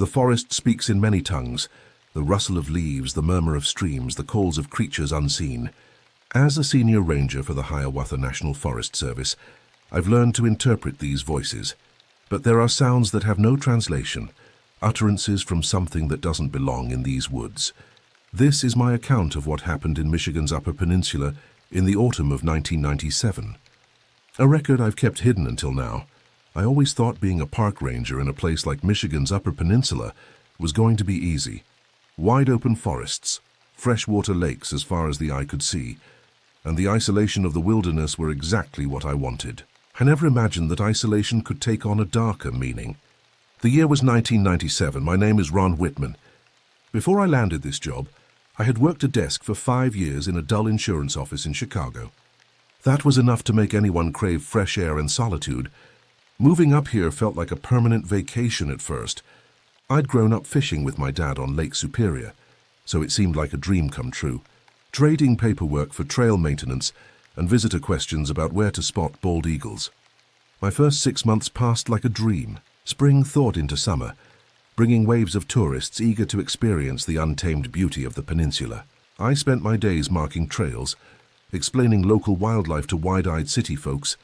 The forest speaks in many tongues, the rustle of leaves, the murmur of streams, the calls of creatures unseen. As a senior ranger for the Hiawatha National Forest Service, I've learned to interpret these voices. But there are sounds that have no translation, utterances from something that doesn't belong in these woods. This is my account of what happened in Michigan's Upper Peninsula in the autumn of 1997. A record I've kept hidden until now. I always thought being a park ranger in a place like Michigan's Upper Peninsula was going to be easy. Wide open forests, freshwater lakes as far as the eye could see, and the isolation of the wilderness were exactly what I wanted. I never imagined that isolation could take on a darker meaning. The year was 1997. My name is Ron Whitman. Before I landed this job, I had worked a desk for 5 years in a dull insurance office in Chicago. That was enough to make anyone crave fresh air and solitude. Moving up here felt like a permanent vacation at first. I'd grown up fishing with my dad on Lake Superior, so it seemed like a dream come true. Trading paperwork for trail maintenance and visitor questions about where to spot bald eagles. My first 6 months passed like a dream. Spring thawed into summer, bringing waves of tourists eager to experience the untamed beauty of the peninsula. I spent my days marking trails, explaining local wildlife to wide-eyed city folks,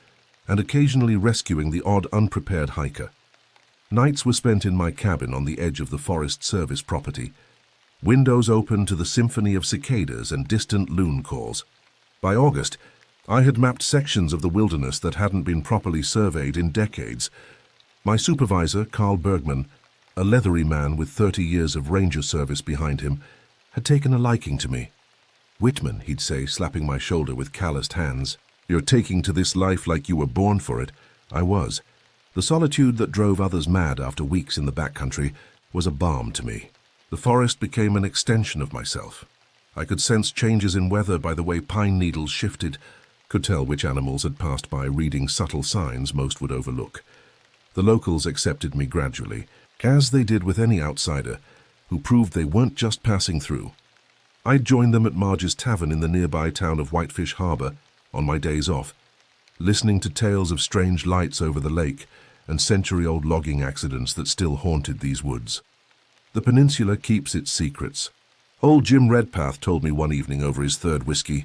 and occasionally rescuing the odd unprepared hiker. Nights were spent in my cabin on the edge of the Forest Service property, windows open to the symphony of cicadas and distant loon calls. By August, I had mapped sections of the wilderness that hadn't been properly surveyed in decades. My supervisor, Carl Bergman, a leathery man with 30 years of ranger service behind him, had taken a liking to me. "Whitman," he'd say, slapping my shoulder with calloused hands, "you're taking to this life like you were born for it." I was. The solitude that drove others mad after weeks in the backcountry was a balm to me. The forest became an extension of myself. I could sense changes in weather by the way pine needles shifted, could tell which animals had passed by, reading subtle signs most would overlook. The locals accepted me gradually, as they did with any outsider who proved they weren't just passing through. I'd join them at Marge's Tavern in the nearby town of Whitefish Harbor on my days off, listening to tales of strange lights over the lake and century-old logging accidents that still haunted these woods. The peninsula keeps its secrets. Old Jim Redpath told me one evening over his third whiskey,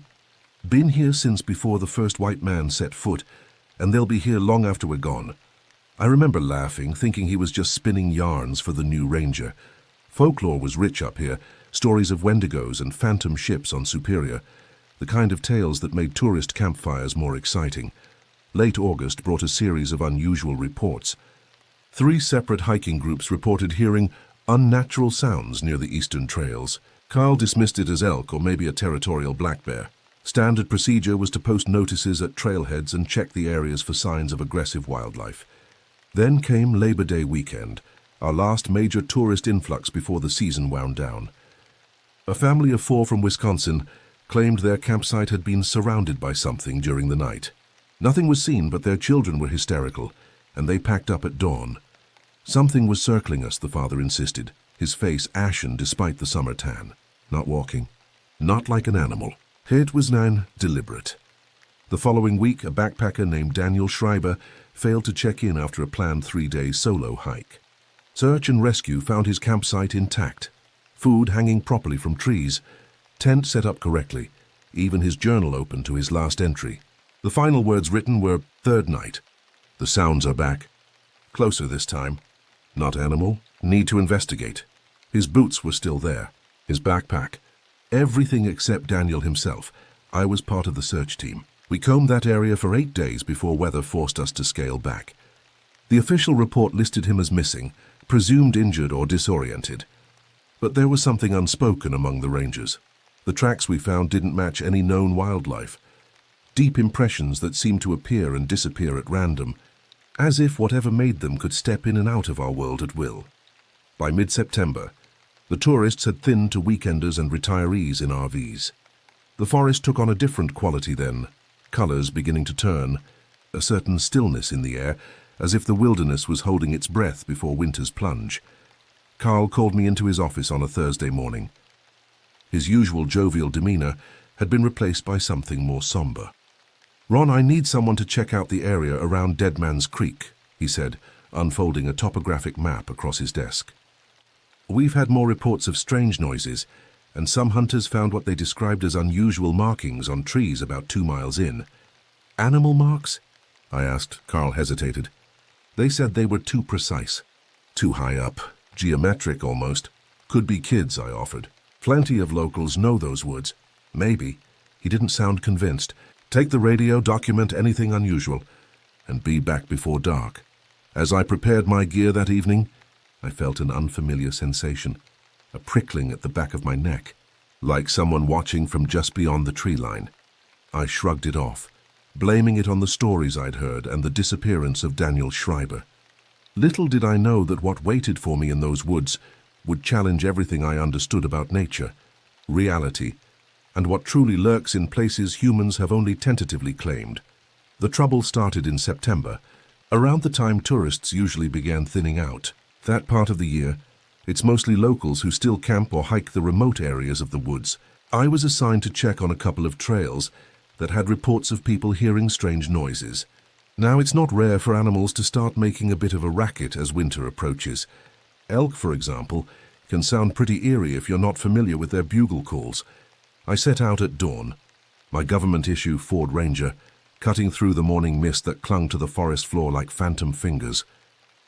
"Been here since before the first white man set foot, and they'll be here long after we're gone." I remember laughing, thinking he was just spinning yarns for the new ranger. Folklore was rich up here, stories of wendigos and phantom ships on Superior, the kind of tales that made tourist campfires more exciting. Late August brought a series of unusual reports. 3 separate hiking groups reported hearing unnatural sounds near the eastern trails. Carl dismissed it as elk or maybe a territorial black bear. Standard procedure was to post notices at trailheads and check the areas for signs of aggressive wildlife. Then came Labor Day weekend, our last major tourist influx before the season wound down. A family of 4 from Wisconsin claimed their campsite had been surrounded by something during the night. Nothing was seen, but their children were hysterical, and they packed up at dawn. "Something was circling us," the father insisted, his face ashen despite the summer tan. "Not walking. Not like an animal." It was deliberate. The following week, a backpacker named Daniel Schreiber failed to check in after a planned 3-day solo hike. Search and rescue found his campsite intact, food hanging properly from trees, tent set up correctly, even his journal open to his last entry. The final words written were, "Third night. The sounds are back. Closer this time. Not animal. Need to investigate." His boots were still there, his backpack. Everything except Daniel himself. I was part of the search team. We combed that area for 8 days before weather forced us to scale back. The official report listed him as missing, presumed injured or disoriented. But there was something unspoken among the rangers. The tracks we found didn't match any known wildlife. Deep impressions that seemed to appear and disappear at random, as if whatever made them could step in and out of our world at will. By mid-September, the tourists had thinned to weekenders and retirees in RVs. The forest took on a different quality then, colors beginning to turn, a certain stillness in the air, as if the wilderness was holding its breath before winter's plunge. Carl called me into his office on a Thursday morning. His usual jovial demeanor had been replaced by something more somber. "Ron, I need someone to check out the area around Dead Man's Creek," he said, unfolding a topographic map across his desk. We've had more reports of strange noises, and some hunters found what they described as unusual markings on trees about 2 miles in. Animal marks? I asked. Carl hesitated. They said they were too precise. Too high up. Geometric, almost. Could be kids, I offered. Plenty of locals know those woods. Maybe. He didn't sound convinced. Take the radio, document anything unusual, and be back before dark. As I prepared my gear that evening, I felt an unfamiliar sensation, a prickling at the back of my neck, like someone watching from just beyond the tree line. I shrugged it off, blaming it on the stories I'd heard and the disappearance of Daniel Schreiber. Little did I know that what waited for me in those woods would challenge everything I understood about nature, reality, and what truly lurks in places humans have only tentatively claimed. The trouble started in September, around the time tourists usually began thinning out. That part of the year, it's mostly locals who still camp or hike the remote areas of the woods. I was assigned to check on a couple of trails that had reports of people hearing strange noises. Now, it's not rare for animals to start making a bit of a racket as winter approaches. Elk, for example, can sound pretty eerie if you're not familiar with their bugle calls. I set out at dawn, my government-issue Ford Ranger, cutting through the morning mist that clung to the forest floor like phantom fingers.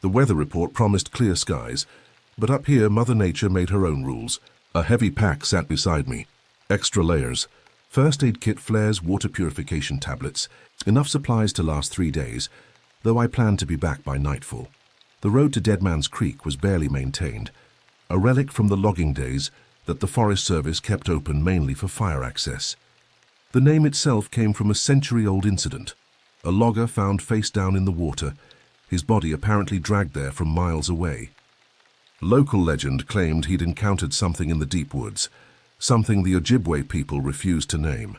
The weather report promised clear skies, but up here Mother Nature made her own rules. A heavy pack sat beside me. Extra layers. First aid kit, flares, water purification tablets. Enough supplies to last 3 days, though I planned to be back by nightfall. The road to Dead Man's Creek was barely maintained, a relic from the logging days that the Forest Service kept open mainly for fire access. The name itself came from a century-old incident. A logger found face down in the water, his body apparently dragged there from miles away. Local legend claimed he'd encountered something in the deep woods, something the Ojibwe people refused to name.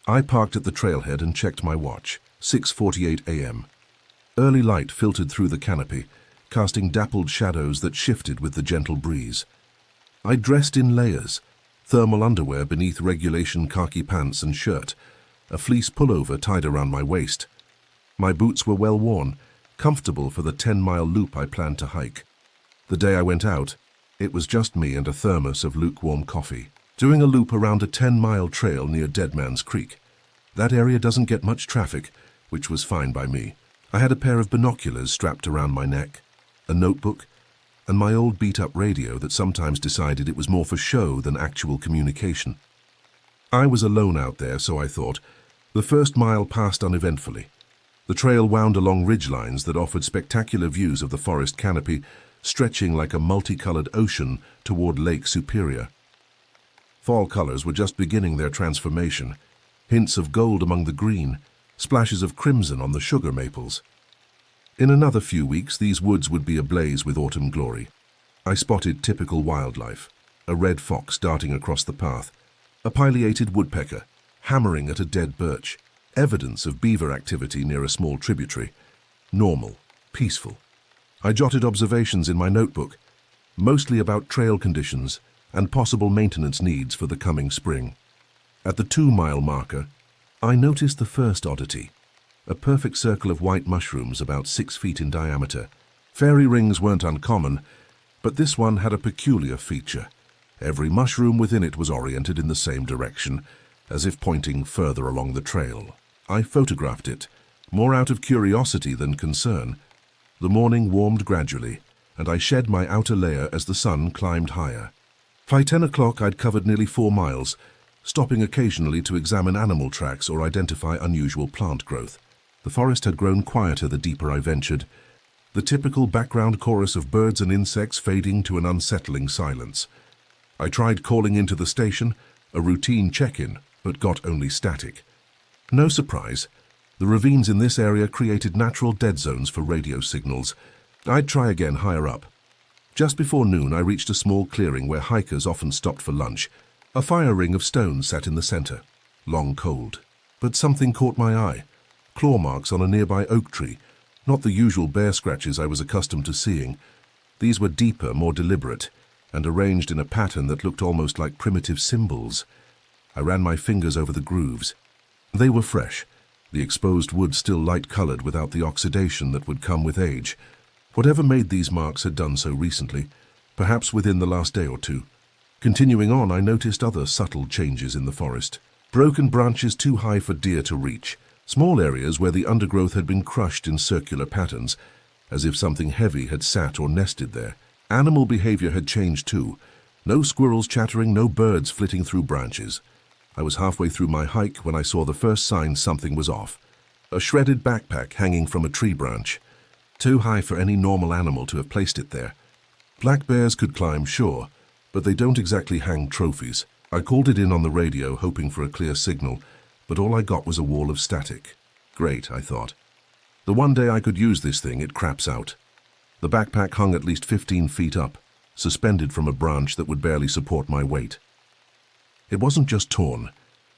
I parked at the trailhead and checked my watch. 6:48 a.m. Early light filtered through the canopy, casting dappled shadows that shifted with the gentle breeze. I dressed in layers, thermal underwear beneath regulation khaki pants and shirt, a fleece pullover tied around my waist. My boots were well worn, comfortable for the 10-mile loop I planned to hike. The day I went out, it was just me and a thermos of lukewarm coffee, doing a loop around a 10-mile trail near Dead Man's Creek. That area doesn't get much traffic, which was fine by me. I had a pair of binoculars strapped around my neck, a notebook, and my old beat-up radio that sometimes decided it was more for show than actual communication. I was alone out there, so I thought. The first mile passed uneventfully. The trail wound along ridgelines that offered spectacular views of the forest canopy, stretching like a multicolored ocean toward Lake Superior. Fall colors were just beginning their transformation, hints of gold among the green, splashes of crimson on the sugar maples. In another few weeks, these woods would be ablaze with autumn glory. I spotted typical wildlife, a red fox darting across the path, a pileated woodpecker hammering at a dead birch, evidence of beaver activity near a small tributary. Normal, peaceful. I jotted observations in my notebook, mostly about trail conditions and possible maintenance needs for the coming spring. At the 2-mile marker, I noticed the first oddity, a perfect circle of white mushrooms about 6 feet in diameter. Fairy rings weren't uncommon, but this one had a peculiar feature. Every mushroom within it was oriented in the same direction, as if pointing further along the trail. I photographed it, more out of curiosity than concern. The morning warmed gradually, and I shed my outer layer as the sun climbed higher. By 10 o'clock, I'd covered nearly 4 miles, stopping occasionally to examine animal tracks or identify unusual plant growth. The forest had grown quieter the deeper I ventured, the typical background chorus of birds and insects fading to an unsettling silence. I tried calling into the station, a routine check-in, but got only static. No surprise, the ravines in this area created natural dead zones for radio signals. I'd try again higher up. Just before noon, I reached a small clearing where hikers often stopped for lunch. A fire ring of stones sat in the center, long cold. But something caught my eye. Claw marks on a nearby oak tree, not the usual bear scratches I was accustomed to seeing. These were deeper, more deliberate, and arranged in a pattern that looked almost like primitive symbols. I ran my fingers over the grooves. They were fresh, the exposed wood still light-colored without the oxidation that would come with age. Whatever made these marks had done so recently, perhaps within the last day or two. Continuing on, I noticed other subtle changes in the forest. Broken branches too high for deer to reach, small areas where the undergrowth had been crushed in circular patterns, as if something heavy had sat or nested there. Animal behavior had changed too. No squirrels chattering, no birds flitting through branches. I was halfway through my hike when I saw the first sign something was off. A shredded backpack hanging from a tree branch. Too high for any normal animal to have placed it there. Black bears could climb, sure, but they don't exactly hang trophies. I called it in on the radio, hoping for a clear signal, but all I got was a wall of static. Great, I thought. The one day I could use this thing, it craps out. The backpack hung at least 15 feet up, suspended from a branch that would barely support my weight. It wasn't just torn.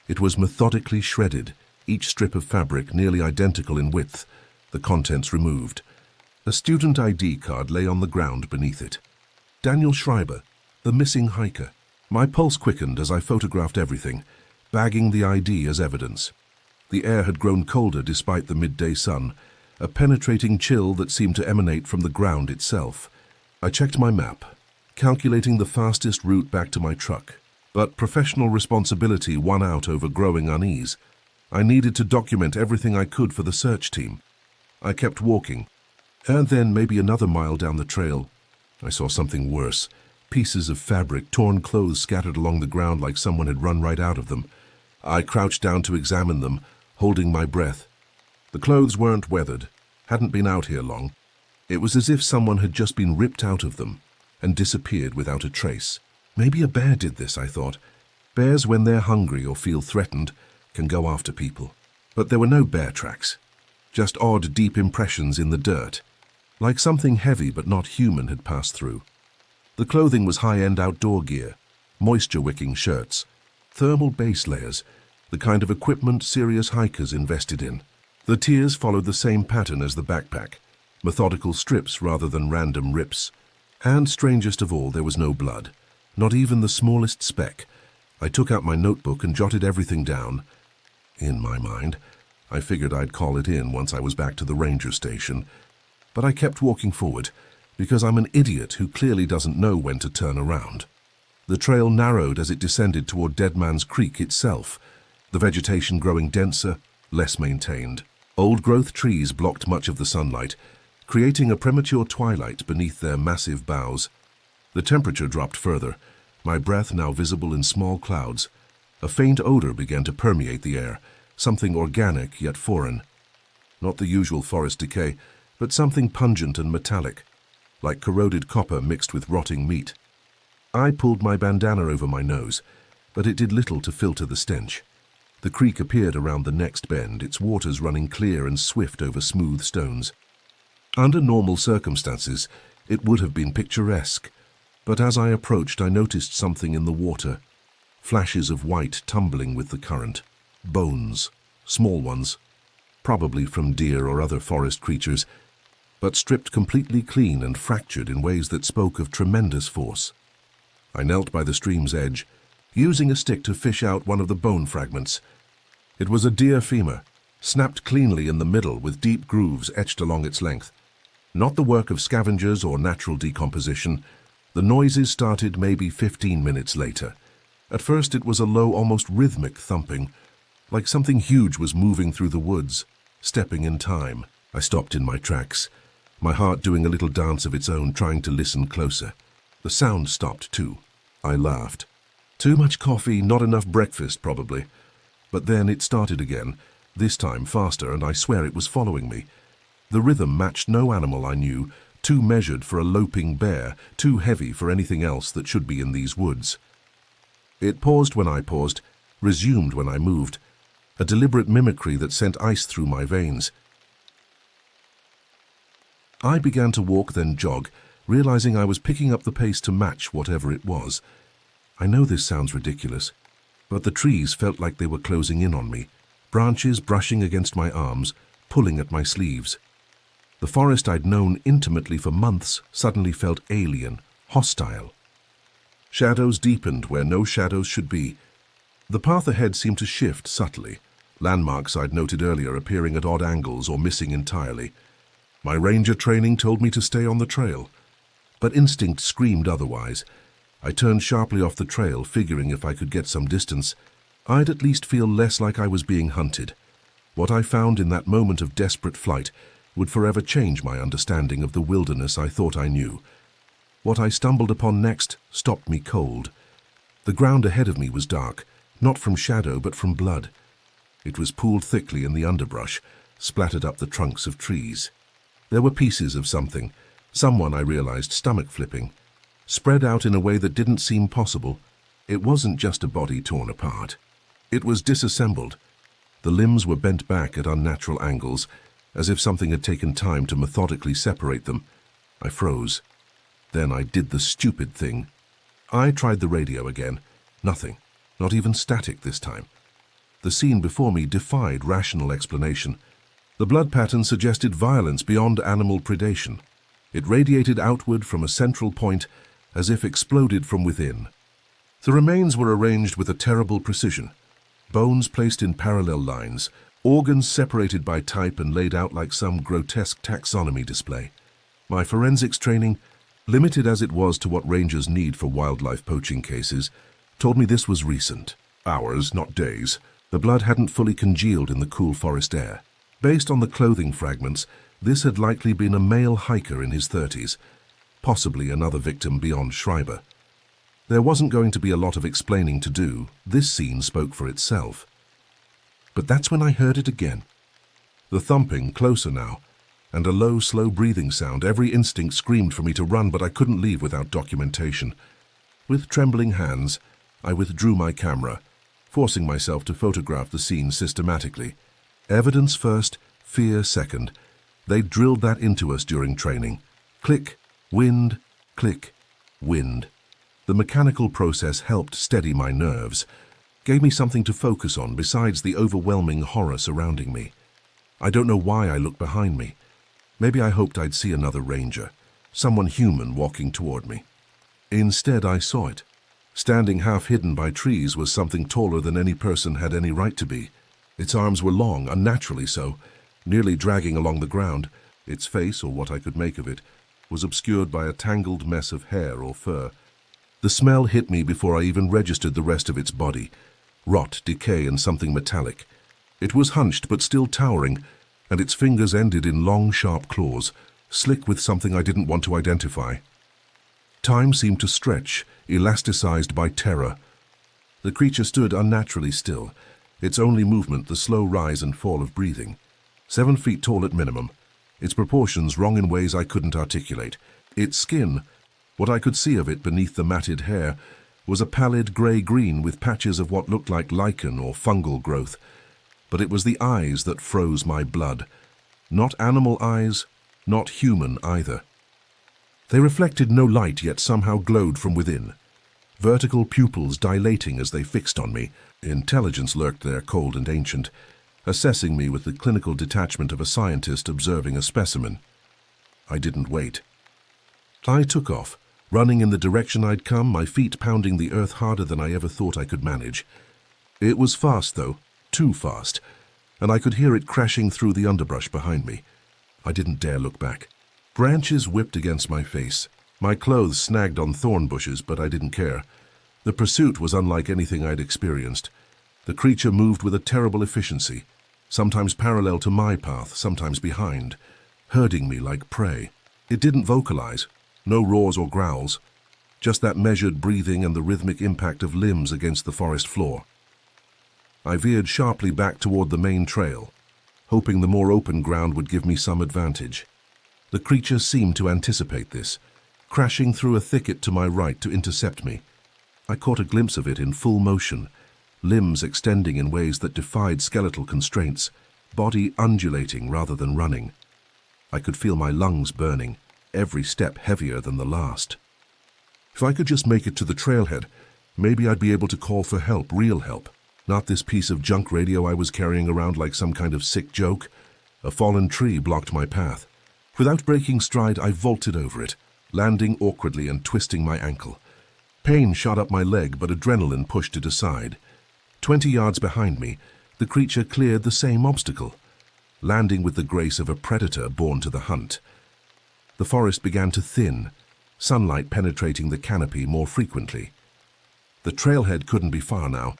It was methodically shredded, each strip of fabric nearly identical in width, the contents removed. A student ID card lay on the ground beneath it. Daniel Schreiber, the missing hiker. My pulse quickened as I photographed everything, bagging the ID as evidence. The air had grown colder despite the midday sun, a penetrating chill that seemed to emanate from the ground itself. I checked my map, calculating the fastest route back to my truck. But professional responsibility won out over growing unease. I needed to document everything I could for the search team. I kept walking, and then maybe another mile down the trail, I saw something worse. Pieces of fabric, torn clothes scattered along the ground like someone had run right out of them. I crouched down to examine them, holding my breath. The clothes weren't weathered, hadn't been out here long. It was as if someone had just been ripped out of them and disappeared without a trace. Maybe a bear did this, I thought. Bears, when they're hungry or feel threatened, can go after people. But there were no bear tracks, just odd, deep impressions in the dirt, like something heavy but not human had passed through. The clothing was high-end outdoor gear, moisture-wicking shirts, thermal base layers, the kind of equipment serious hikers invested in. The tiers followed the same pattern as the backpack, methodical strips rather than random rips. And strangest of all, there was no blood, not even the smallest speck. I took out my notebook and jotted everything down. In my mind, I figured I'd call it in once I was back to the ranger station. But I kept walking forward, because I'm an idiot who clearly doesn't know when to turn around. The trail narrowed as it descended toward Dead Man's Creek itself, the vegetation growing denser, less maintained. Old-growth trees blocked much of the sunlight, creating a premature twilight beneath their massive boughs. The temperature dropped further, my breath now visible in small clouds. A faint odor began to permeate the air, something organic yet foreign. Not the usual forest decay, but something pungent and metallic, like corroded copper mixed with rotting meat. I pulled my bandana over my nose, but it did little to filter the stench. The creek appeared around the next bend, its waters running clear and swift over smooth stones. Under normal circumstances, it would have been picturesque, but as I approached, I noticed something in the water, flashes of white tumbling with the current. Bones, small ones, probably from deer or other forest creatures, but stripped completely clean and fractured in ways that spoke of tremendous force. I knelt by the stream's edge, using a stick to fish out one of the bone fragments. It was a deer femur, snapped cleanly in the middle with deep grooves etched along its length. Not the work of scavengers or natural decomposition. The noises started maybe 15 minutes later. At first it was a low, almost rhythmic thumping, like something huge was moving through the woods, stepping in time. I stopped in my tracks, my heart doing a little dance of its own, trying to listen closer. The sound stopped too. I laughed. Too much coffee, not enough breakfast, probably. But then it started again, this time faster, and I swear it was following me. The rhythm matched no animal I knew, too measured for a loping bear, too heavy for anything else that should be in these woods. It paused when I paused, resumed when I moved, a deliberate mimicry that sent ice through my veins. I began to walk, then jog, realizing I was picking up the pace to match whatever it was. I know this sounds ridiculous, but the trees felt like they were closing in on me, branches brushing against my arms, pulling at my sleeves. The forest I'd known intimately for months suddenly felt alien, hostile. Shadows deepened where no shadows should be. The path ahead seemed to shift subtly, landmarks I'd noted earlier appearing at odd angles or missing entirely. My ranger training told me to stay on the trail, but instinct screamed otherwise. I turned sharply off the trail, figuring if I could get some distance, I'd at least feel less like I was being hunted. What I found in that moment of desperate flight would forever change my understanding of the wilderness I thought I knew. What I stumbled upon next stopped me cold. The ground ahead of me was dark, not from shadow but from blood. It was pooled thickly in the underbrush, splattered up the trunks of trees. There were pieces of something, someone, I realized, stomach flipping, spread out in a way that didn't seem possible. It wasn't just a body torn apart. It was disassembled. The limbs were bent back at unnatural angles, as if something had taken time to methodically separate them. I froze. Then I did the stupid thing. I tried the radio again. Nothing. Not even static this time. The scene before me defied rational explanation. The blood pattern suggested violence beyond animal predation. It radiated outward from a central point, as if exploded from within. The remains were arranged with a terrible precision. Bones placed in parallel lines, organs separated by type and laid out like some grotesque taxonomy display. My forensics training, limited as it was to what rangers need for wildlife poaching cases, told me this was recent. Hours, not days. The blood hadn't fully congealed in the cool forest air. Based on the clothing fragments, this had likely been a male hiker in his 30s, possibly another victim beyond Schreiber. There wasn't going to be a lot of explaining to do. This scene spoke for itself. But that's when I heard it again. The thumping, closer now, and a low, slow breathing sound. Every instinct screamed for me to run, but I couldn't leave without documentation. With trembling hands, I withdrew my camera, forcing myself to photograph the scene systematically. Evidence first, fear second. They drilled that into us during training. Click, wind, click, wind. The mechanical process helped steady my nerves, gave me something to focus on besides the overwhelming horror surrounding me. I don't know why I looked behind me. Maybe I hoped I'd see another ranger, someone human walking toward me. Instead, I saw it. Standing half hidden by trees was something taller than any person had any right to be. Its arms were long, unnaturally so, nearly dragging along the ground. Its face, or what I could make of it, was obscured by a tangled mess of hair or fur. The smell hit me before I even registered the rest of its body. Rot, decay, and something metallic. It was hunched but still towering, and its fingers ended in long, sharp claws, slick with something I didn't want to identify. Time seemed to stretch, elasticized by terror. The creature stood unnaturally still, its only movement the slow rise and fall of breathing. 7 feet tall at minimum, its proportions wrong in ways I couldn't articulate. Its skin, what I could see of it beneath the matted hair, was a pallid grey-green with patches of what looked like lichen or fungal growth. But it was the eyes that froze my blood. Not animal eyes, not human either. They reflected no light, yet somehow glowed from within. Vertical pupils dilating as they fixed on me. Intelligence lurked there, cold and ancient, assessing me with the clinical detachment of a scientist observing a specimen. I didn't wait. I took off, running in the direction I'd come, my feet pounding the earth harder than I ever thought I could manage. It was fast, though, too fast, and I could hear it crashing through the underbrush behind me. I didn't dare look back. Branches whipped against my face. My clothes snagged on thorn bushes, but I didn't care. The pursuit was unlike anything I'd experienced. The creature moved with a terrible efficiency, sometimes parallel to my path, sometimes behind, herding me like prey. It didn't vocalize, no roars or growls, just that measured breathing and the rhythmic impact of limbs against the forest floor. I veered sharply back toward the main trail, hoping the more open ground would give me some advantage. The creature seemed to anticipate this, crashing through a thicket to my right to intercept me. I caught a glimpse of it in full motion, limbs extending in ways that defied skeletal constraints, body undulating rather than running. I could feel my lungs burning, every step heavier than the last. If I could just make it to the trailhead, maybe I'd be able to call for help, real help. Not this piece of junk radio I was carrying around like some kind of sick joke. A fallen tree blocked my path. Without breaking stride, I vaulted over it, landing awkwardly and twisting my ankle. Pain shot up my leg, but adrenaline pushed it aside. 20 yards behind me, the creature cleared the same obstacle. landing with the grace of a predator born to the hunt. The forest began to thin, sunlight penetrating the canopy more frequently. The trailhead couldn't be far now.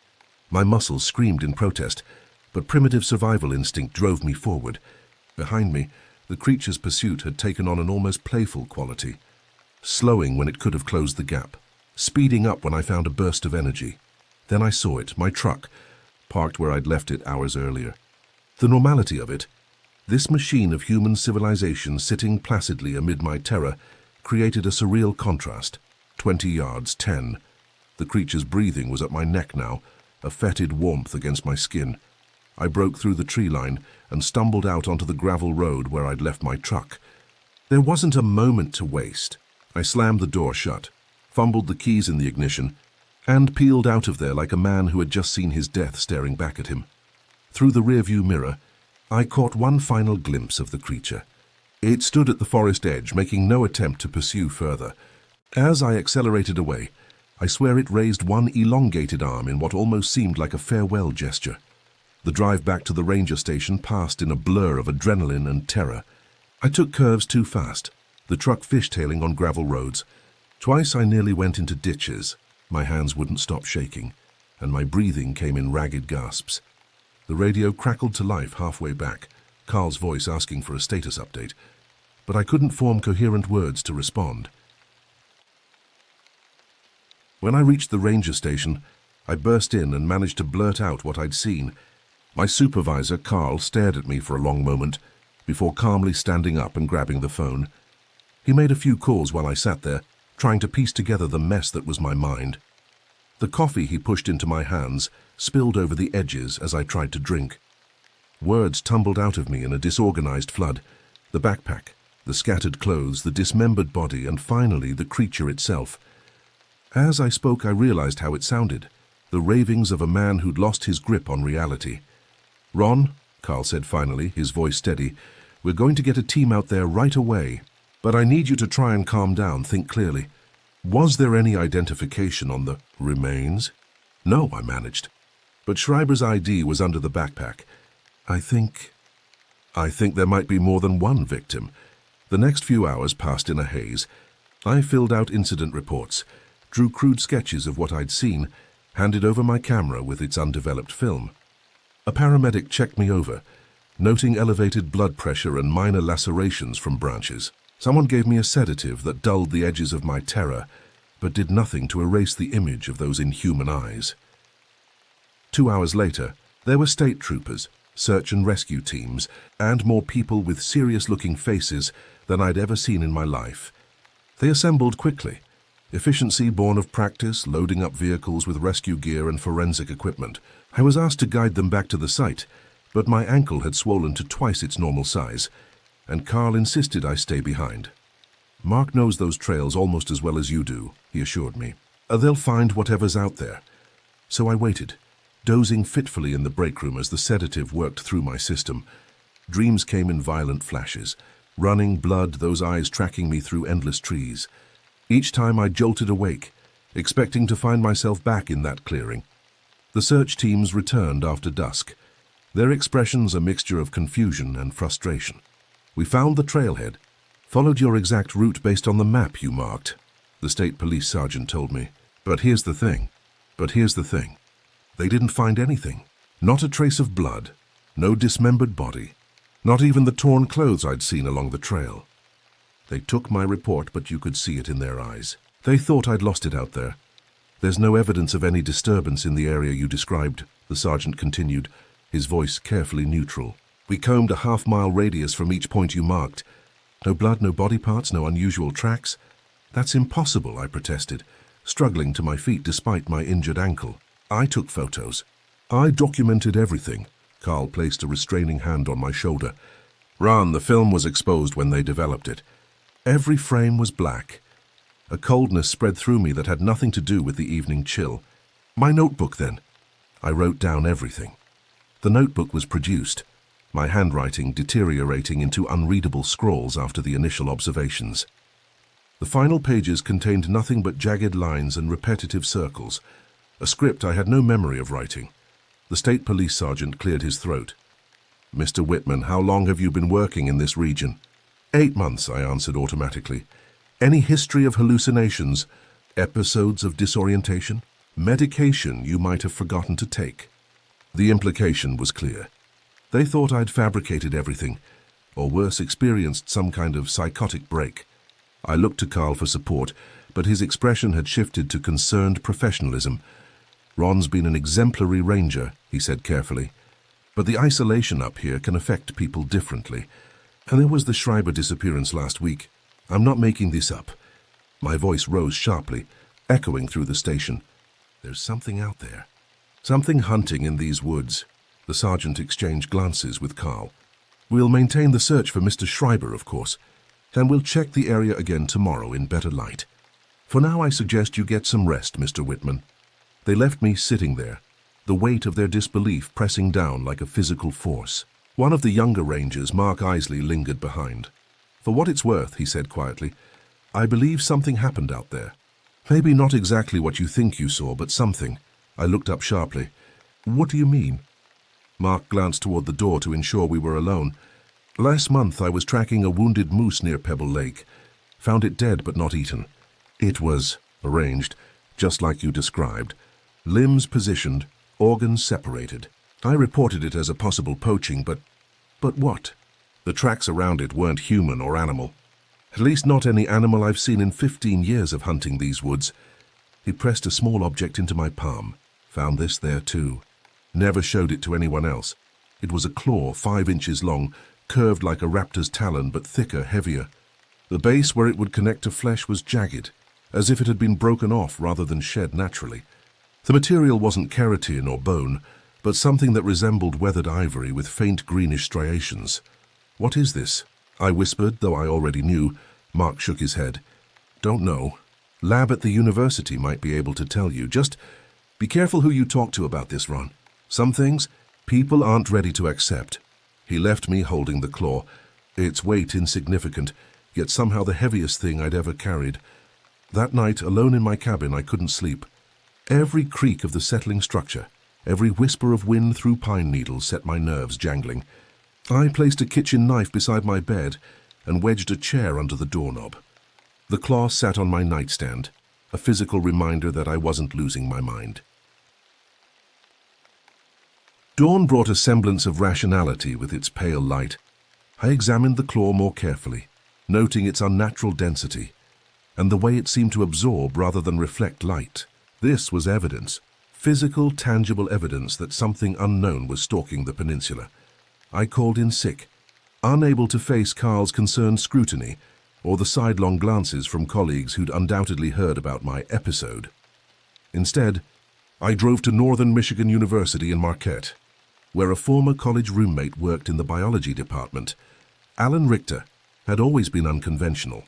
My muscles screamed in protest, but primitive survival instinct drove me forward. Behind me, the creature's pursuit had taken on an almost playful quality, slowing when it could have closed the gap, speeding up when I found a burst of energy. Then I saw it, my truck, parked where I'd left it hours earlier. The normality of it, this machine of human civilization sitting placidly amid my terror, created a surreal contrast. 20 yards, 10. The creature's breathing was at my neck now, a fetid warmth against my skin. I broke through the tree line and stumbled out onto the gravel road where I'd left my truck. There wasn't a moment to waste. I slammed the door shut, fumbled the keys in the ignition, and peeled out of there like a man who had just seen his death staring back at him. Through the rearview mirror, I caught one final glimpse of the creature. It stood at the forest edge, making no attempt to pursue further. As I accelerated away, I swear it raised one elongated arm in what almost seemed like a farewell gesture. The drive back to the ranger station passed in a blur of adrenaline and terror. I took curves too fast, the truck fishtailing on gravel roads. Twice I nearly went into ditches. My hands wouldn't stop shaking, and my breathing came in ragged gasps. The radio crackled to life halfway back, Carl's voice asking for a status update, but I couldn't form coherent words to respond. When I reached the ranger station, I burst in and managed to blurt out what I'd seen. My supervisor, Carl, stared at me for a long moment, before calmly standing up and grabbing the phone. He made a few calls while I sat there, trying to piece together the mess that was my mind. The coffee he pushed into my hands spilled over the edges as I tried to drink. Words tumbled out of me in a disorganized flood. The backpack, the scattered clothes, the dismembered body, and finally the creature itself. As I spoke, I realized how it sounded, the ravings of a man who'd lost his grip on reality. "Ron," Carl said finally, his voice steady, "we're going to get a team out there right away, but I need you to try and calm down, think clearly. Was there any identification on the remains?" "No," I managed. "But Schreiber's ID was under the backpack. I think there might be more than one victim." The next few hours passed in a haze. I filled out incident reports, drew crude sketches of what I'd seen, handed over my camera with its undeveloped film. A paramedic checked me over, noting elevated blood pressure and minor lacerations from branches. Someone gave me a sedative that dulled the edges of my terror, but did nothing to erase the image of those inhuman eyes. 2 hours later, there were state troopers, search and rescue teams, and more people with serious-looking faces than I'd ever seen in my life. They assembled quickly, efficiency born of practice, loading up vehicles with rescue gear and forensic equipment. I was asked to guide them back to the site, but my ankle had swollen to twice its normal size, and Carl insisted I stay behind. "Mark knows those trails almost as well as you do," he assured me. "They'll find whatever's out there." So I waited, dozing fitfully in the break room as the sedative worked through my system. Dreams came in violent flashes, running blood, those eyes tracking me through endless trees. Each time I jolted awake, expecting to find myself back in that clearing. The search teams returned after dusk, their expressions a mixture of confusion and frustration. "We found the trailhead, followed your exact route based on the map you marked," the state police sergeant told me. But here's the thing. They didn't find anything. Not a trace of blood, no dismembered body, not even the torn clothes I'd seen along the trail. They took my report, but you could see it in their eyes. They thought I'd lost it out there. "There's no evidence of any disturbance in the area you described," the sergeant continued, his voice carefully neutral. "We combed a half-mile radius from each point you marked. No blood, no body parts, no unusual tracks." "That's impossible," I protested, struggling to my feet despite my injured ankle. "I took photos. I documented everything." Carl placed a restraining hand on my shoulder. "Ron, the film was exposed when they developed it. Every frame was black. A coldness spread through me that had nothing to do with the evening chill. My notebook, then." I wrote down everything. The notebook was produced, my handwriting deteriorating into unreadable scrawls after the initial observations. The final pages contained nothing but jagged lines and repetitive circles, a script I had no memory of writing. The state police sergeant cleared his throat. Mr. Whitman, how long have you been working in this region? 8 months, I answered automatically. Any history of hallucinations? Episodes of disorientation? Medication you might have forgotten to take? The implication was clear. They thought I'd fabricated everything, or worse, experienced some kind of psychotic break. I looked to Carl for support, but his expression had shifted to concerned professionalism. Ron's been an exemplary ranger, he said carefully. But the isolation up here can affect people differently. And there was the Schreiber disappearance last week. I'm not making this up. My voice rose sharply, echoing through the station. There's something out there. Something hunting in these woods. The sergeant exchanged glances with Carl. We'll maintain the search for Mr. Schreiber, of course, and we'll check the area again tomorrow in better light. For now, I suggest you get some rest, Mr. Whitman. They left me sitting there, the weight of their disbelief pressing down like a physical force. One of the younger rangers, Mark Isley, lingered behind. For what it's worth, he said quietly, I believe something happened out there. Maybe not exactly what you think you saw, but something. I looked up sharply. What do you mean? Mark glanced toward the door to ensure we were alone. Last month I was tracking a wounded moose near Pebble Lake. Found it dead but not eaten. It was arranged, just like you described. Limbs positioned, organs separated. I reported it as a possible poaching, but what? The tracks around it weren't human or animal. At least not any animal I've seen in 15 years of hunting these woods. He pressed a small object into my palm. Found this there too. Never showed it to anyone else. It was a claw 5 inches long, curved like a raptor's talon, but thicker, heavier. The base where it would connect to flesh was jagged, as if it had been broken off rather than shed naturally. The material wasn't keratin or bone, but something that resembled weathered ivory with faint greenish striations. What is this? I whispered, though I already knew. Mark shook his head. Don't know. Lab at the university might be able to tell you. Just be careful who you talk to about this, Ron. Some things people aren't ready to accept. He left me holding the claw, its weight insignificant, yet somehow the heaviest thing I'd ever carried. That night, alone in my cabin, I couldn't sleep. Every creak of the settling structure, every whisper of wind through pine needles set my nerves jangling. I placed a kitchen knife beside my bed and wedged a chair under the doorknob. The claw sat on my nightstand, a physical reminder that I wasn't losing my mind. Dawn brought a semblance of rationality with its pale light. I examined the claw more carefully, noting its unnatural density and the way it seemed to absorb rather than reflect light. This was evidence, physical, tangible evidence that something unknown was stalking the peninsula. I called in sick, unable to face Carl's concerned scrutiny or the sidelong glances from colleagues who'd undoubtedly heard about my episode. Instead, I drove to Northern Michigan University in Marquette, where a former college roommate worked in the biology department. Alan Richter had always been unconventional,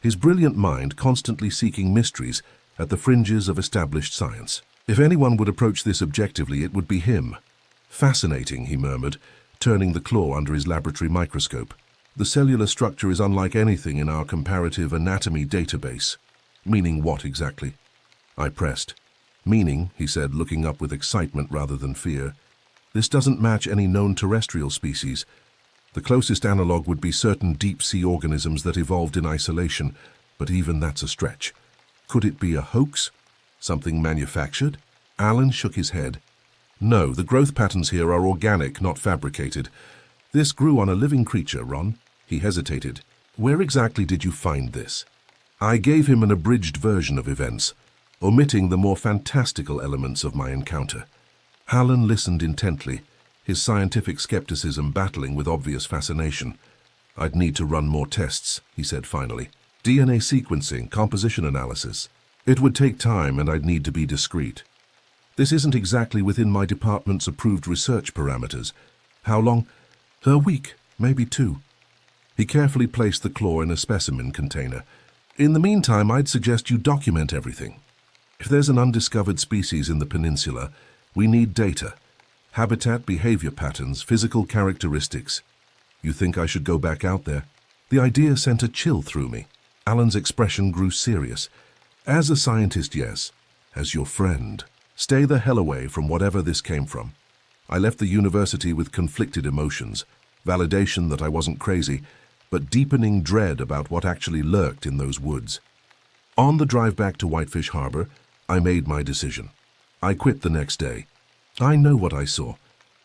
his brilliant mind constantly seeking mysteries at the fringes of established science. If anyone would approach this objectively, it would be him. Fascinating, he murmured, turning the claw under his laboratory microscope. The cellular structure is unlike anything in our comparative anatomy database. Meaning what exactly? I pressed. Meaning, he said, looking up with excitement rather than fear, this doesn't match any known terrestrial species. The closest analog would be certain deep-sea organisms that evolved in isolation, but even that's a stretch. Could it be a hoax? Something manufactured? Alan shook his head. No, the growth patterns here are organic, not fabricated. This grew on a living creature, Ron. He hesitated. Where exactly did you find this? I gave him an abridged version of events, omitting the more fantastical elements of my encounter. Alan listened intently, his scientific skepticism battling with obvious fascination. I'd need to run more tests, he said finally. DNA sequencing, composition analysis. It would take time and I'd need to be discreet. This isn't exactly within my department's approved research parameters. How long? A week, maybe 2. He carefully placed the claw in a specimen container. In the meantime, I'd suggest you document everything. If there's an undiscovered species in the peninsula, we need data. Habitat, behavior patterns, physical characteristics. You think I should go back out there? The idea sent a chill through me. Alan's expression grew serious. As a scientist, yes. As your friend, stay the hell away from whatever this came from. I left the university with conflicted emotions, validation that I wasn't crazy, but deepening dread about what actually lurked in those woods. On the drive back to Whitefish Harbor, I made my decision. I quit the next day. I know what I saw,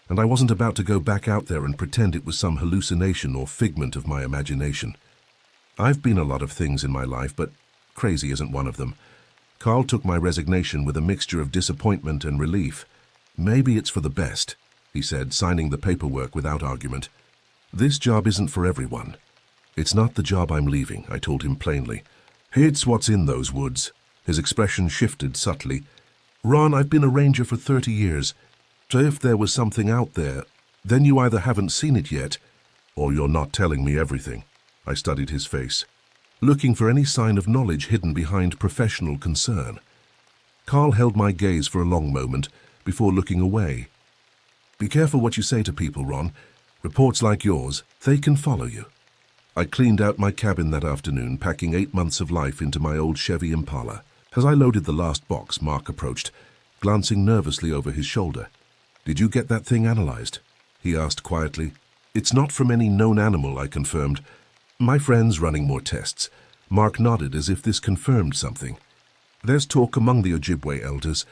and I wasn't about to go back out there and pretend it was some hallucination or figment of my imagination. I've been a lot of things in my life, but crazy isn't one of them. Carl took my resignation with a mixture of disappointment and relief. "Maybe it's for the best," he said, signing the paperwork without argument. "This job isn't for everyone." "It's not the job I'm leaving," I told him plainly. "It's what's in those woods." His expression shifted subtly. "Ron, I've been a ranger for 30 years. So if there was something out there, then you either haven't seen it yet, or you're not telling me everything." I studied his face, looking for any sign of knowledge hidden behind professional concern. Carl held my gaze for a long moment before looking away. "Be careful what you say to people, Ron. Reports like yours, they can follow you." I cleaned out my cabin that afternoon, packing 8 months of life into my old Chevy Impala. As I loaded the last box, Mark approached, glancing nervously over his shoulder. "Did you get that thing analyzed?" he asked quietly. "It's not from any known animal," I confirmed. "My friend's running more tests." Mark nodded as if this confirmed something. "There's talk among the Ojibwe elders.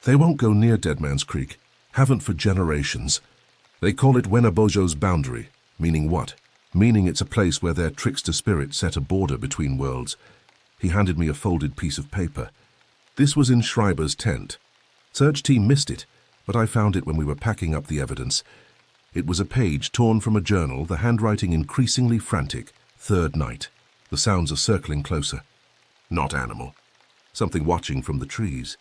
They won't go near Dead Man's Creek. Haven't for generations. They call it Wenabojo's boundary." "Meaning what?" "Meaning it's a place where their trickster spirit set a border between worlds." He handed me a folded piece of paper. "This was in Schreiber's tent. Search team missed it, but I found it when we were packing up the evidence." It was a page torn from a journal, the handwriting increasingly frantic. "Third night. The sounds are circling closer. Not animal. Something watching from the trees.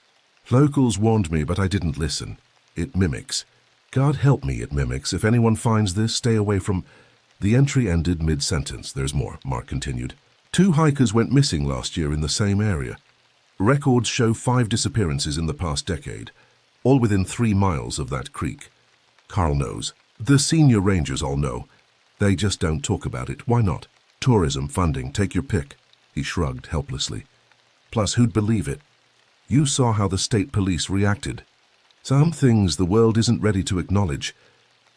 Locals warned me, but I didn't listen. It mimics. God help me, it mimics. If anyone finds this, stay away from..." The entry ended mid-sentence. "There's more," Mark continued. 2 hikers went missing last year in the same area. Records show 5 disappearances in the past decade, all within 3 miles of that creek. Carl knows. The senior rangers all know. They just don't talk about it. Why not? Tourism, funding, take your pick. He shrugged helplessly. Plus, who'd believe it? You saw how the state police reacted. Some things the world isn't ready to acknowledge.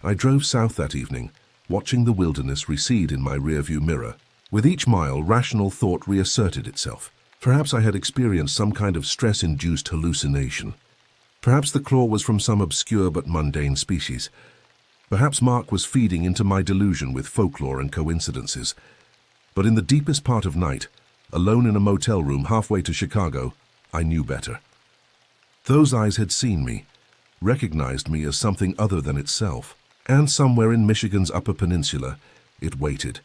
I drove south that evening, watching the wilderness recede in my rearview mirror. With each mile, rational thought reasserted itself. Perhaps I had experienced some kind of stress-induced hallucination. Perhaps the claw was from some obscure but mundane species. Perhaps Mark was feeding into my delusion with folklore and coincidences. But in the deepest part of night, alone in a motel room halfway to Chicago, I knew better. Those eyes had seen me, recognized me as something other than itself, and somewhere in Michigan's Upper Peninsula, it waited,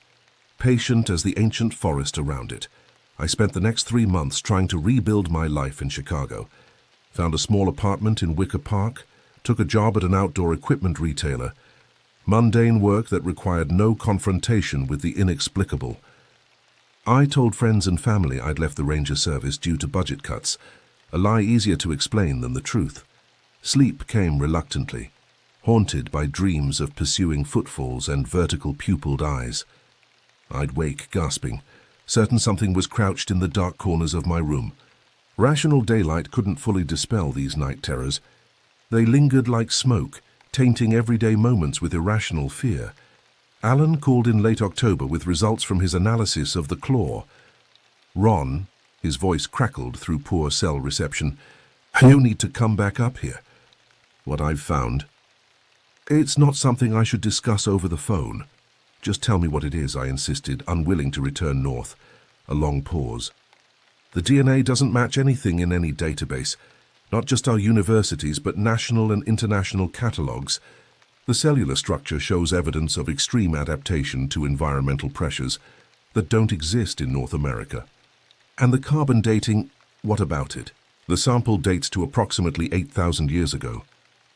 patient as the ancient forest around it. I spent the next 3 months trying to rebuild my life in Chicago. Found a small apartment in Wicker Park, took a job at an outdoor equipment retailer. Mundane work that required no confrontation with the inexplicable. I told friends and family I'd left the Ranger Service due to budget cuts, a lie easier to explain than the truth. Sleep came reluctantly, haunted by dreams of pursuing footfalls and vertical pupilled eyes. I'd wake gasping, certain something was crouched in the dark corners of my room. Rational daylight couldn't fully dispel these night terrors. They lingered like smoke, tainting everyday moments with irrational fear. Alan called in late October with results from his analysis of the claw. "Ron," his voice crackled through poor cell reception, "you need to come back up here. What I've found. It's not something I should discuss over the phone. Just tell me what it is," I insisted, unwilling to return north. A long pause. "The DNA doesn't match anything in any database, not just our universities, but national and international catalogues. The cellular structure shows evidence of extreme adaptation to environmental pressures that don't exist in North America. And the carbon dating, what about it? The sample dates to approximately 8,000 years ago.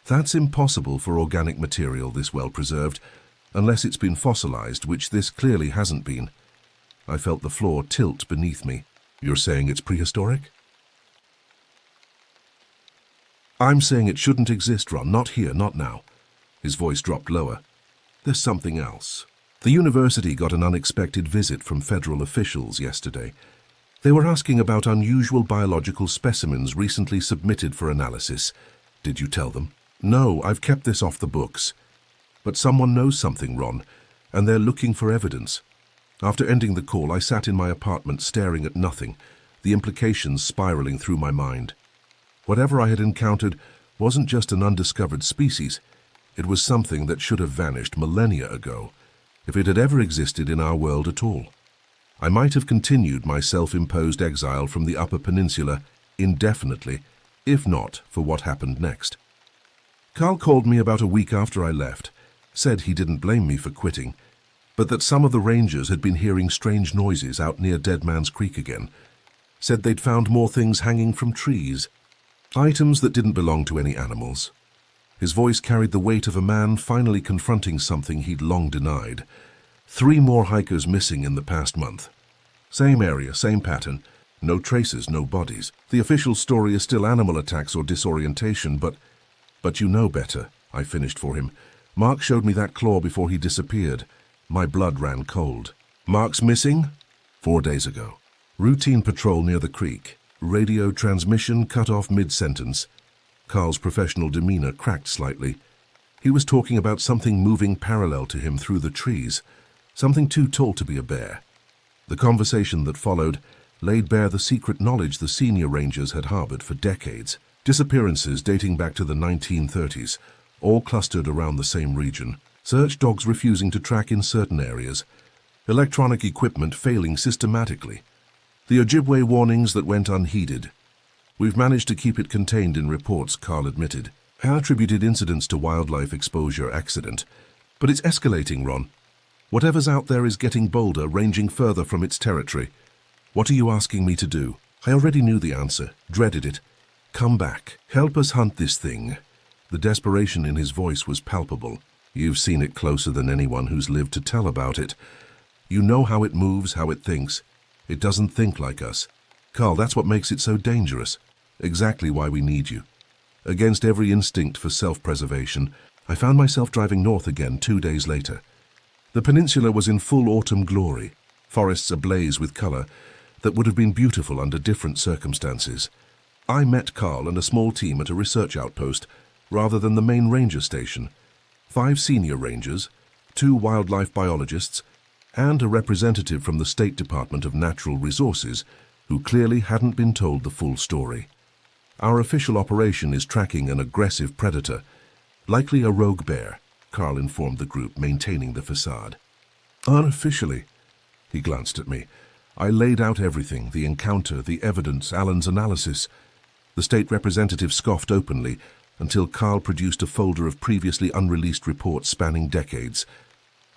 That's impossible for organic material this well preserved, unless it's been fossilized, which this clearly hasn't been." I felt the floor tilt beneath me. "You're saying it's prehistoric?" "I'm saying it shouldn't exist, Ron. Not here, not now." His voice dropped lower. "There's something else. The university got an unexpected visit from federal officials yesterday. They were asking about unusual biological specimens recently submitted for analysis. Did you tell them?" No, I've kept this off the books. But someone knows something, Ron, and they're looking for evidence. After ending the call, I sat in my apartment staring at nothing, the implications spiraling through my mind. Whatever I had encountered wasn't just an undiscovered species. It was something that should have vanished millennia ago, if it had ever existed in our world at all. I might have continued my self-imposed exile from the Upper Peninsula indefinitely, if not for what happened next. Carl called me about a week after I left, said he didn't blame me for quitting, but that some of the rangers had been hearing strange noises out near Dead Man's Creek again. Said they'd found more things hanging from trees, items that didn't belong to any animals. His voice carried the weight of a man finally confronting something he'd long denied. 3 more hikers missing in the past month. Same area, same pattern. No traces, no bodies. The official story is still animal attacks or disorientation, but you know better, I finished for him. Mark showed me that claw before he disappeared. My blood ran cold. Mark's missing? 4 days ago. Routine patrol near the creek. Radio transmission cut off mid-sentence. Carl's professional demeanor cracked slightly. He was talking about something moving parallel to him through the trees, something too tall to be a bear. The conversation that followed laid bare the secret knowledge the senior rangers had harbored for decades. Disappearances dating back to the 1930s, all clustered around the same region. Search dogs refusing to track in certain areas. Electronic equipment failing systematically. The Ojibwe warnings that went unheeded. We've managed to keep it contained in reports, Carl admitted. I attributed incidents to wildlife exposure accident. But it's escalating, Ron. Whatever's out there is getting bolder, ranging further from its territory. What are you asking me to do? I already knew the answer, dreaded it. Come back. Help us hunt this thing. The desperation in his voice was palpable. You've seen it closer than anyone who's lived to tell about it. You know how it moves, how it thinks. It doesn't think like us. Carl, that's what makes it so dangerous. Exactly why we need you. Against every instinct for self-preservation, I found myself driving north again 2 days later. The peninsula was in full autumn glory, forests ablaze with color that would have been beautiful under different circumstances. I met Carl and a small team at a research outpost rather than the main ranger station. 5 senior rangers, 2 wildlife biologists, and a representative from the State Department of Natural Resources who clearly hadn't been told the full story. Our official operation is tracking an aggressive predator, likely a rogue bear, Carl informed the group, maintaining the facade. Unofficially, he glanced at me. I laid out everything, the encounter, the evidence, Alan's analysis. The state representative scoffed openly until Carl produced a folder of previously unreleased reports spanning decades.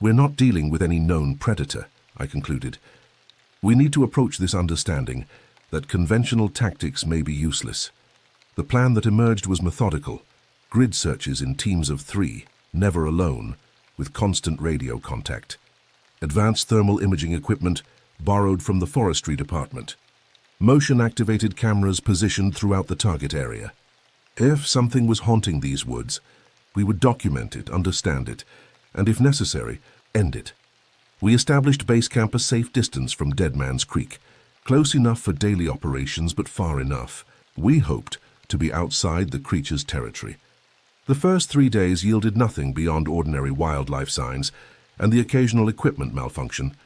We're not dealing with any known predator, I concluded. We need to approach this understanding that conventional tactics may be useless. The plan that emerged was methodical, grid searches in teams of 3, never alone, with constant radio contact. Advanced thermal imaging equipment borrowed from the forestry department. Motion-activated cameras positioned throughout the target area. If something was haunting these woods, we would document it, understand it, and if necessary, end it. We established base camp a safe distance from Dead Man's Creek, close enough for daily operations but far enough, we hoped, to be outside the creature's territory. The first 3 days yielded nothing beyond ordinary wildlife signs and the occasional equipment malfunction,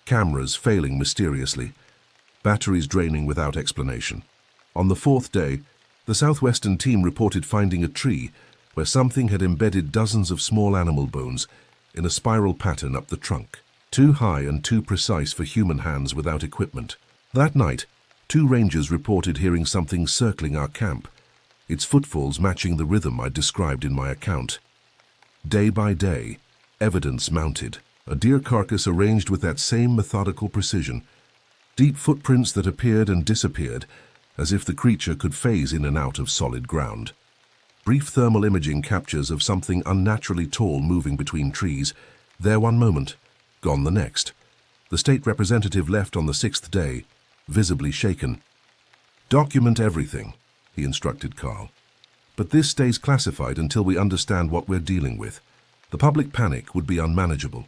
cameras failing mysteriously, batteries draining without explanation. On the 4th day, the southwestern team reported finding a tree where something had embedded dozens of small animal bones in a spiral pattern up the trunk, too high and too precise for human hands without equipment. That night, 2 rangers reported hearing something circling our camp, its footfalls matching the rhythm I described in my account. Day by day, evidence mounted, a deer carcass arranged with that same methodical precision, deep footprints that appeared and disappeared, as if the creature could phase in and out of solid ground. Brief thermal imaging captures of something unnaturally tall moving between trees, there one moment, gone the next. The state representative left on the 6th day, visibly shaken. Document everything, he instructed Carl. But this stays classified until we understand what we're dealing with. The public panic would be unmanageable.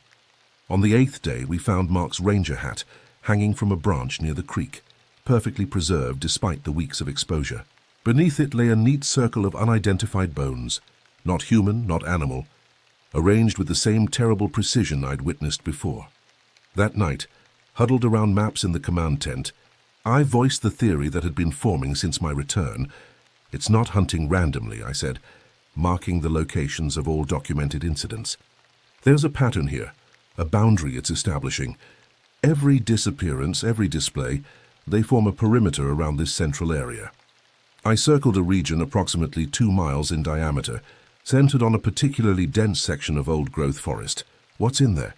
On the 8th day, we found Mark's ranger hat hanging from a branch near the creek, perfectly preserved despite the weeks of exposure. Beneath it lay a neat circle of unidentified bones, not human, not animal, arranged with the same terrible precision I'd witnessed before. That night, huddled around maps in the command tent, I voiced the theory that had been forming since my return. It's not hunting randomly, I said, marking the locations of all documented incidents. There's a pattern here, a boundary it's establishing. Every disappearance, every display, they form a perimeter around this central area. I circled a region approximately 2 miles in diameter, centered on a particularly dense section of old-growth forest. What's in there?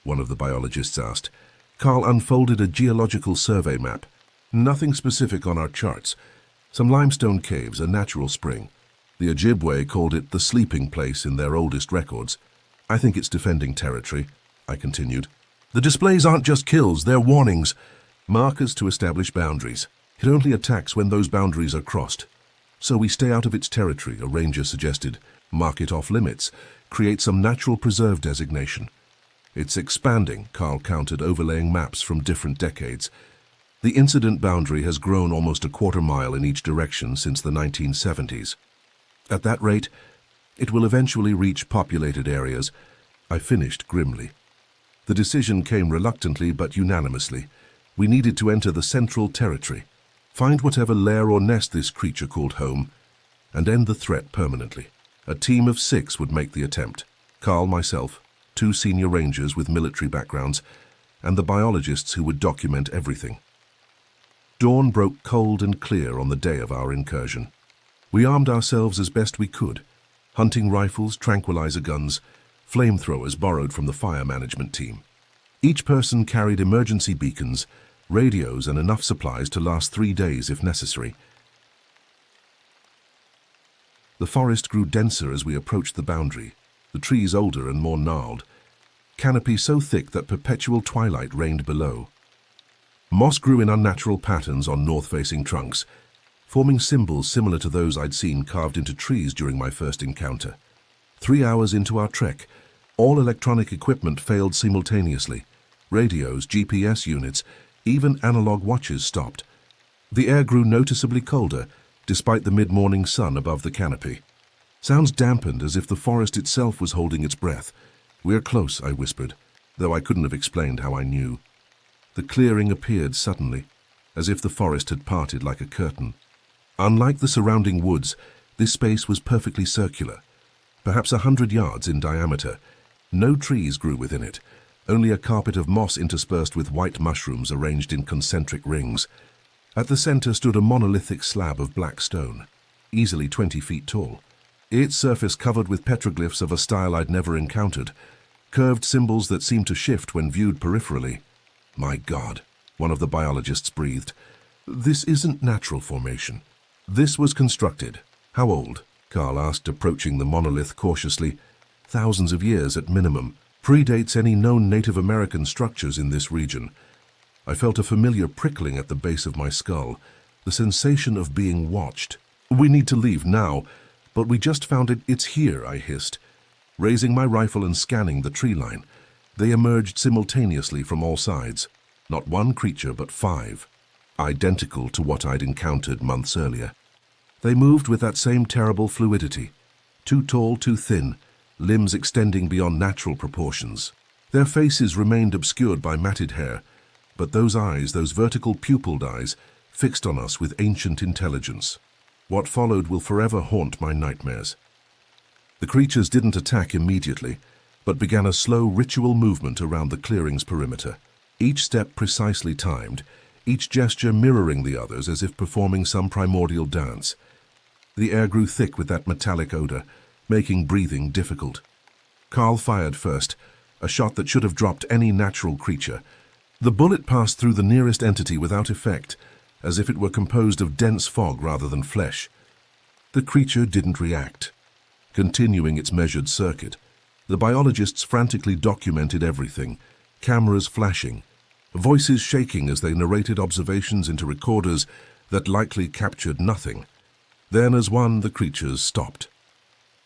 One of the biologists asked. Carl unfolded a geological survey map. Nothing specific on our charts. Some limestone caves, a natural spring. The Ojibwe called it the sleeping place in their oldest records. I think it's defending territory, I continued. The displays aren't just kills, they're warnings. Markers to establish boundaries. It only attacks when those boundaries are crossed. So we stay out of its territory, a ranger suggested. Mark it off limits. Create some natural preserve designation. It's expanding, Carl countered, overlaying maps from different decades. The incident boundary has grown almost a quarter mile in each direction since the 1970s. At that rate, it will eventually reach populated areas. I finished grimly. The decision came reluctantly but unanimously. We needed to enter the central territory, find whatever lair or nest this creature called home, and end the threat permanently. A team of 6 would make the attempt. Carl, myself, 2 senior rangers with military backgrounds, and the biologists who would document everything. Dawn broke cold and clear on the day of our incursion. We armed ourselves as best we could. Hunting rifles, tranquilizer guns, flamethrowers borrowed from the fire management team. Each person carried emergency beacons, radios, and enough supplies to last 3 days if necessary. The forest grew denser as we approached the boundary, the trees older and more gnarled, canopy so thick that perpetual twilight reigned below. Moss grew in unnatural patterns on north-facing trunks, forming symbols similar to those I'd seen carved into trees during my first encounter. 3 hours into our trek, all electronic equipment failed simultaneously. Radios, GPS units, even analog watches stopped. The air grew noticeably colder, despite the mid-morning sun above the canopy. Sounds dampened as if the forest itself was holding its breath. We're close, I whispered, though I couldn't have explained how I knew. The clearing appeared suddenly, as if the forest had parted like a curtain. Unlike the surrounding woods, this space was perfectly circular, perhaps 100 yards in diameter. No trees grew within it, only a carpet of moss interspersed with white mushrooms arranged in concentric rings. At the center stood a monolithic slab of black stone, easily 20 feet tall. Its surface covered with petroglyphs of a style I'd never encountered, curved symbols that seemed to shift when viewed peripherally. My God, one of the biologists breathed. This isn't natural formation. This was constructed. How old? Carl asked, approaching the monolith cautiously. Thousands of years at minimum. Predates any known Native American structures in this region. I felt a familiar prickling at the base of my skull, the sensation of being watched. We need to leave now, but we just found it. It's here, I hissed, raising my rifle and scanning the tree line. They emerged simultaneously from all sides. Not one creature, but 5, identical to what I'd encountered months earlier. They moved with that same terrible fluidity, too tall, too thin, limbs extending beyond natural proportions. Their faces remained obscured by matted hair, but those eyes, those vertical pupilled eyes, fixed on us with ancient intelligence. What followed will forever haunt my nightmares. The creatures didn't attack immediately, but began a slow ritual movement around the clearing's perimeter, each step precisely timed, each gesture mirroring the others as if performing some primordial dance. The air grew thick with that metallic odor, making breathing difficult. Carl fired first, a shot that should have dropped any natural creature. The bullet passed through the nearest entity without effect, as if it were composed of dense fog rather than flesh. The creature didn't react, continuing its measured circuit. The biologists frantically documented everything, cameras flashing, voices shaking as they narrated observations into recorders that likely captured nothing. Then, as one, the creatures stopped.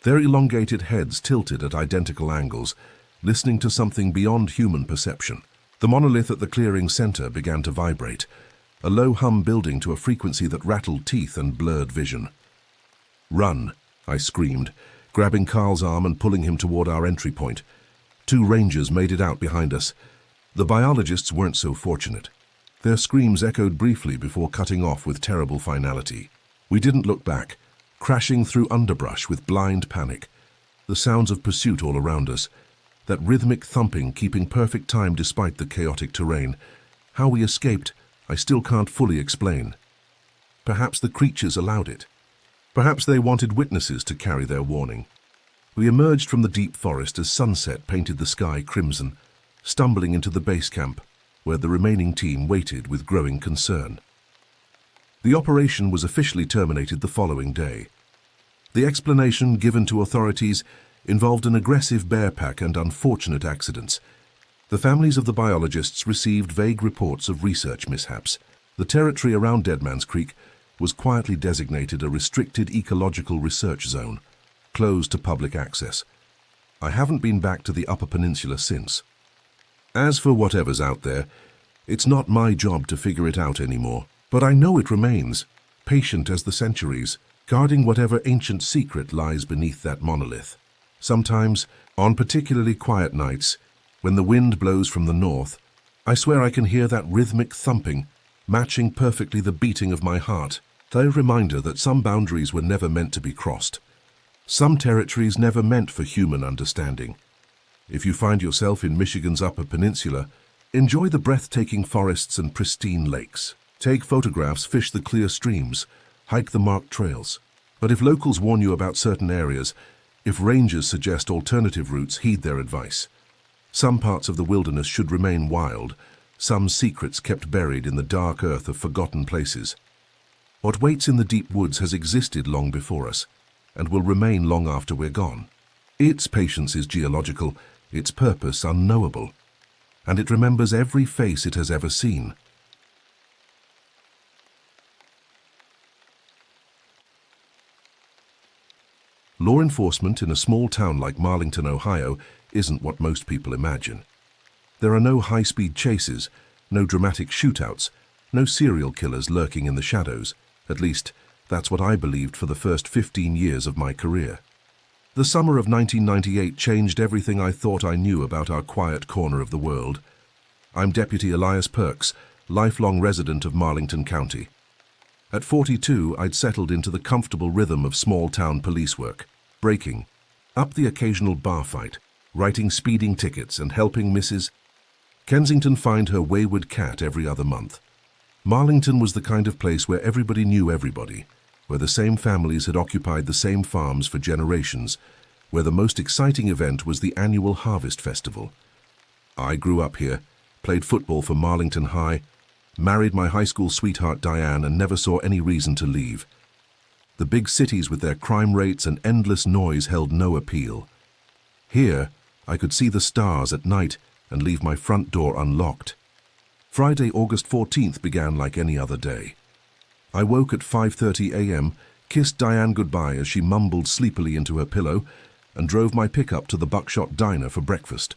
Their elongated heads tilted at identical angles, listening to something beyond human perception. The monolith at the clearing's center began to vibrate, a low hum building to a frequency that rattled teeth and blurred vision. "Run!" I screamed, grabbing Carl's arm and pulling him toward our entry point. 2 rangers made it out behind us. The biologists weren't so fortunate. Their screams echoed briefly before cutting off with terrible finality. We didn't look back, crashing through underbrush with blind panic. The sounds of pursuit all around us, that rhythmic thumping keeping perfect time despite the chaotic terrain. How we escaped, I still can't fully explain. Perhaps the creatures allowed it. Perhaps they wanted witnesses to carry their warning. We emerged from the deep forest as sunset painted the sky crimson, stumbling into the base camp, where the remaining team waited with growing concern. The operation was officially terminated the following day. The explanation given to authorities involved an aggressive bear pack and unfortunate accidents. The families of the biologists received vague reports of research mishaps. The territory around Deadman's Creek was quietly designated a restricted ecological research zone, closed to public access. I haven't been back to the Upper Peninsula since. As for whatever's out there, it's not my job to figure it out anymore. But I know it remains, patient as the centuries, guarding whatever ancient secret lies beneath that monolith. Sometimes, on particularly quiet nights, when the wind blows from the north, I swear I can hear that rhythmic thumping, matching perfectly the beating of my heart. A reminder that some boundaries were never meant to be crossed. Some territories never meant for human understanding. If you find yourself in Michigan's Upper Peninsula, enjoy the breathtaking forests and pristine lakes. Take photographs, fish the clear streams, hike the marked trails. But if locals warn you about certain areas, if rangers suggest alternative routes, heed their advice. Some parts of the wilderness should remain wild, some secrets kept buried in the dark earth of forgotten places. What waits in the deep woods has existed long before us, and will remain long after we're gone. Its patience is geological, its purpose unknowable, and it remembers every face it has ever seen. Law enforcement in a small town like Marlington, Ohio, isn't what most people imagine. There are no high-speed chases, no dramatic shootouts, no serial killers lurking in the shadows. At least, that's what I believed for the first 15 years of my career. The summer of 1998 changed everything I thought I knew about our quiet corner of the world. I'm Deputy Elias Perks, lifelong resident of Marlington County. At 42, I'd settled into the comfortable rhythm of small-town police work, breaking up the occasional bar fight, writing speeding tickets and helping Mrs. Kensington find her wayward cat every other month. Marlington was the kind of place where everybody knew everybody, where the same families had occupied the same farms for generations, where the most exciting event was the annual Harvest Festival. I grew up here, played football for Marlington High, married my high school sweetheart Diane, and never saw any reason to leave. The big cities with their crime rates and endless noise held no appeal. Here, I could see the stars at night and leave my front door unlocked. Friday, August 14th began like any other day. I woke at 5:30 a.m., kissed Diane goodbye as she mumbled sleepily into her pillow, and drove my pickup to the Buckshot Diner for breakfast.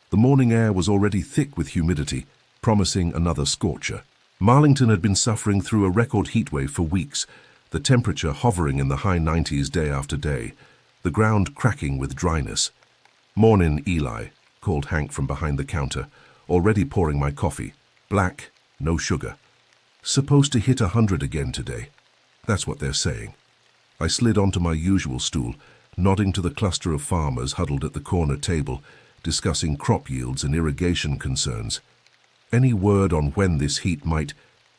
The morning air was already thick with humidity, promising another scorcher. Marlington had been suffering through a record heatwave for weeks, the temperature hovering in the high 90s day after day, the ground cracking with dryness. "Mornin', Eli," called Hank from behind the counter, already pouring my coffee. Black, no sugar. Supposed to hit 100 again today. That's what they're saying. I slid onto my usual stool, nodding to the cluster of farmers huddled at the corner table, discussing crop yields and irrigation concerns. Any word on when this heat might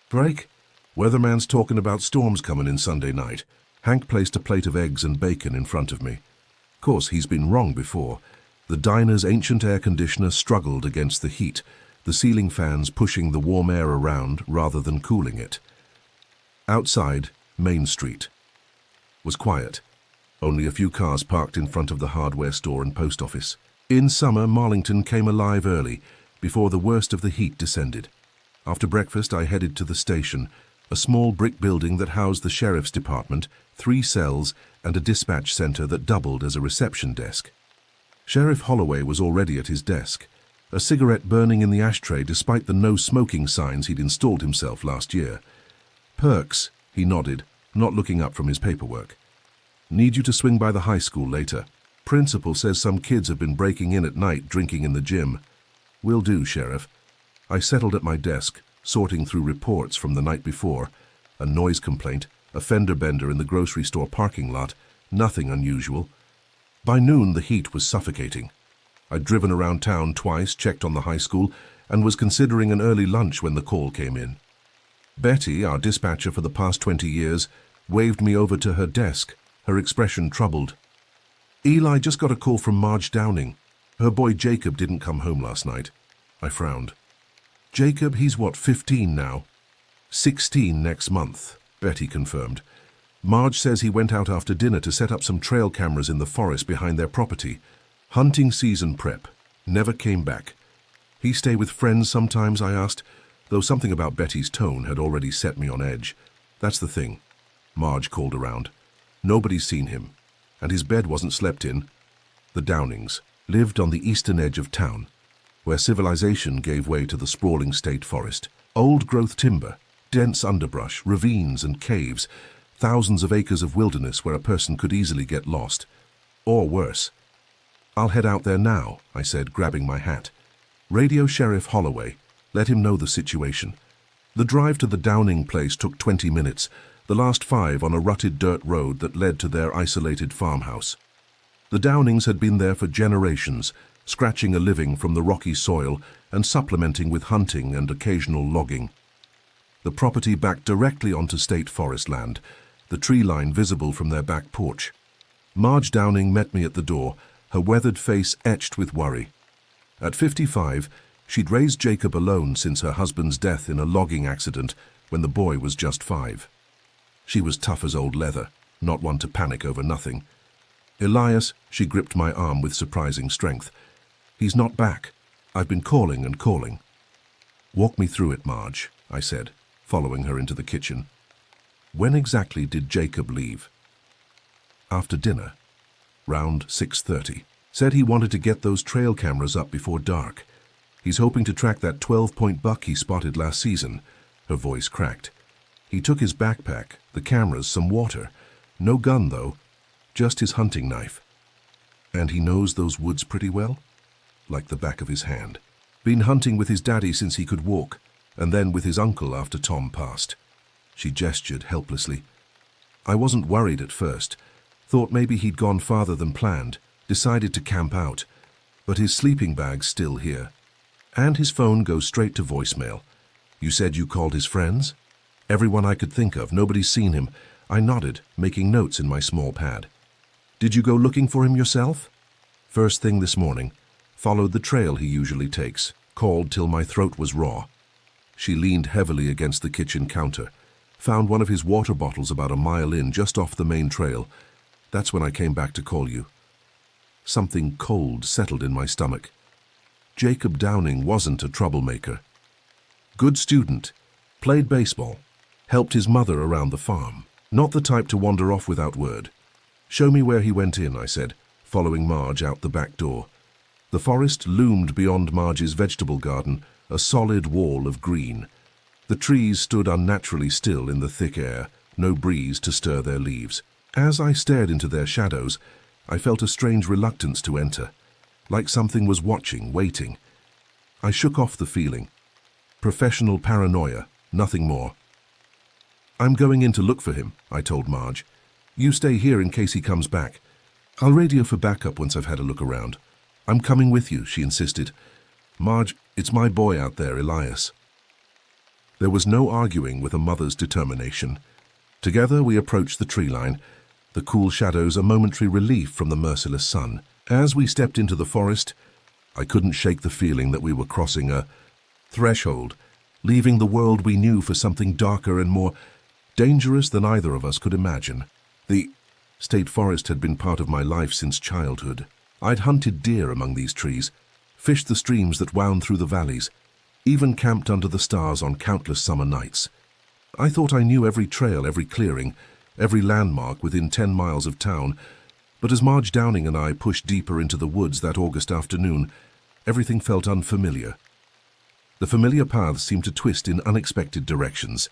break? Weatherman's talking about storms coming in Sunday night. Hank placed a plate of eggs and bacon in front of me. Of course, he's been wrong before. The diner's ancient air conditioner struggled against the heat, the ceiling fans pushing the warm air around rather than cooling it. Outside, Main Street was quiet. Only a few cars parked in front of the hardware store and post office. In summer, Marlington came alive early, before the worst of the heat descended. After breakfast, I headed to the station, a small brick building that housed the sheriff's department, 3 cells, and a dispatch center that doubled as a reception desk. Sheriff Holloway was already at his desk, a cigarette burning in the ashtray despite the no-smoking signs he'd installed himself last year. "Perks," he nodded, not looking up from his paperwork. Need you to swing by the high school later. Principal says some kids have been breaking in at night drinking in the gym. Will do, Sheriff. I settled at my desk, sorting through reports from the night before. A noise complaint, a fender bender in the grocery store parking lot, nothing unusual. By noon, the heat was suffocating. I'd driven around town twice, checked on the high school, and was considering an early lunch when the call came in. Betty, our dispatcher for the past 20 years, waved me over to her desk, her expression troubled. Eli just got a call from Marge Downing. Her boy Jacob didn't come home last night. I frowned. Jacob, he's what, 15 now? 16 next month, Betty confirmed. Marge says he went out after dinner to set up some trail cameras in the forest behind their property. Hunting season prep. Never came back. He stay with friends sometimes, I asked, though something about Betty's tone had already set me on edge. That's the thing. Marge called around. Nobody's seen him, and his bed wasn't slept in. The Downings lived on the eastern edge of town, where civilization gave way to the sprawling state forest. Old-growth timber, dense underbrush, ravines and caves, thousands of acres of wilderness where a person could easily get lost. Or worse. I'll head out there now, I said, grabbing my hat. Radio Sheriff Holloway. Let him know the situation. The drive to the Downing place took 20 minutes, the last 5 on a rutted dirt road that led to their isolated farmhouse. The Downings had been there for generations, scratching a living from the rocky soil and supplementing with hunting and occasional logging. The property backed directly onto state forest land, the tree line visible from their back porch. Marge Downing met me at the door, her weathered face etched with worry. At 55, she'd raised Jacob alone since her husband's death in a logging accident when the boy was just 5. She was tough as old leather, not one to panic over nothing. Elias, she gripped my arm with surprising strength. He's not back. I've been calling and calling. Walk me through it, Marge, I said, following her into the kitchen. When exactly did Jacob leave? After dinner, round 6:30. Said he wanted to get those trail cameras up before dark. He's hoping to track that 12-point buck he spotted last season. Her voice cracked. He took his backpack, the cameras, some water. No gun, though, just his hunting knife. And he knows those woods pretty well? Like the back of his hand. Been hunting with his daddy since he could walk, and then with his uncle after Tom passed. She gestured helplessly. I wasn't worried at first. Thought maybe he'd gone farther than planned. Decided to camp out. But his sleeping bag's still here. And his phone goes straight to voicemail. You said you called his friends? Everyone I could think of. Nobody's seen him. I nodded, making notes in my small pad. Did you go looking for him yourself? First thing this morning. Followed the trail he usually takes. Called till my throat was raw. She leaned heavily against the kitchen counter. Found one of his water bottles about a mile in, just off the main trail. That's when I came back to call you. Something cold settled in my stomach. Jacob Downing wasn't a troublemaker. Good student. Played baseball. Helped his mother around the farm. Not the type to wander off without word. Show me where he went in, I said, following Marge out the back door. The forest loomed beyond Marge's vegetable garden, a solid wall of green. The trees stood unnaturally still in the thick air, no breeze to stir their leaves. As I stared into their shadows, I felt a strange reluctance to enter, like something was watching, waiting. I shook off the feeling. Professional paranoia, nothing more. I'm going in to look for him, I told Marge. You stay here in case he comes back. I'll radio for backup once I've had a look around. I'm coming with you, she insisted. Marge, it's my boy out there, Elias. There was no arguing with a mother's determination. Together we approached the tree line, the cool shadows a momentary relief from the merciless sun. As we stepped into the forest, I couldn't shake the feeling that we were crossing a threshold, leaving the world we knew for something darker and more dangerous than either of us could imagine. The state forest had been part of my life since childhood. I'd hunted deer among these trees, fished the streams that wound through the valleys, even camped under the stars on countless summer nights. I thought I knew every trail, every clearing, every landmark within 10 miles of town, but as Marge Downing and I pushed deeper into the woods that August afternoon, everything felt unfamiliar. The familiar paths seemed to twist in unexpected directions.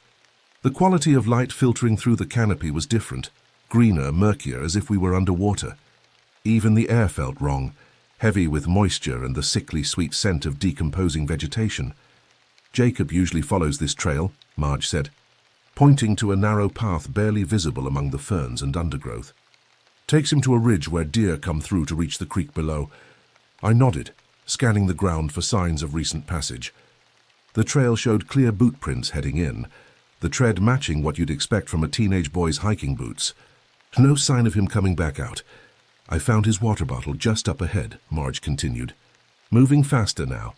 The quality of light filtering through the canopy was different, greener, murkier, as if we were underwater. Even the air felt wrong, heavy with moisture and the sickly sweet scent of decomposing vegetation. "Jacob usually follows this trail," Marge said, pointing to a narrow path barely visible among the ferns and undergrowth. "Takes him to a ridge where deer come through to reach the creek below." I nodded, scanning the ground for signs of recent passage. The trail showed clear boot prints heading in, the tread matching what you'd expect from a teenage boy's hiking boots. No sign of him coming back out. "I found his water bottle just up ahead," Marge continued. Moving faster now.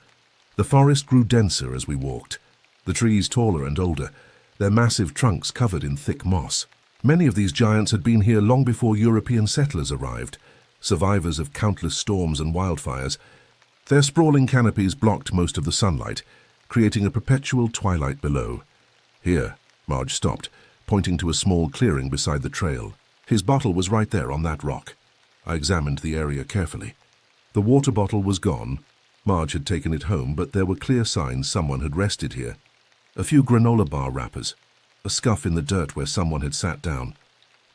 The forest grew denser as we walked, the trees taller and older, their massive trunks covered in thick moss. Many of these giants had been here long before European settlers arrived, survivors of countless storms and wildfires. Their sprawling canopies blocked most of the sunlight, creating a perpetual twilight below. "Here," Marge stopped, pointing to a small clearing beside the trail. His bottle was right there on that rock. I examined the area carefully. The water bottle was gone. Marge had taken it home, but there were clear signs someone had rested here. A few granola bar wrappers, a scuff in the dirt where someone had sat down.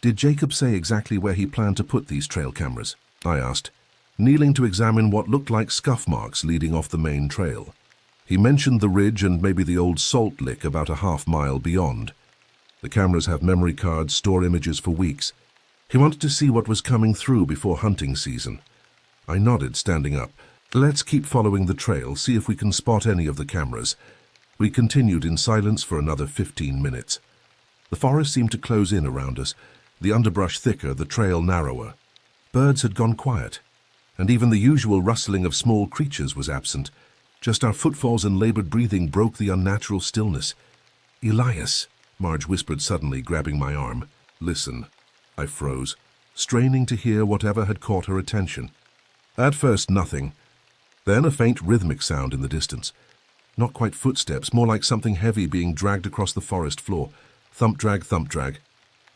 "Did Jacob say exactly where he planned to put these trail cameras?" I asked, kneeling to examine what looked like scuff marks leading off the main trail. He mentioned the ridge and maybe the old salt lick about a half-mile beyond. "The cameras have memory cards, store images for weeks." He wanted to see what was coming through before hunting season. I nodded, standing up. "Let's keep following the trail, see if we can spot any of the cameras." We continued in silence for another 15 minutes. The forest seemed to close in around us, the underbrush thicker, the trail narrower. Birds had gone quiet, and even the usual rustling of small creatures was absent. Just our footfalls and labored breathing broke the unnatural stillness. "Elias," Marge whispered suddenly, grabbing my arm. "Listen." I froze, straining to hear whatever had caught her attention. At first, nothing. Then a faint rhythmic sound in the distance. Not quite footsteps, more like something heavy being dragged across the forest floor. Thump drag, thump drag.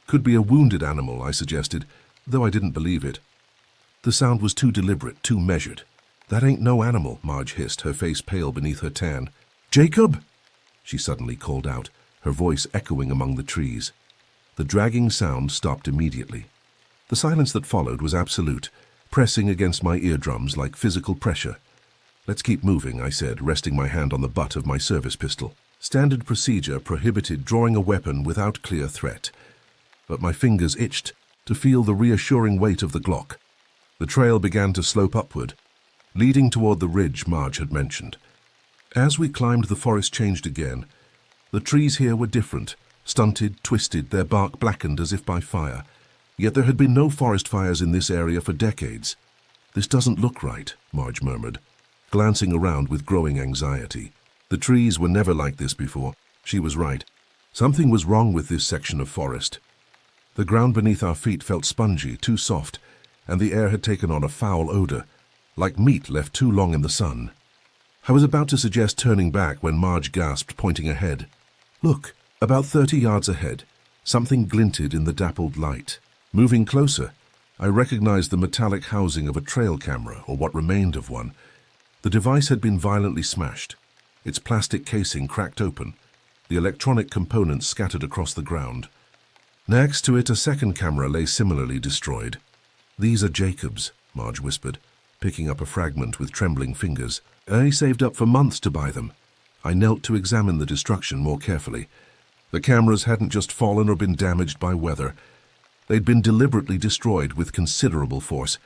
"Could be a wounded animal," I suggested, though I didn't believe it. The sound was too deliberate, too measured. "That ain't no animal," Marge hissed, her face pale beneath her tan. "Jacob!" she suddenly called out, her voice echoing among the trees. The dragging sound stopped immediately. The silence that followed was absolute, pressing against my eardrums like physical pressure. "Let's keep moving," I said, resting my hand on the butt of my service pistol. Standard procedure prohibited drawing a weapon without clear threat, but my fingers itched to feel the reassuring weight of the Glock. The trail began to slope upward, leading toward the ridge Marge had mentioned. As we climbed, the forest changed again. The trees here were different, stunted, twisted, their bark blackened as if by fire. Yet there had been no forest fires in this area for decades. "This doesn't look right," Marge murmured, glancing around with growing anxiety. The trees were never like this before. She was right. Something was wrong with this section of forest. The ground beneath our feet felt spongy, too soft, and the air had taken on a foul odor, like meat left too long in the sun. I was about to suggest turning back when Marge gasped, pointing ahead. "Look, about 30 yards ahead, something glinted in the dappled light." Moving closer, I recognized the metallic housing of a trail camera, or what remained of one. The device had been violently smashed, its plastic casing cracked open, the electronic components scattered across the ground. Next to it, a second camera lay similarly destroyed. "These are Jacob's," Marge whispered, picking up a fragment with trembling fingers. "I saved up for months to buy them." I knelt to examine the destruction more carefully. The cameras hadn't just fallen or been damaged by weather. They'd been deliberately destroyed with considerable force.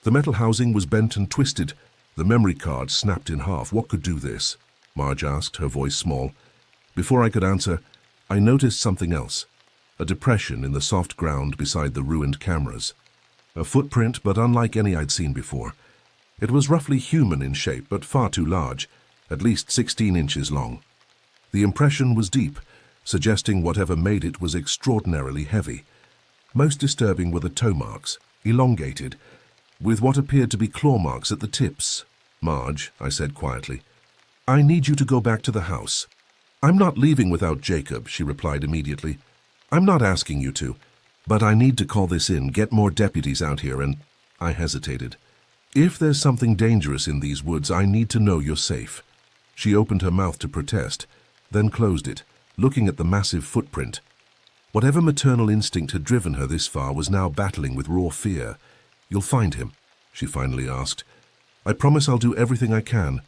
The metal housing was bent and twisted, the memory card snapped in half. "What could do this?" Marge asked, her voice small. Before I could answer, I noticed something else, a depression in the soft ground beside the ruined cameras. A footprint, but unlike any I'd seen before. It was roughly human in shape, but far too large, at least 16 inches long. The impression was deep, suggesting whatever made it was extraordinarily heavy. Most disturbing were the toe marks, elongated, with what appeared to be claw marks at the tips. "Marge," I said quietly, "I need you to go back to the house." "I'm not leaving without Jacob," she replied immediately. "I'm not asking you to, but I need to call this in, get more deputies out here, and—" I hesitated. "If there's something dangerous in these woods, I need to know you're safe." She opened her mouth to protest, then closed it, looking at the massive footprint. Whatever maternal instinct had driven her this far was now battling with raw fear. "You'll find him?" she finally asked. "I promise I'll do everything I can."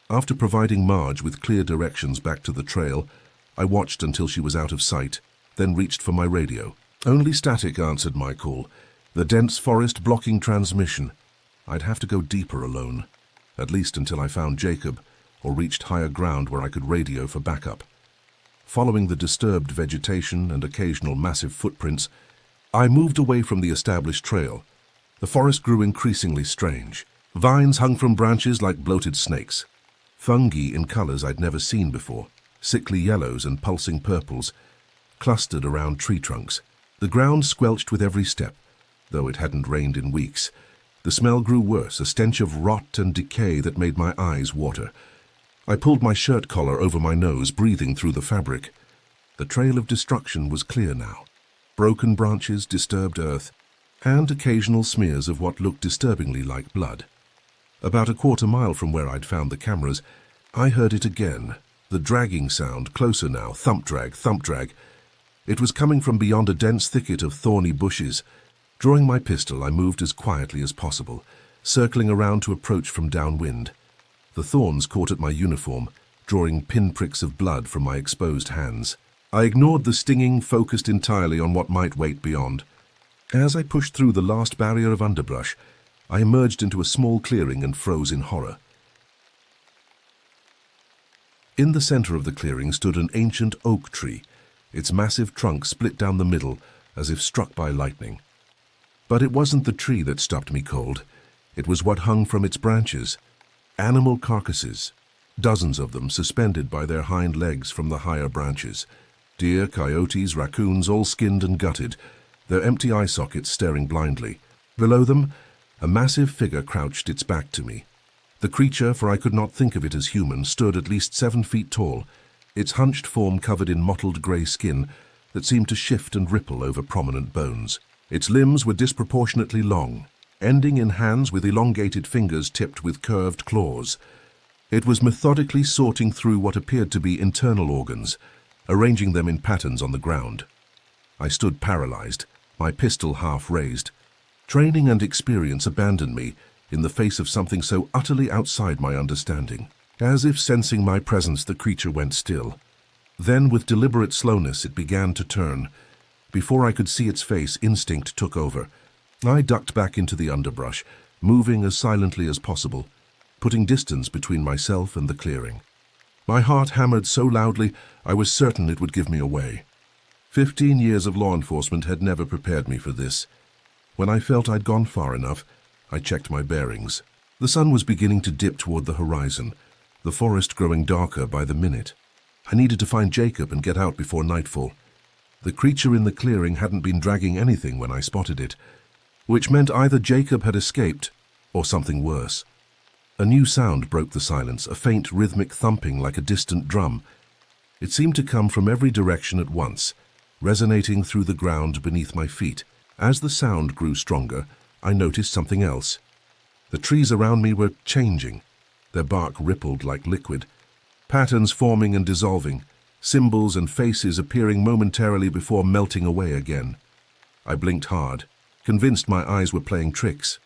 After providing Marge with clear directions back to the trail, I watched until she was out of sight, then reached for my radio. Only static answered my call, the dense forest blocking transmission. I'd have to go deeper alone, at least until I found Jacob, or reached higher ground where I could radio for backup. Following the disturbed vegetation and occasional massive footprints, I moved away from the established trail. The forest grew increasingly strange. Vines hung from branches like bloated snakes. Fungi in colors I'd never seen before, sickly yellows and pulsing purples, clustered around tree trunks. The ground squelched with every step, though it hadn't rained in weeks. The smell grew worse, a stench of rot and decay that made my eyes water. I pulled my shirt collar over my nose, breathing through the fabric. The trail of destruction was clear now. Broken branches, disturbed earth, and occasional smears of what looked disturbingly like blood. About a quarter mile from where I'd found the cameras, I heard it again, the dragging sound, closer now, thump drag, thump drag. It was coming from beyond a dense thicket of thorny bushes. Drawing my pistol, I moved as quietly as possible, circling around to approach from downwind. The thorns caught at my uniform, drawing pinpricks of blood from my exposed hands. I ignored the stinging, focused entirely on what might wait beyond. As I pushed through the last barrier of underbrush, I emerged into a small clearing and froze in horror. In the center of the clearing stood an ancient oak tree, its massive trunk split down the middle as if struck by lightning. But it wasn't the tree that stopped me cold. It was what hung from its branches. Animal carcasses, dozens of them suspended by their hind legs from the higher branches. Deer, coyotes, raccoons, all skinned and gutted, their empty eye sockets staring blindly. Below them, a massive figure crouched its back to me. The creature, for I could not think of it as human, stood at least 7 feet tall, its hunched form covered in mottled grey skin that seemed to shift and ripple over prominent bones. Its limbs were disproportionately long, ending in hands with elongated fingers tipped with curved claws. It was methodically sorting through what appeared to be internal organs, arranging them in patterns on the ground. I stood paralyzed, my pistol half raised. Training and experience abandoned me in the face of something so utterly outside my understanding. As if sensing my presence, the creature went still. Then, with deliberate slowness, it began to turn. Before I could see its face, instinct took over. I ducked back into the underbrush, moving as silently as possible, putting distance between myself and the clearing. My heart hammered so loudly I was certain it would give me away. 15 years of law enforcement had never prepared me for this. When I felt I'd gone far enough, I checked my bearings. The sun was beginning to dip toward the horizon, the forest growing darker by the minute. I needed to find Jacob and get out before nightfall. The creature in the clearing hadn't been dragging anything when I spotted it, which meant either Jacob had escaped or something worse. A new sound broke the silence, a faint rhythmic thumping like a distant drum. It seemed to come from every direction at once, resonating through the ground beneath my feet. As the sound grew stronger, I noticed something else. The trees around me were changing. Their bark rippled like liquid, patterns forming and dissolving, symbols and faces appearing momentarily before melting away again. I blinked hard, convinced my eyes were playing tricks.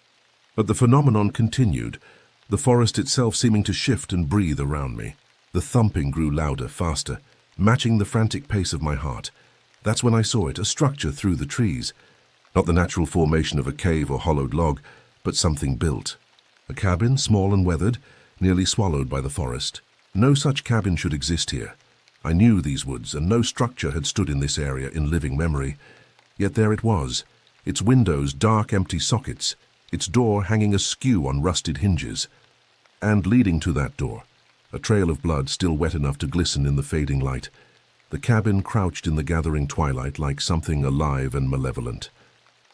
But the phenomenon continued, the forest itself seeming to shift and breathe around me. The thumping grew louder, faster, matching the frantic pace of my heart. That's when I saw it, a structure through the trees. Not the natural formation of a cave or hollowed log, but something built. A cabin, small and weathered, nearly swallowed by the forest. No such cabin should exist here. I knew these woods, and no structure had stood in this area in living memory. Yet there it was, its windows dark empty sockets, its door hanging askew on rusted hinges. And leading to that door, a trail of blood still wet enough to glisten in the fading light. The cabin crouched in the gathering twilight like something alive and malevolent.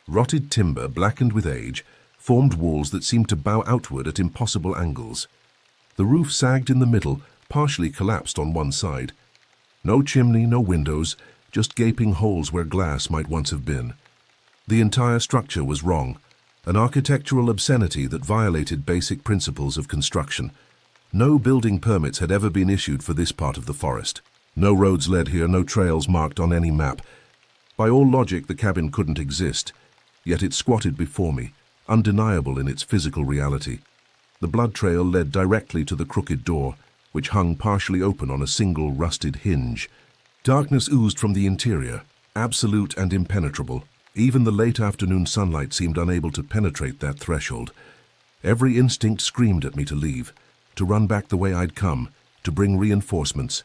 Rotted timber, blackened with age, formed walls that seemed to bow outward at impossible angles. The roof sagged in the middle, partially collapsed on one side. No chimney, no windows, just gaping holes where glass might once have been. The entire structure was wrong, an architectural obscenity that violated basic principles of construction. No building permits had ever been issued for this part of the forest. No roads led here, no trails marked on any map. By all logic, the cabin couldn't exist, yet it squatted before me, undeniable in its physical reality. The blood trail led directly to the crooked door, which hung partially open on a single rusted hinge. Darkness oozed from the interior, absolute and impenetrable. Even the late afternoon sunlight seemed unable to penetrate that threshold. Every instinct screamed at me to leave, to run back the way I'd come, to bring reinforcements.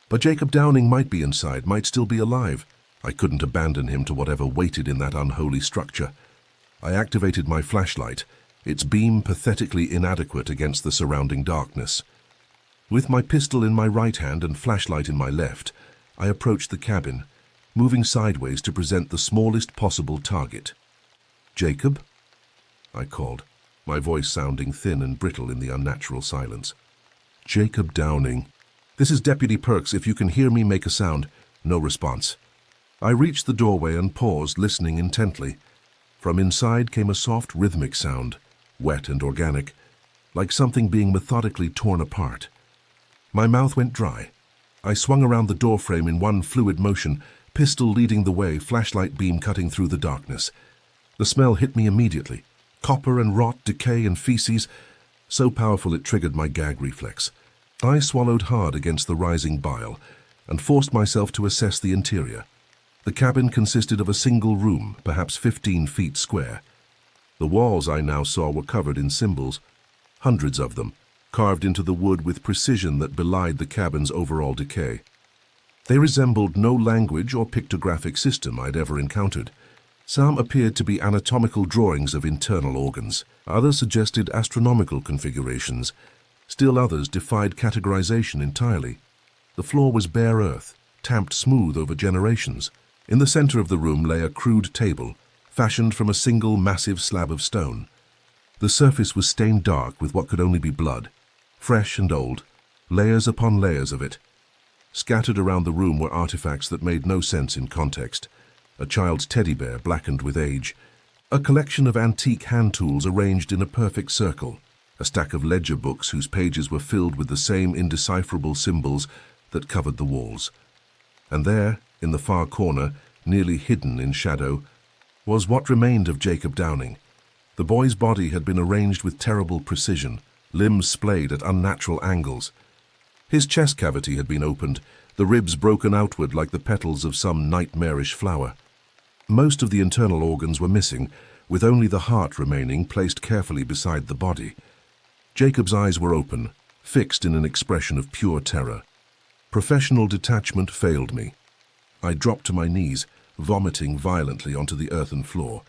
But Jacob Downing might be inside, might still be alive. I couldn't abandon him to whatever waited in that unholy structure. I activated my flashlight, its beam pathetically inadequate against the surrounding darkness. With my pistol in my right hand and flashlight in my left, I approached the cabin, moving sideways to present the smallest possible target. "Jacob?" I called, my voice sounding thin and brittle in the unnatural silence. "Jacob Downing. This is Deputy Perks. If you can hear me, make a sound." No response. I reached the doorway and paused, listening intently. From inside came a soft, rhythmic sound, wet and organic, like something being methodically torn apart. My mouth went dry. I swung around the doorframe in one fluid motion, pistol leading the way, flashlight beam cutting through the darkness. The smell hit me immediately. Copper and rot, decay and feces, so powerful it triggered my gag reflex. I swallowed hard against the rising bile and forced myself to assess the interior. The cabin consisted of a single room, perhaps 15 feet square. The walls I now saw were covered in symbols, hundreds of them, carved into the wood with precision that belied the cabin's overall decay. They resembled no language or pictographic system I'd ever encountered. Some appeared to be anatomical drawings of internal organs. Others suggested astronomical configurations. Still others defied categorization entirely. The floor was bare earth, tamped smooth over generations. In the center of the room lay a crude table, fashioned from a single massive slab of stone. The surface was stained dark with what could only be blood, fresh and old, layers upon layers of it. Scattered around the room were artifacts that made no sense in context. A child's teddy bear blackened with age, a collection of antique hand tools arranged in a perfect circle, a stack of ledger books whose pages were filled with the same indecipherable symbols that covered the walls. And there, in the far corner, nearly hidden in shadow, was what remained of Jacob Downing. The boy's body had been arranged with terrible precision, limbs splayed at unnatural angles. His chest cavity had been opened, the ribs broken outward like the petals of some nightmarish flower. Most of the internal organs were missing, with only the heart remaining, placed carefully beside the body. Jacob's eyes were open, fixed in an expression of pure terror. Professional detachment failed me. I dropped to my knees, vomiting violently onto the earthen floor.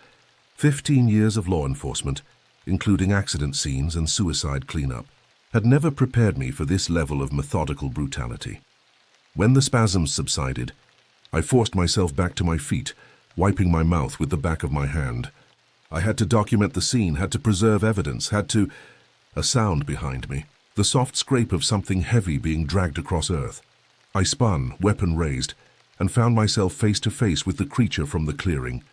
15 years of law enforcement, including accident scenes and suicide cleanup, had never prepared me for this level of methodical brutality. When the spasms subsided, I forced myself back to my feet, wiping my mouth with the back of my hand. I had to document the scene, had to preserve evidence, had to... A sound behind me, the soft scrape of something heavy being dragged across earth. I spun, weapon raised, and found myself face to face with the creature from the clearing.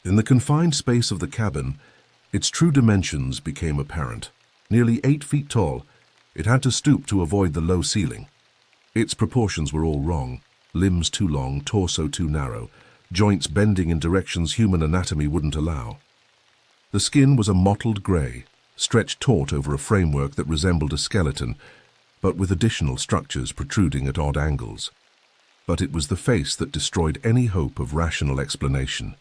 In the confined space of the cabin, its true dimensions became apparent. Nearly 8 feet tall, it had to stoop to avoid the low ceiling. Its proportions were all wrong, limbs too long, torso too narrow, joints bending in directions human anatomy wouldn't allow. The skin was a mottled grey, stretched taut over a framework that resembled a skeleton, but with additional structures protruding at odd angles. But it was the face that destroyed any hope of rational explanation.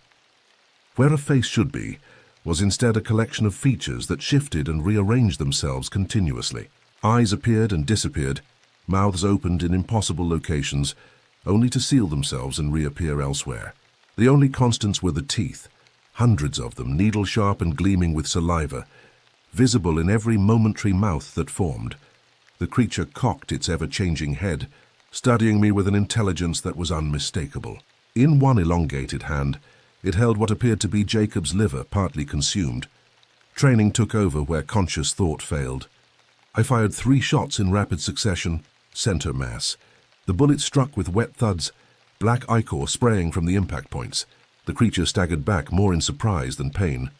Where a face should be was instead a collection of features that shifted and rearranged themselves continuously. Eyes appeared and disappeared, mouths opened in impossible locations, only to seal themselves and reappear elsewhere. The only constants were the teeth, hundreds of them, needle-sharp and gleaming with saliva, visible in every momentary mouth that formed. The creature cocked its ever-changing head, studying me with an intelligence that was unmistakable. In one elongated hand, it held what appeared to be Jacob's liver, partly consumed. Training took over where conscious thought failed. I fired 3 shots in rapid succession, center mass. The bullets struck with wet thuds, black ichor spraying from the impact points. The creature staggered back more in surprise than pain.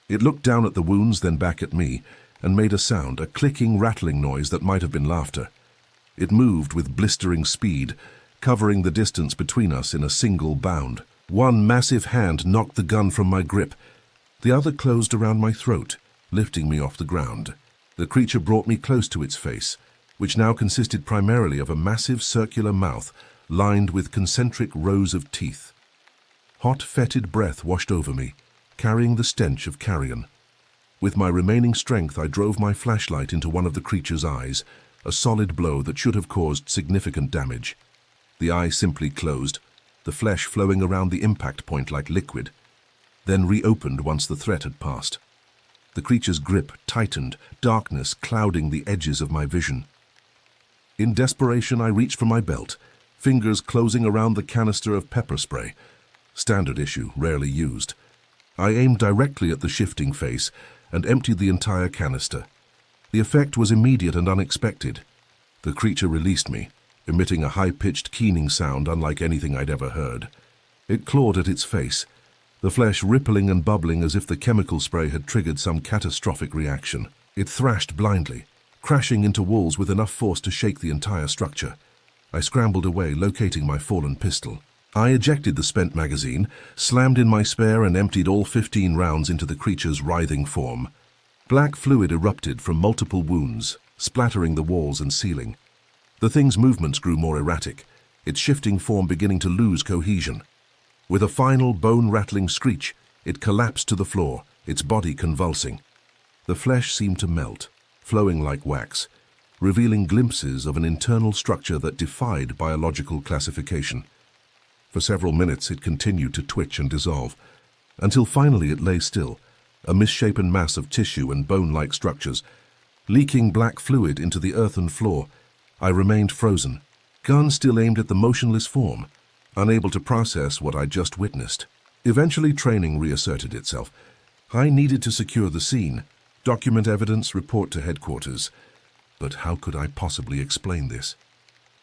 It looked down at the wounds, then back at me, and made a sound, a clicking, rattling noise that might have been laughter. It moved with blistering speed, covering the distance between us in a single bound. One massive hand knocked the gun from my grip. The other closed around my throat, lifting me off the ground. The creature brought me close to its face, which now consisted primarily of a massive circular mouth lined with concentric rows of teeth. Hot, fetid breath washed over me, carrying the stench of carrion. With my remaining strength, I drove my flashlight into one of the creature's eyes, a solid blow that should have caused significant damage. The eye simply closed, the flesh flowing around the impact point like liquid, then reopened once the threat had passed. The creature's grip tightened, darkness clouding the edges of my vision. In desperation, I reached for my belt, fingers closing around the canister of pepper spray. Standard issue, rarely used. I aimed directly at the shifting face and emptied the entire canister. The effect was immediate and unexpected. The creature released me, emitting a high-pitched keening sound unlike anything I'd ever heard. It clawed at its face, the flesh rippling and bubbling as if the chemical spray had triggered some catastrophic reaction. It thrashed blindly, crashing into walls with enough force to shake the entire structure. I scrambled away, locating my fallen pistol. I ejected the spent magazine, slammed in my spare and emptied all 15 rounds into the creature's writhing form. Black fluid erupted from multiple wounds, splattering the walls and ceiling. The thing's movements grew more erratic, its shifting form beginning to lose cohesion. With a final bone-rattling screech, it collapsed to the floor, its body convulsing. The flesh seemed to melt, flowing like wax, revealing glimpses of an internal structure that defied biological classification. For several minutes it continued to twitch and dissolve, until finally it lay still, a misshapen mass of tissue and bone-like structures. Leaking black fluid into the earthen floor, I remained frozen, gun still aimed at the motionless form, unable to process what I'd just witnessed. Eventually training reasserted itself. I needed to secure the scene, document evidence, report to headquarters. But how could I possibly explain this?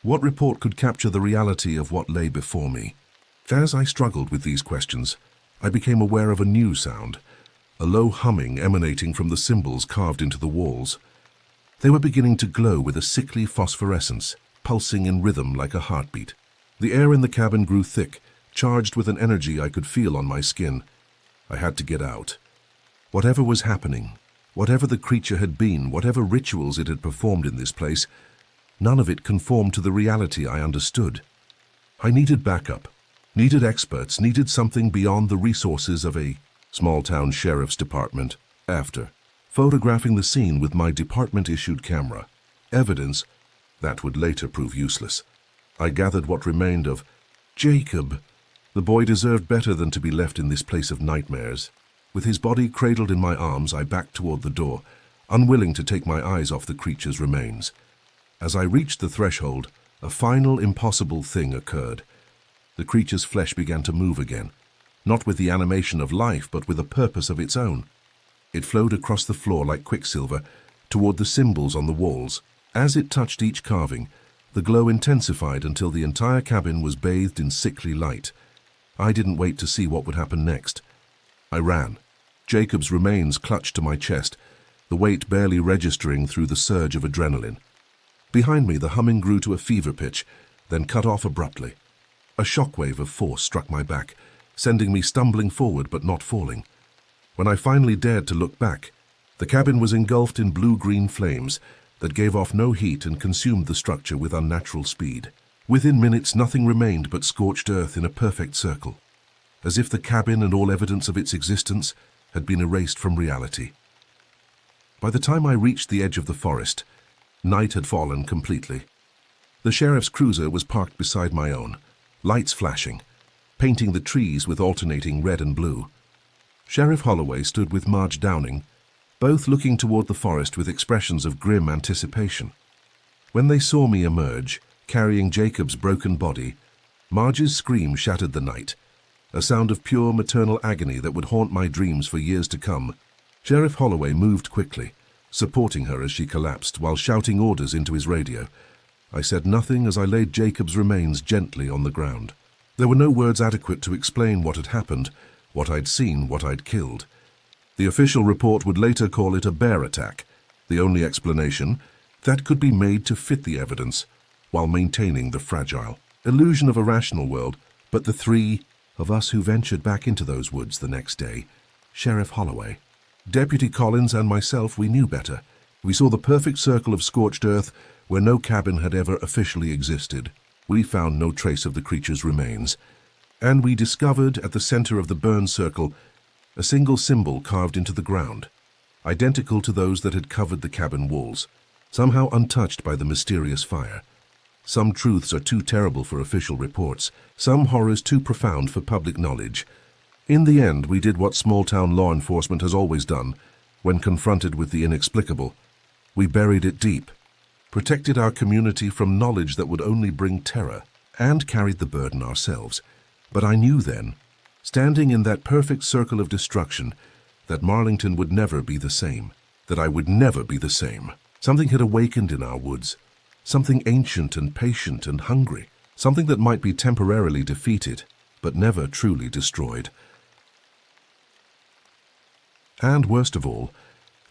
What report could capture the reality of what lay before me? As I struggled with these questions, I became aware of a new sound, a low humming emanating from the symbols carved into the walls. They were beginning to glow with a sickly phosphorescence, pulsing in rhythm like a heartbeat. The air in the cabin grew thick, charged with an energy I could feel on my skin. I had to get out. Whatever was happening, whatever the creature had been, whatever rituals it had performed in this place, none of it conformed to the reality I understood. I needed backup, needed experts, needed something beyond the resources of a small-town sheriff's department. After photographing the scene with my department-issued camera, evidence that would later prove useless, I gathered what remained of Jacob. The boy deserved better than to be left in this place of nightmares. With his body cradled in my arms, I backed toward the door, unwilling to take my eyes off the creature's remains. As I reached the threshold, a final impossible thing occurred. The creature's flesh began to move again, not with the animation of life, but with a purpose of its own. It flowed across the floor like quicksilver, toward the symbols on the walls. As it touched each carving, the glow intensified until the entire cabin was bathed in sickly light. I didn't wait to see what would happen next. I ran, Jacob's remains clutched to my chest, the weight barely registering through the surge of adrenaline. Behind me, the humming grew to a fever pitch, then cut off abruptly. A shockwave of force struck my back, sending me stumbling forward but not falling. When I finally dared to look back, the cabin was engulfed in blue-green flames that gave off no heat and consumed the structure with unnatural speed. Within minutes, nothing remained but scorched earth in a perfect circle, as if the cabin and all evidence of its existence had been erased from reality. By the time I reached the edge of the forest, night had fallen completely. The sheriff's cruiser was parked beside my own, lights flashing, painting the trees with alternating red and blue. Sheriff Holloway stood with Marge Downing, both looking toward the forest with expressions of grim anticipation. When they saw me emerge, carrying Jacob's broken body, Marge's scream shattered the night, a sound of pure maternal agony that would haunt my dreams for years to come. Sheriff Holloway moved quickly, supporting her as she collapsed while shouting orders into his radio. I said nothing as I laid Jacob's remains gently on the ground. There were no words adequate to explain what had happened, what I'd seen, what I'd killed. The official report would later call it a bear attack, the only explanation that could be made to fit the evidence while maintaining the fragile. illusion of a rational world, but the three of us who ventured back into those woods the next day, Sheriff Holloway, Deputy Collins and myself, we knew better. We saw the perfect circle of scorched earth where no cabin had ever officially existed. We found no trace of the creature's remains, and we discovered at the center of the burned circle a single symbol carved into the ground, identical to those that had covered the cabin walls, somehow untouched by the mysterious fire. Some truths are too terrible for official reports, some horrors too profound for public knowledge. In the end, we did what small-town law enforcement has always done when confronted with the inexplicable. We buried it deep, protected our community from knowledge that would only bring terror, and carried the burden ourselves. But I knew then, standing in that perfect circle of destruction, that Marlington would never be the same, that I would never be the same. Something had awakened in our woods, something ancient and patient and hungry, something that might be temporarily defeated, but never truly destroyed. And worst of all,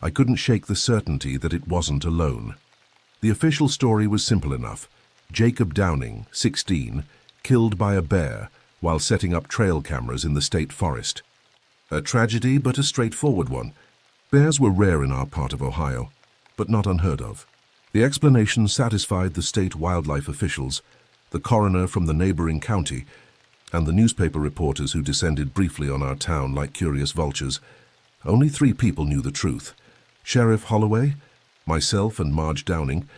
I couldn't shake the certainty that it wasn't alone. The official story was simple enough. Jacob Downing, 16, killed by a bear while setting up trail cameras in the state forest. A tragedy, but a straightforward one. Bears were rare in our part of Ohio, but not unheard of. The explanation satisfied the state wildlife officials, the coroner from the neighboring county, and the newspaper reporters who descended briefly on our town like curious vultures. Only 3 people knew the truth: Sheriff Holloway, myself, and Marge Downing,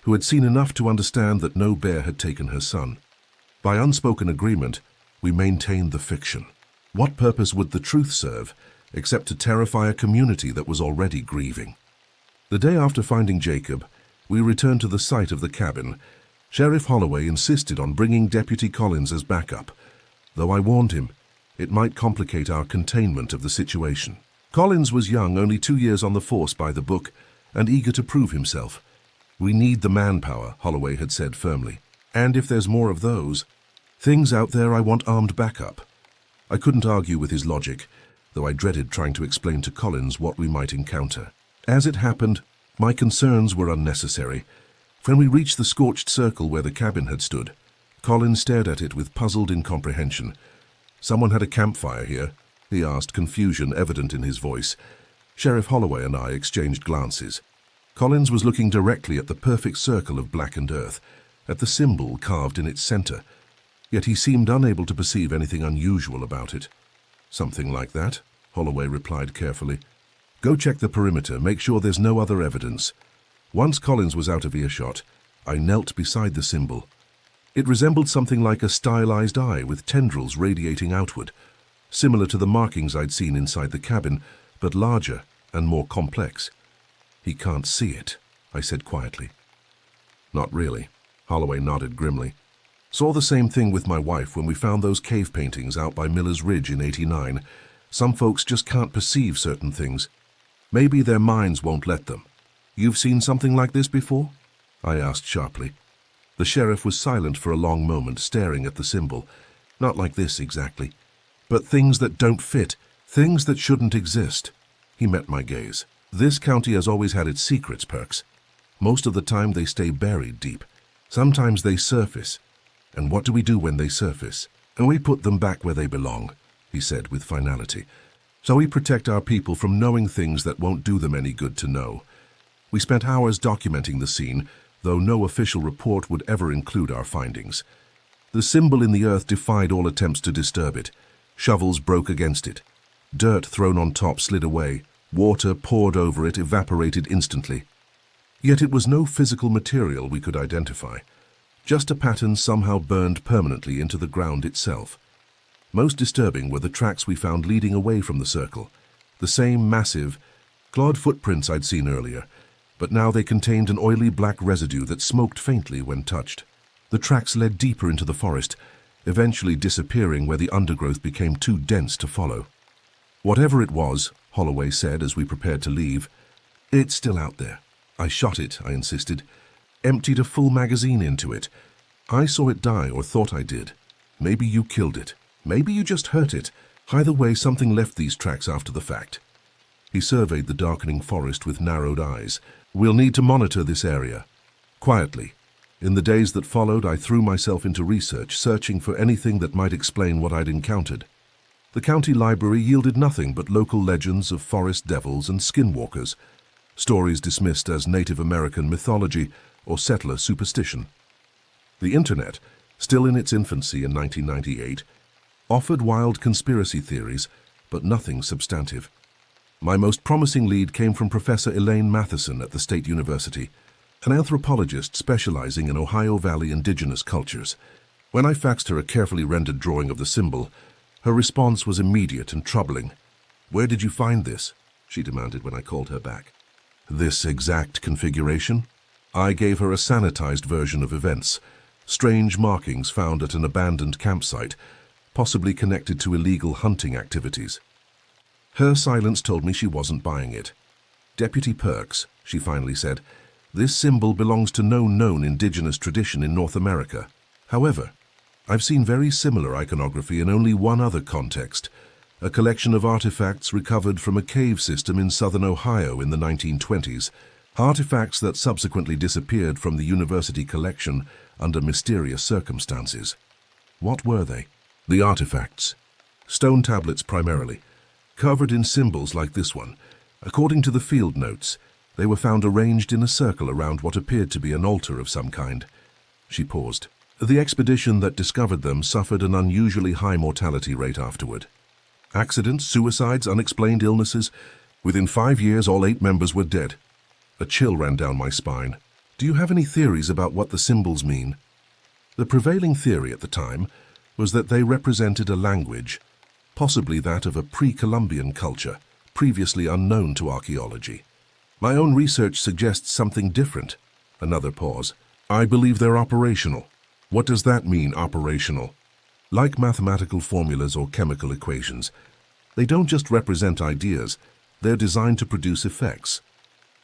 who had seen enough to understand that no bear had taken her son. By unspoken agreement, we maintained the fiction. What purpose would the truth serve, except to terrify a community that was already grieving? The day after finding Jacob, we returned to the site of the cabin. Sheriff Holloway insisted on bringing Deputy Collins as backup, though I warned him it might complicate our containment of the situation. Collins was young, only 2 years on the force by the book, and eager to prove himself. We need the manpower, Holloway had said firmly. And if there's more of those things out there, I want armed backup. I couldn't argue with his logic, though I dreaded trying to explain to Collins what we might encounter. As it happened, my concerns were unnecessary. When we reached the scorched circle where the cabin had stood, Collins stared at it with puzzled incomprehension. "Someone had a campfire here?" he asked, confusion evident in his voice. Sheriff Holloway and I exchanged glances. Collins was looking directly at the perfect circle of blackened earth, at the symbol carved in its center, yet he seemed unable to perceive anything unusual about it. "Something like that," Holloway replied carefully. "Go check the perimeter, make sure there's no other evidence." Once Collins was out of earshot, I knelt beside the symbol. It resembled something like a stylized eye with tendrils radiating outward, similar to the markings I'd seen inside the cabin, but larger and more complex. "He can't see it," I said quietly. "Not really," Holloway nodded grimly. "Saw the same thing with my wife when we found those cave paintings out by Miller's Ridge in '89. Some folks just can't perceive certain things. Maybe their minds won't let them. You've seen something like this before?" I asked sharply. The sheriff was silent for a long moment, staring at the symbol. "Not like this exactly, but things that don't fit, things that shouldn't exist." He met my gaze. "This county has always had its secrets, Perks. Most of the time they stay buried deep. Sometimes they surface. And what do we do when they surface? And we put them back where they belong," he said with finality. "So we protect our people from knowing things that won't do them any good to know." We spent hours documenting the scene, though no official report would ever include our findings. The symbol in the earth defied all attempts to disturb it. Shovels broke against it. Dirt thrown on top slid away. Water poured over it, evaporated instantly. Yet it was no physical material we could identify, just a pattern somehow burned permanently into the ground itself. Most disturbing were the tracks we found leading away from the circle, the same massive, clawed footprints I'd seen earlier, but now they contained an oily black residue that smoked faintly when touched. The tracks led deeper into the forest, eventually disappearing where the undergrowth became too dense to follow. "Whatever it was," Holloway said as we prepared to leave, "it's still out there." "I shot it," I insisted. "Emptied a full magazine into it. I saw it die, or thought I did. Maybe you killed it. Maybe you just hurt it. Either way, something left these tracks after the fact." He surveyed the darkening forest with narrowed eyes. "We'll need to monitor this area. Quietly. In the days that followed, I threw myself into research, searching for anything that might explain what I'd encountered. The county library yielded nothing but local legends of forest devils and skinwalkers, stories dismissed as Native American mythology or settler superstition. The internet, still in its infancy in 1998, offered wild conspiracy theories, but nothing substantive. My most promising lead came from Professor Elaine Matheson at the State University, an anthropologist specializing in Ohio Valley indigenous cultures. When I faxed her a carefully rendered drawing of the symbol, her response was immediate and troubling. "Where did you find this?" she demanded when I called her back. This exact configuration? I gave her a sanitized version of events, strange markings found at an abandoned campsite, possibly connected to illegal hunting activities. Her silence told me she wasn't buying it. "Deputy Perks," she finally said, "this symbol belongs to no known indigenous tradition in North America. However, I've seen very similar iconography in only one other context, a collection of artifacts recovered from a cave system in southern Ohio in the 1920s, artifacts that subsequently disappeared from the university collection under mysterious circumstances." What were they? The artifacts. Stone tablets primarily, covered in symbols like this one. According to the field notes, they were found arranged in a circle around what appeared to be an altar of some kind. She paused. The expedition that discovered them suffered an unusually high mortality rate afterward. Accidents, suicides, unexplained illnesses. Within 5 years, all 8 members were dead. A chill ran down my spine. "Do you have any theories about what the symbols mean?" The prevailing theory at the time was that they represented a language, possibly that of a pre-Columbian culture, previously unknown to archaeology. My own research suggests something different. Another pause. "I believe they're operational." "What does that mean, operational?" Like mathematical formulas or chemical equations, they don't just represent ideas, they're designed to produce effects.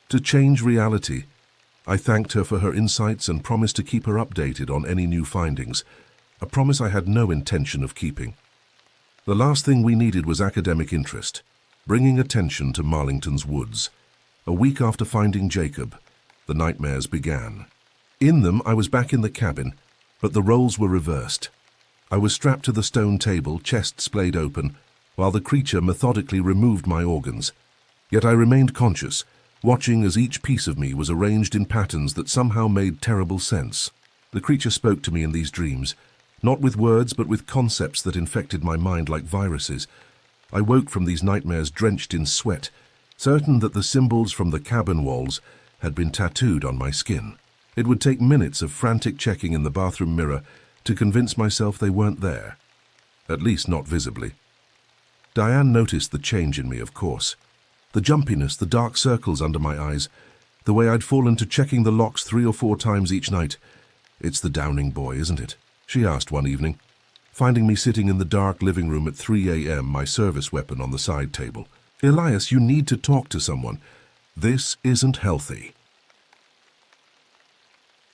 To change reality. I thanked her for her insights and promised to keep her updated on any new findings, a promise I had no intention of keeping. The last thing we needed was academic interest, bringing attention to Marlington's woods. A week after finding Jacob, the nightmares began. In them, I was back in the cabin, but the roles were reversed. I was strapped to the stone table, chest splayed open, while the creature methodically removed my organs. Yet I remained conscious, watching as each piece of me was arranged in patterns that somehow made terrible sense. The creature spoke to me in these dreams, not with words but with concepts that infected my mind like viruses. I woke from these nightmares drenched in sweat, certain that the symbols from the cabin walls had been tattooed on my skin. It would take minutes of frantic checking in the bathroom mirror to convince myself they weren't there, at least not visibly. Diane noticed the change in me, of course. The jumpiness, the dark circles under my eyes, the way I'd fallen to checking the locks 3 or 4 times each night. "It's the Downing boy, isn't it?" she asked one evening, finding me sitting in the dark living room at 3 a.m., my service weapon on the side table. "Elias, you need to talk to someone. This isn't healthy."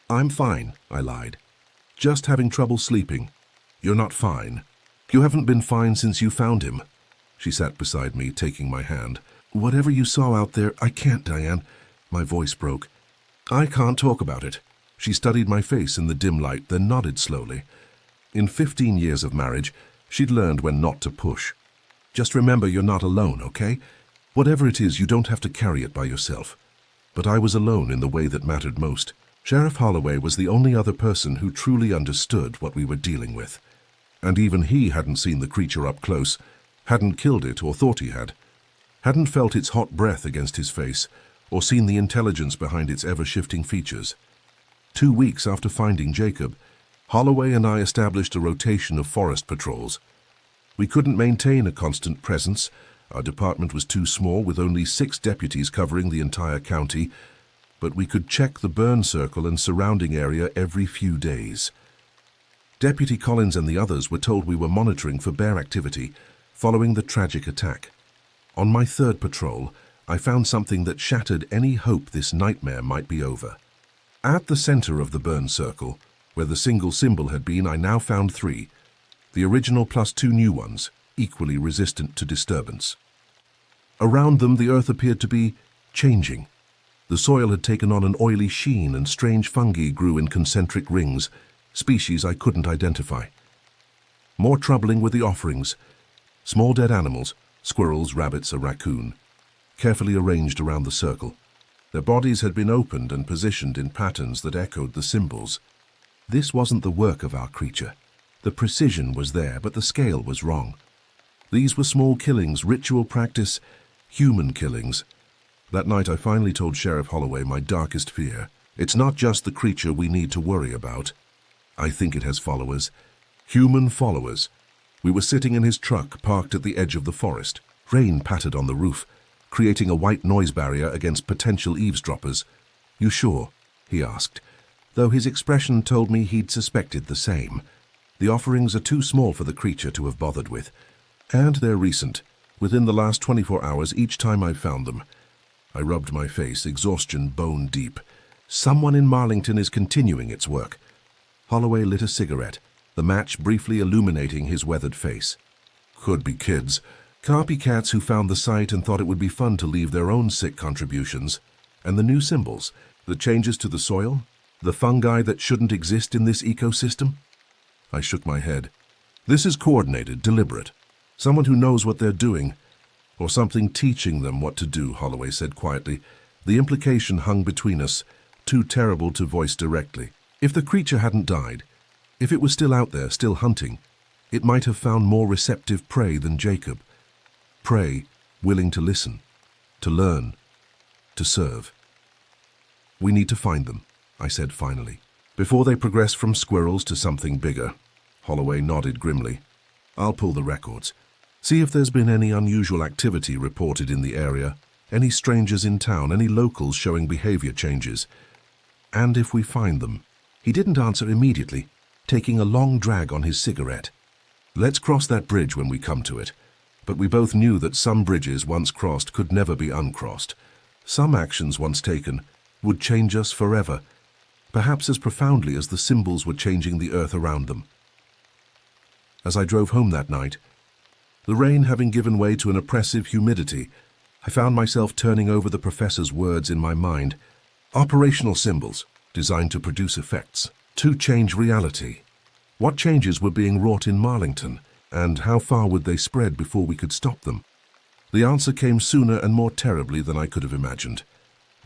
"I'm fine," I lied. "Just having trouble sleeping." "You're not fine. You haven't been fine since you found him." She sat beside me, taking my hand. "Whatever you saw out there, I can't, Diane." My voice broke. "I can't talk about it." She studied my face in the dim light, then nodded slowly. In 15 years of marriage, she'd learned when not to push. "Just remember you're not alone, okay? Whatever it is, you don't have to carry it by yourself." But I was alone in the way that mattered most. Sheriff Holloway was the only other person who truly understood what we were dealing with. And even he hadn't seen the creature up close, hadn't killed it or thought he had, hadn't felt its hot breath against his face, or seen the intelligence behind its ever-shifting features. 2 weeks after finding Jacob, Holloway and I established a rotation of forest patrols. We couldn't maintain a constant presence. Our department was too small, with only 6 deputies covering the entire county, but we could check the burn circle and surrounding area every few days. Deputy Collins and the others were told we were monitoring for bear activity following the tragic attack. On my 3rd patrol, I found something that shattered any hope this nightmare might be over. At the center of the burn circle, where the single symbol had been, I now found 3, the original plus 2 new ones, equally resistant to disturbance. Around them, the earth appeared to be changing. The soil had taken on an oily sheen and strange fungi grew in concentric rings, species I couldn't identify. More troubling were the offerings. Small dead animals, squirrels, rabbits, a raccoon, carefully arranged around the circle. Their bodies had been opened and positioned in patterns that echoed the symbols. This wasn't the work of our creature. The precision was there, but the scale was wrong. These were small killings, ritual practice, human killings. That night I finally told Sheriff Holloway my darkest fear. It's not just the creature we need to worry about. I think it has followers. Human followers. We were sitting in his truck, parked at the edge of the forest. Rain pattered on the roof, creating a white noise barrier against potential eavesdroppers. "You sure?" he asked, though his expression told me he'd suspected the same. The offerings are too small for the creature to have bothered with. And they're recent, within the last 24 hours each time I've found them. I rubbed my face, exhaustion bone deep. Someone in Marlington is continuing its work. Holloway lit a cigarette, the match briefly illuminating his weathered face. Could be kids. Copycats who found the site and thought it would be fun to leave their own sick contributions. And the new symbols, the changes to the soil, the fungi that shouldn't exist in this ecosystem? I shook my head. This is coordinated, deliberate. Someone who knows what they're doing, or something teaching them what to do, Holloway said quietly. The implication hung between us, too terrible to voice directly. If the creature hadn't died, if it was still out there, still hunting, it might have found more receptive prey than Jacob. Prey willing to listen, to learn, to serve. We need to find them, I said finally, before they progress from squirrels to something bigger. Holloway nodded grimly. I'll pull the records. See if there's been any unusual activity reported in the area, any strangers in town, any locals showing behavior changes. And if we find them. He didn't answer immediately, taking a long drag on his cigarette. Let's cross that bridge when we come to it. But we both knew that some bridges once crossed could never be uncrossed. Some actions once taken would change us forever, perhaps as profoundly as the symbols were changing the earth around them. As I drove home that night, the rain having given way to an oppressive humidity, I found myself turning over the professor's words in my mind. Operational symbols, designed to produce effects, to change reality. What changes were being wrought in Marlington, and how far would they spread before we could stop them? The answer came sooner and more terribly than I could have imagined.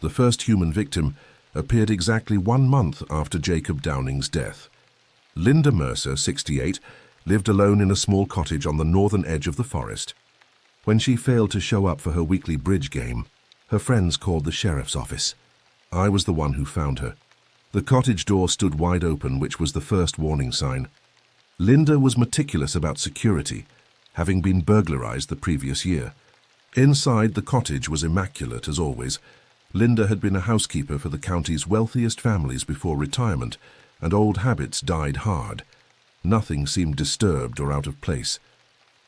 The first human victim appeared exactly 1 month after Jacob Downing's death. Linda Mercer, 68, lived alone in a small cottage on the northern edge of the forest. When she failed to show up for her weekly bridge game, her friends called the sheriff's office. I was the one who found her. The cottage door stood wide open, which was the first warning sign. Linda was meticulous about security, having been burglarized the previous year. Inside, the cottage was immaculate as always. Linda had been a housekeeper for the county's wealthiest families before retirement, and old habits died hard. Nothing seemed disturbed or out of place.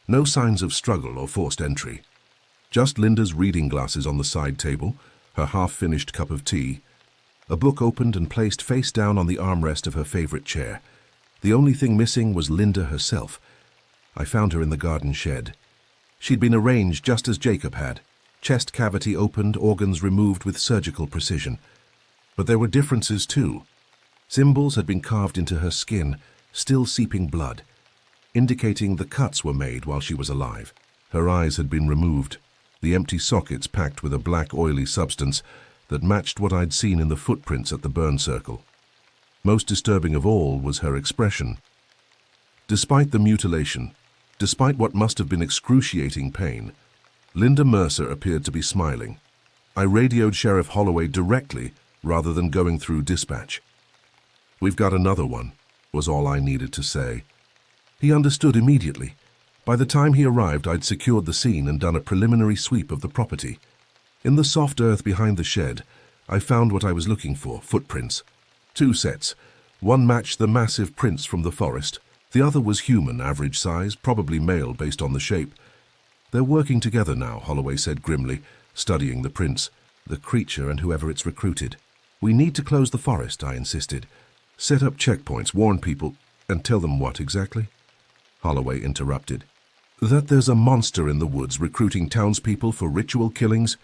No signs of struggle or forced entry. Just Linda's reading glasses on the side table, her half-finished cup of tea, a book opened and placed face down on the armrest of her favorite chair. The only thing missing was Linda herself. I found her in the garden shed. She'd been arranged just as Jacob had, chest cavity opened, organs removed with surgical precision. But there were differences too. Symbols had been carved into her skin, still seeping blood, indicating the cuts were made while she was alive. Her eyes had been removed, the empty sockets packed with a black oily substance that matched what I'd seen in the footprints at the burn circle. Most disturbing of all was her expression. Despite the mutilation, despite what must have been excruciating pain, Linda Mercer appeared to be smiling. I radioed Sheriff Holloway directly rather than going through dispatch. "We've got another one," was all I needed to say. He understood immediately. By the time he arrived, I'd secured the scene and done a preliminary sweep of the property. In the soft earth behind the shed, I found what I was looking for, footprints. 2 sets. One matched the massive prints from the forest. The other was human, average size, probably male based on the shape. "They're working together now," Holloway said grimly, studying the prints, the creature and whoever it's recruited. "We need to close the forest," I insisted. "Set up checkpoints, warn people, and tell them what exactly?" Holloway interrupted. "That there's a monster in the woods recruiting townspeople for ritual killings.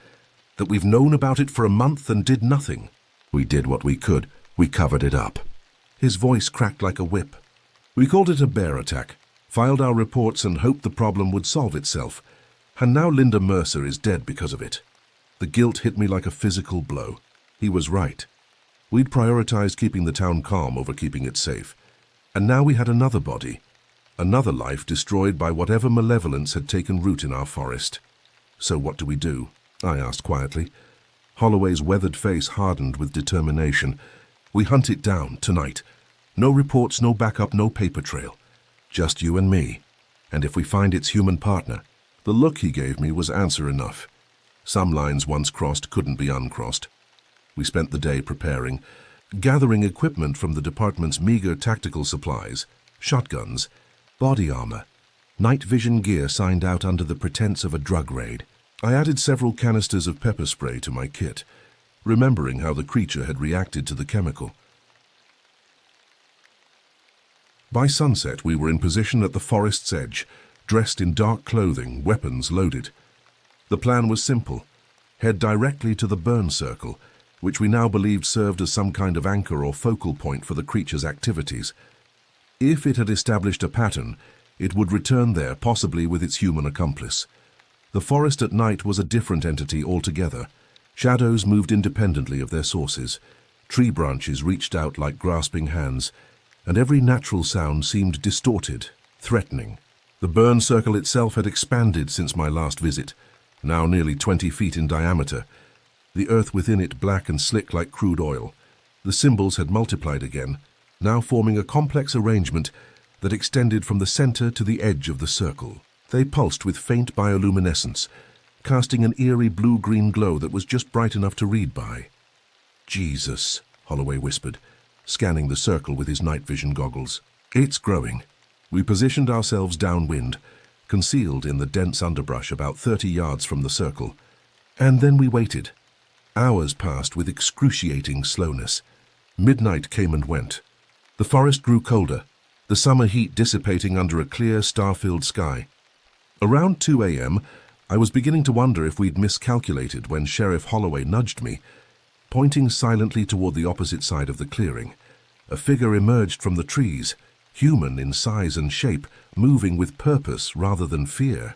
That we've known about it for a month and did nothing. We did what we could. We covered it up. His voice cracked like a whip. We called it a bear attack, filed our reports and hoped the problem would solve itself. And now Linda Mercer is dead because of it. The guilt hit me like a physical blow. He was right. We'd prioritized keeping the town calm over keeping it safe. And now we had another body, another life destroyed by whatever malevolence had taken root in our forest. So what do? I asked quietly. Holloway's weathered face hardened with determination. We hunt it down tonight. No reports, no backup, no paper trail. Just you and me. And if we find its human partner. The look he gave me was answer enough. Some lines once crossed couldn't be uncrossed. We spent the day preparing, gathering equipment from the department's meager tactical supplies, shotguns, body armor, night vision gear signed out under the pretense of a drug raid. I added several canisters of pepper spray to my kit, remembering how the creature had reacted to the chemical. By sunset, we were in position at the forest's edge, dressed in dark clothing, weapons loaded. The plan was simple. Head directly to the burn circle, which we now believed served as some kind of anchor or focal point for the creature's activities. If it had established a pattern, it would return there, possibly with its human accomplice. The forest at night was a different entity altogether. Shadows moved independently of their sources. Tree branches reached out like grasping hands, and every natural sound seemed distorted, threatening. The burn circle itself had expanded since my last visit, now nearly 20 feet in diameter, the earth within it black and slick like crude oil. The symbols had multiplied again, now forming a complex arrangement that extended from the center to the edge of the circle. They pulsed with faint bioluminescence, casting an eerie blue-green glow that was just bright enough to read by. "Jesus," Holloway whispered, scanning the circle with his night vision goggles. "It's growing." We positioned ourselves downwind, concealed in the dense underbrush about 30 yards from the circle. And then we waited. Hours passed with excruciating slowness. Midnight came and went. The forest grew colder, the summer heat dissipating under a clear, star-filled sky. Around 2 a.m., I was beginning to wonder if we'd miscalculated when Sheriff Holloway nudged me, pointing silently toward the opposite side of the clearing. A figure emerged from the trees, human in size and shape, moving with purpose rather than fear.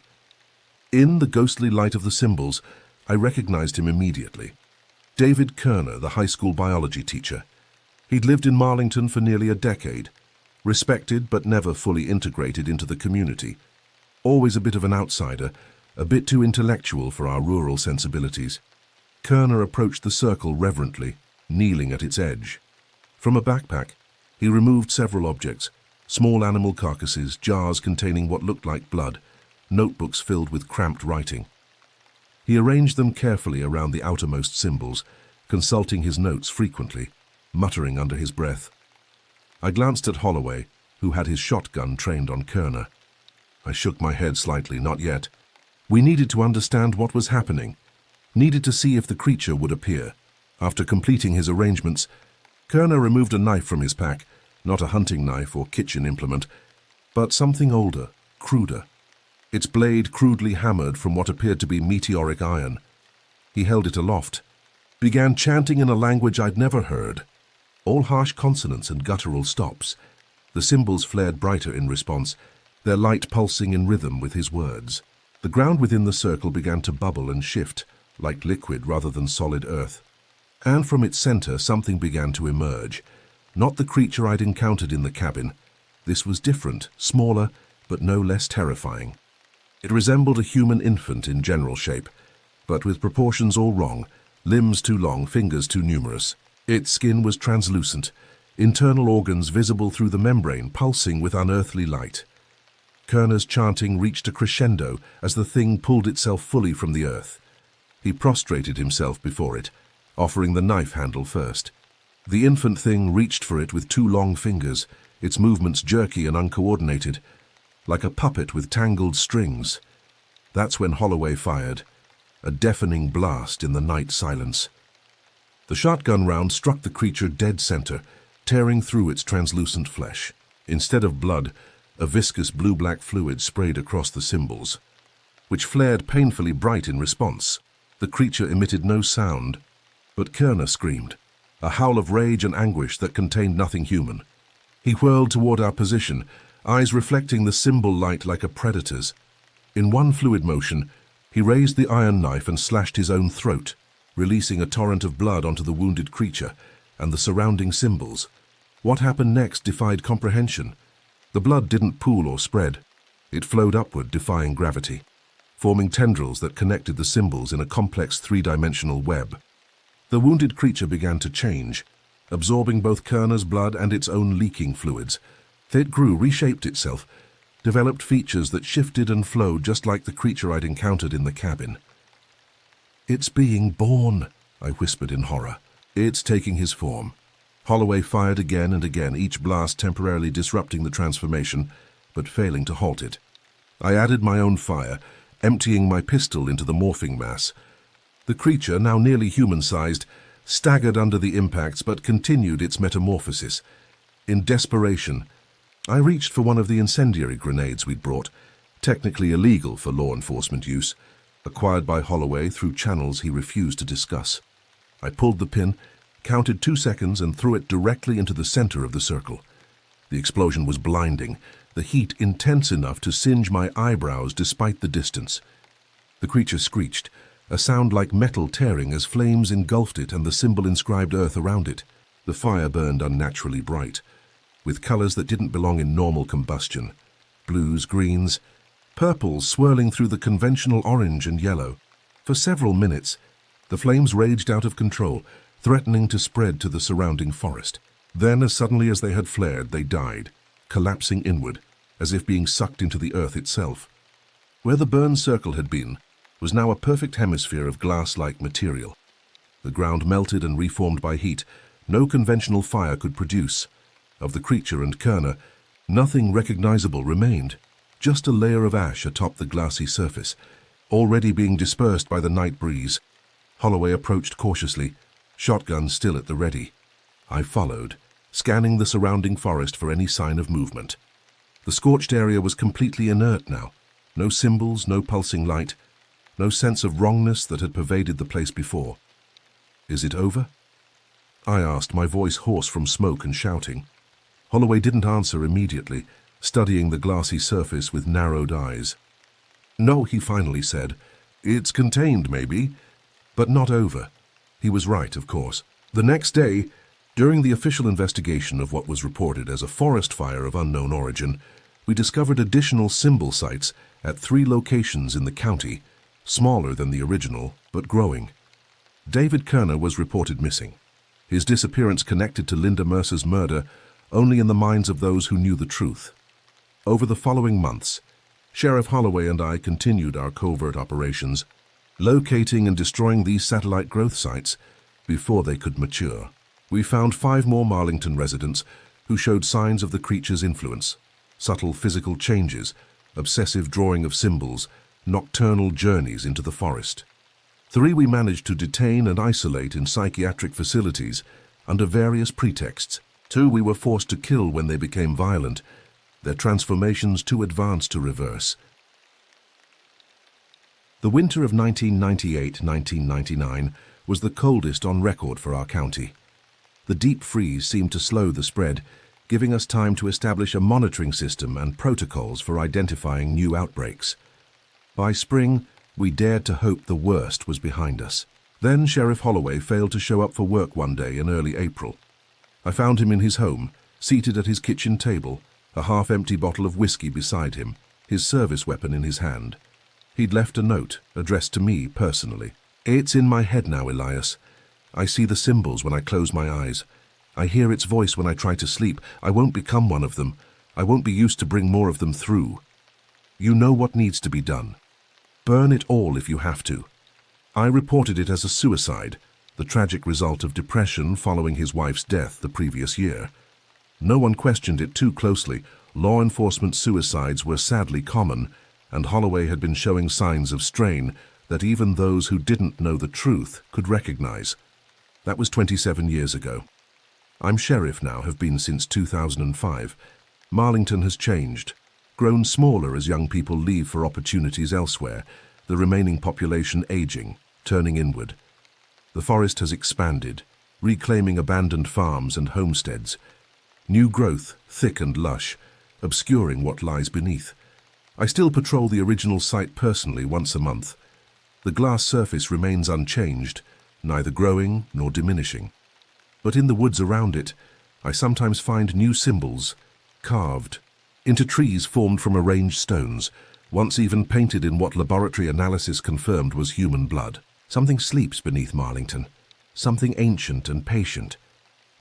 In the ghostly light of the symbols, I recognized him immediately. David Kerner, the high school biology teacher. He'd lived in Marlington for nearly a decade, respected but never fully integrated into the community. Always a bit of an outsider, a bit too intellectual for our rural sensibilities. Kerner approached the circle reverently, kneeling at its edge. From a backpack, he removed several objects, small animal carcasses, jars containing what looked like blood, notebooks filled with cramped writing. He arranged them carefully around the outermost symbols, consulting his notes frequently, muttering under his breath. I glanced at Holloway, who had his shotgun trained on Kerner. I shook my head slightly, not yet. We needed to understand what was happening, needed to see if the creature would appear. After completing his arrangements, Kerner removed a knife from his pack, not a hunting knife or kitchen implement, but something older, cruder. Its blade crudely hammered from what appeared to be meteoric iron. He held it aloft, began chanting in a language I'd never heard, all harsh consonants and guttural stops. The symbols flared brighter in response, their light pulsing in rhythm with his words. The ground within the circle began to bubble and shift, like liquid rather than solid earth. And from its center something began to emerge. Not the creature I'd encountered in the cabin. This was different, smaller, but no less terrifying. It resembled a human infant in general shape, but with proportions all wrong, limbs too long, fingers too numerous. Its skin was translucent, internal organs visible through the membrane pulsing with unearthly light. Kerner's chanting reached a crescendo as the thing pulled itself fully from the earth. He prostrated himself before it, offering the knife handle first. The infant thing reached for it with 2 long fingers, its movements jerky and uncoordinated, like a puppet with tangled strings. That's when Holloway fired, a deafening blast in the night silence. The shotgun round struck the creature dead center, tearing through its translucent flesh. Instead of blood, a viscous blue-black fluid sprayed across the symbols, which flared painfully bright in response. The creature emitted no sound, but Kerner screamed, a howl of rage and anguish that contained nothing human. He whirled toward our position, eyes reflecting the symbol light like a predator's. In one fluid motion, he raised the iron knife and slashed his own throat, releasing a torrent of blood onto the wounded creature and the surrounding symbols. What happened next defied comprehension. The blood didn't pool or spread. It flowed upward, defying gravity, forming tendrils that connected the symbols in a complex three-dimensional web. The wounded creature began to change, absorbing both Kerner's blood and its own leaking fluids. It grew, reshaped itself, developed features that shifted and flowed just like the creature I'd encountered in the cabin. "It's being born," I whispered in horror. "It's taking his form." Holloway fired again and again, each blast temporarily disrupting the transformation, but failing to halt it. I added my own fire, emptying my pistol into the morphing mass. The creature, now nearly human-sized, staggered under the impacts but continued its metamorphosis. In desperation, I reached for one of the incendiary grenades we'd brought, technically illegal for law enforcement use, acquired by Holloway through channels he refused to discuss. I pulled the pin, counted 2 seconds, and threw it directly into the center of the circle. The explosion was blinding, the heat intense enough to singe my eyebrows despite the distance. The creature screeched, a sound like metal tearing as flames engulfed it and the symbol inscribed earth around it. The fire burned unnaturally bright, with colors that didn't belong in normal combustion. Blues, greens, purples swirling through the conventional orange and yellow. For several minutes, the flames raged out of control, threatening to spread to the surrounding forest. Then, as suddenly as they had flared, they died, collapsing inward, as if being sucked into the earth itself. Where the burned circle had been was now a perfect hemisphere of glass-like material. The ground melted and reformed by heat no conventional fire could produce. Of the creature and Kerner, nothing recognizable remained, just a layer of ash atop the glassy surface, already being dispersed by the night breeze. Holloway approached cautiously, shotgun still at the ready. I followed, scanning the surrounding forest for any sign of movement. The scorched area was completely inert now. No symbols, no pulsing light, no sense of wrongness that had pervaded the place before. "Is it over?" I asked, my voice hoarse from smoke and shouting. Holloway didn't answer immediately, studying the glassy surface with narrowed eyes. "No," he finally said. "It's contained, maybe, but not over." He was right, of course. The next day, during the official investigation of what was reported as a forest fire of unknown origin, we discovered additional symbol sites at 3 locations in the county, smaller than the original, but growing. David Kerner was reported missing, his disappearance connected to Linda Mercer's murder only in the minds of those who knew the truth. Over the following months, Sheriff Holloway and I continued our covert operations, locating and destroying these satellite growth sites before they could mature. We found 5 more Marlington residents who showed signs of the creature's influence: subtle physical changes, obsessive drawing of symbols, nocturnal journeys into the forest. 3 we managed to detain and isolate in psychiatric facilities under various pretexts. 2 we were forced to kill when they became violent, their transformations too advanced to reverse. The winter of 1998-1999 was the coldest on record for our county. The deep freeze seemed to slow the spread, giving us time to establish a monitoring system and protocols for identifying new outbreaks. By spring, we dared to hope the worst was behind us. Then Sheriff Holloway failed to show up for work one day in early April. I found him in his home, seated at his kitchen table, a half-empty bottle of whiskey beside him, his service weapon in his hand. He'd left a note, addressed to me personally. "It's in my head now, Elias. I see the symbols when I close my eyes. I hear its voice when I try to sleep. I won't become one of them. I won't be used to bring more of them through. You know what needs to be done. Burn it all if you have to." I reported it as a suicide, the tragic result of depression following his wife's death the previous year. No one questioned it too closely. Law enforcement suicides were sadly common, and Holloway had been showing signs of strain that even those who didn't know the truth could recognize. That was 27 years ago. I'm sheriff now, have been since 2005. Marlington has changed, grown smaller as young people leave for opportunities elsewhere, the remaining population aging. turning inward. The forest has expanded, reclaiming abandoned farms and homesteads. New growth, thick and lush, obscuring what lies beneath. I still patrol the original site personally once a month. The glass surface remains unchanged, neither growing nor diminishing. But in the woods around it, I sometimes find new symbols, carved into trees formed from arranged stones, once even painted in what laboratory analysis confirmed was human blood. Something sleeps beneath Marlington, something ancient and patient.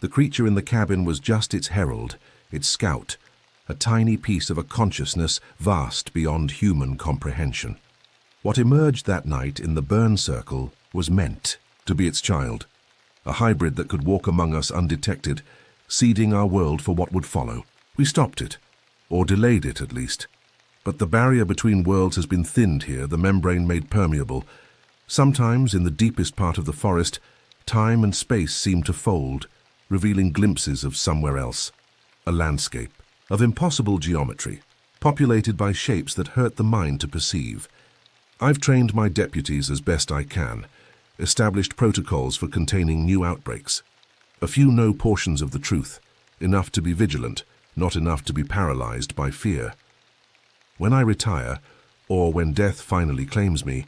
The creature in the cabin was just its herald, its scout, a tiny piece of a consciousness vast beyond human comprehension. What emerged that night in the burn circle was meant to be its child, a hybrid that could walk among us undetected, seeding our world for what would follow. We stopped it, or delayed it at least. But the barrier between worlds has been thinned here, the membrane made permeable. Sometimes, in the deepest part of the forest, time and space seem to fold, revealing glimpses of somewhere else. A landscape of impossible geometry, populated by shapes that hurt the mind to perceive. I've trained my deputies as best I can, established protocols for containing new outbreaks. A few know portions of the truth, enough to be vigilant, not enough to be paralyzed by fear. When I retire, or when death finally claims me,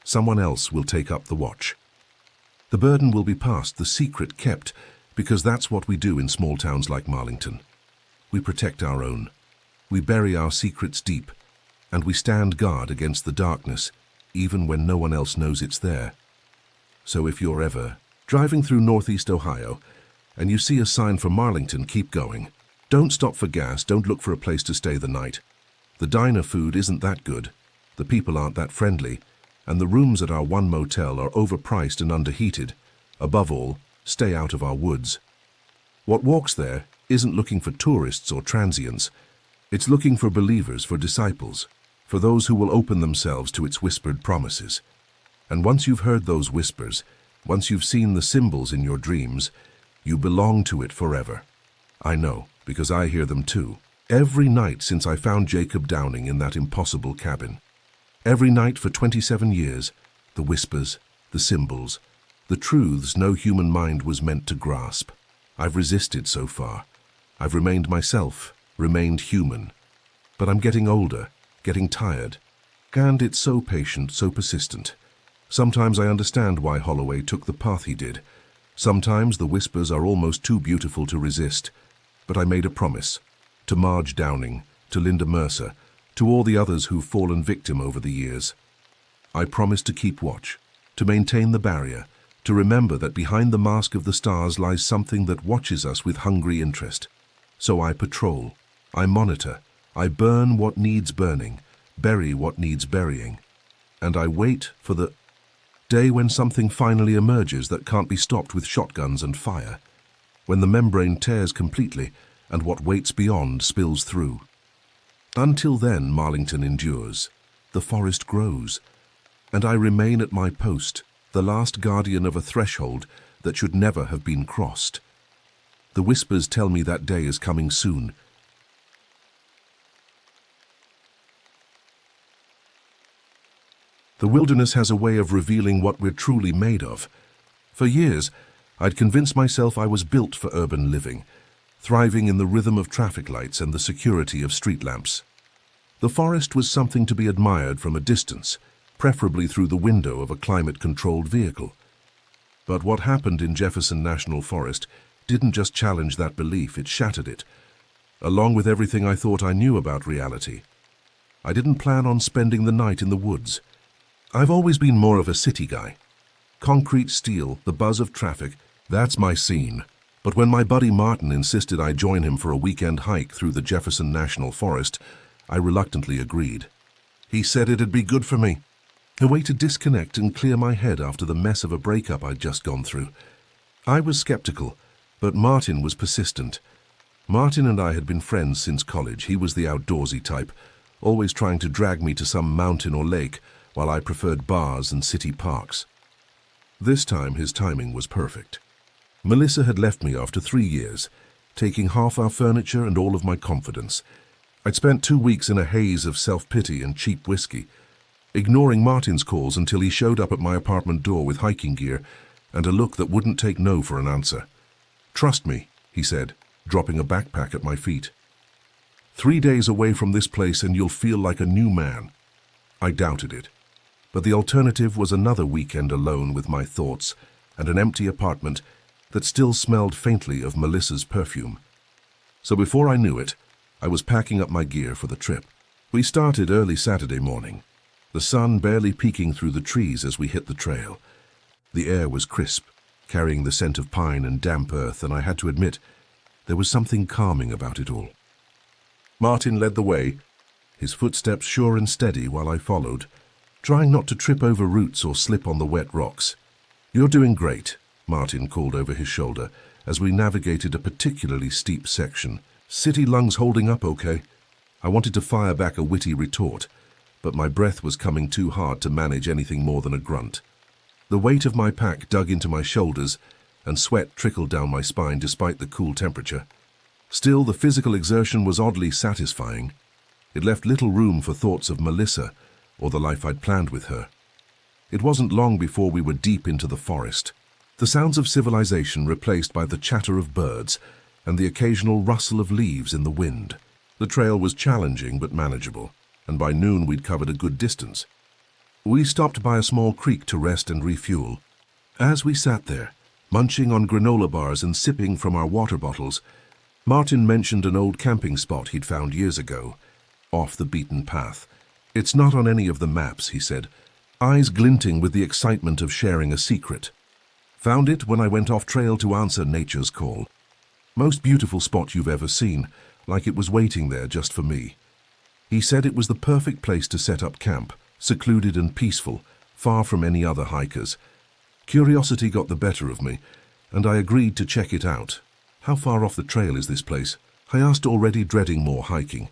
someone else will take up the watch. The burden will be passed, the secret kept, because that's what we do in small towns like Marlington. We protect our own. We bury our secrets deep, and we stand guard against the darkness, even when no one else knows it's there. So if you're ever driving through Northeast Ohio, and you see a sign for Marlington, keep going. Don't stop for gas, don't look for a place to stay the night. The diner food isn't that good, the people aren't that friendly, and the rooms at our one motel are overpriced and underheated. Above all, stay out of our woods. What walks there isn't looking for tourists or transients. It's looking for believers, for disciples, for those who will open themselves to its whispered promises. And once you've heard those whispers, once you've seen the symbols in your dreams, you belong to it forever. I know, because I hear them too. Every night since I found Jacob Downing in that impossible cabin. Every night for 27 years, the whispers, the symbols, the truths no human mind was meant to grasp. I've resisted so far. I've remained myself, remained human. But I'm getting older, getting tired. And it's so patient, so persistent. Sometimes I understand why Holloway took the path he did. Sometimes the whispers are almost too beautiful to resist. But I made a promise. To Marge Downing, to Linda Mercer, to all the others who've fallen victim over the years. I promised to keep watch, to maintain the barrier, to remember that behind the mask of the stars lies something that watches us with hungry interest. So I patrol, I monitor, I burn what needs burning, bury what needs burying. And I wait for the day when something finally emerges that can't be stopped with shotguns and fire, when the membrane tears completely and what waits beyond spills through. Until then, Marlington endures, the forest grows, and I remain at my post, the last guardian of a threshold that should never have been crossed. The whispers tell me that day is coming soon. The wilderness has a way of revealing what we're truly made of. For years, I'd convinced myself I was built for urban living, thriving in the rhythm of traffic lights and the security of street lamps. The forest was something to be admired from a distance, preferably through the window of a climate-controlled vehicle. But what happened in Jefferson National Forest didn't just challenge that belief, it shattered it, along with everything I thought I knew about reality. I didn't plan on spending the night in the woods. I've always been more of a city guy. Concrete, steel, the buzz of traffic, that's my scene. But when my buddy Martin insisted I join him for a weekend hike through the Jefferson National Forest, I reluctantly agreed. He said it'd be good for me, a way to disconnect and clear my head after the mess of a breakup I'd just gone through. I was skeptical, but Martin was persistent. Martin and I had been friends since college. He was the outdoorsy type, always trying to drag me to some mountain or lake, while I preferred bars and city parks. This time his timing was perfect. Melissa had left me after 3 years, taking half our furniture and all of my confidence. I'd spent 2 weeks in a haze of self-pity and cheap whiskey. ignoring Martin's calls until he showed up at my apartment door with hiking gear and a look that wouldn't take no for an answer. "Trust me," he said, dropping a backpack at my feet. "3 days away from this place and you'll feel like a new man." I doubted it, but the alternative was another weekend alone with my thoughts and an empty apartment that still smelled faintly of Melissa's perfume. So before I knew it, I was packing up my gear for the trip. We started early Saturday morning, the sun barely peeking through the trees as we hit the trail. The air was crisp, carrying the scent of pine and damp earth, and I had to admit, there was something calming about it all. Martin led the way, his footsteps sure and steady while I followed, trying not to trip over roots or slip on the wet rocks. "You're doing great," Martin called over his shoulder as we navigated a particularly steep section. "City lungs holding up okay?" I wanted to fire back a witty retort, but my breath was coming too hard to manage anything more than a grunt. The weight of my pack dug into my shoulders, and sweat trickled down my spine despite the cool temperature. Still, the physical exertion was oddly satisfying. It left little room for thoughts of Melissa or the life I'd planned with her. It wasn't long before we were deep into the forest, the sounds of civilization replaced by the chatter of birds and the occasional rustle of leaves in the wind. The trail was challenging but manageable, and by noon we'd covered a good distance. We stopped by a small creek to rest and refuel. As we sat there, munching on granola bars and sipping from our water bottles, Martin mentioned an old camping spot he'd found years ago, off the beaten path. "It's not on any of the maps," he said, eyes glinting with the excitement of sharing a secret. "Found it when I went off trail to answer nature's call. Most beautiful spot you've ever seen, like it was waiting there just for me." He said it was the perfect place to set up camp, secluded and peaceful, far from any other hikers. Curiosity got the better of me, and I agreed to check it out. "How far off the trail is this place?" I asked, already dreading more hiking.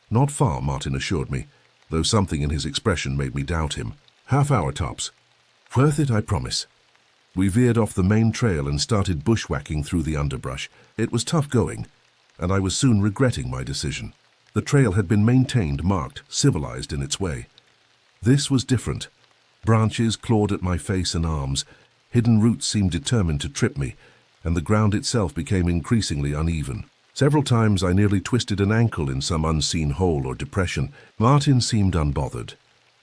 "Not far," Martin assured me, though something in his expression made me doubt him. "Half-hour tops." "Worth it, I promise." We veered off the main trail and started bushwhacking through the underbrush. It was tough going, and I was soon regretting my decision. The trail had been maintained, marked, civilized in its way. This was different. Branches clawed at my face and arms, hidden roots seemed determined to trip me, and the ground itself became increasingly uneven. Several times I nearly twisted an ankle in some unseen hole or depression. Martin seemed unbothered,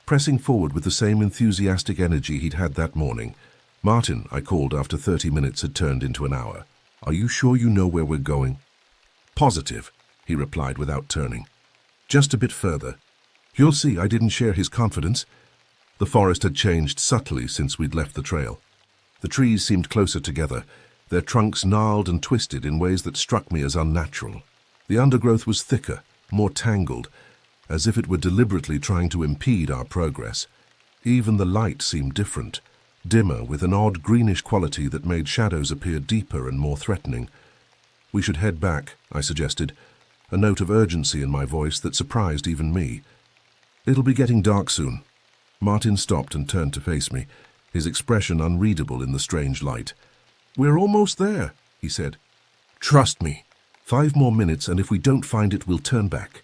pressing forward with the same enthusiastic energy he'd had that morning. "Martin," I called after 30 minutes had turned into an hour, "are you sure you know where we're going?" "Positive," he replied without turning. "Just a bit further." You'll see, I didn't share his confidence. The forest had changed subtly since we'd left the trail. The trees seemed closer together, their trunks gnarled and twisted in ways that struck me as unnatural. The undergrowth was thicker, more tangled, as if it were deliberately trying to impede our progress. Even the light seemed different, dimmer, with an odd greenish quality that made shadows appear deeper and more threatening. "We should head back," I suggested, a note of urgency in my voice that surprised even me. "It'll be getting dark soon." Martin stopped and turned to face me, his expression unreadable in the strange light. "We're almost there," he said. "Trust me. 5 more minutes, and if we don't find it, we'll turn back."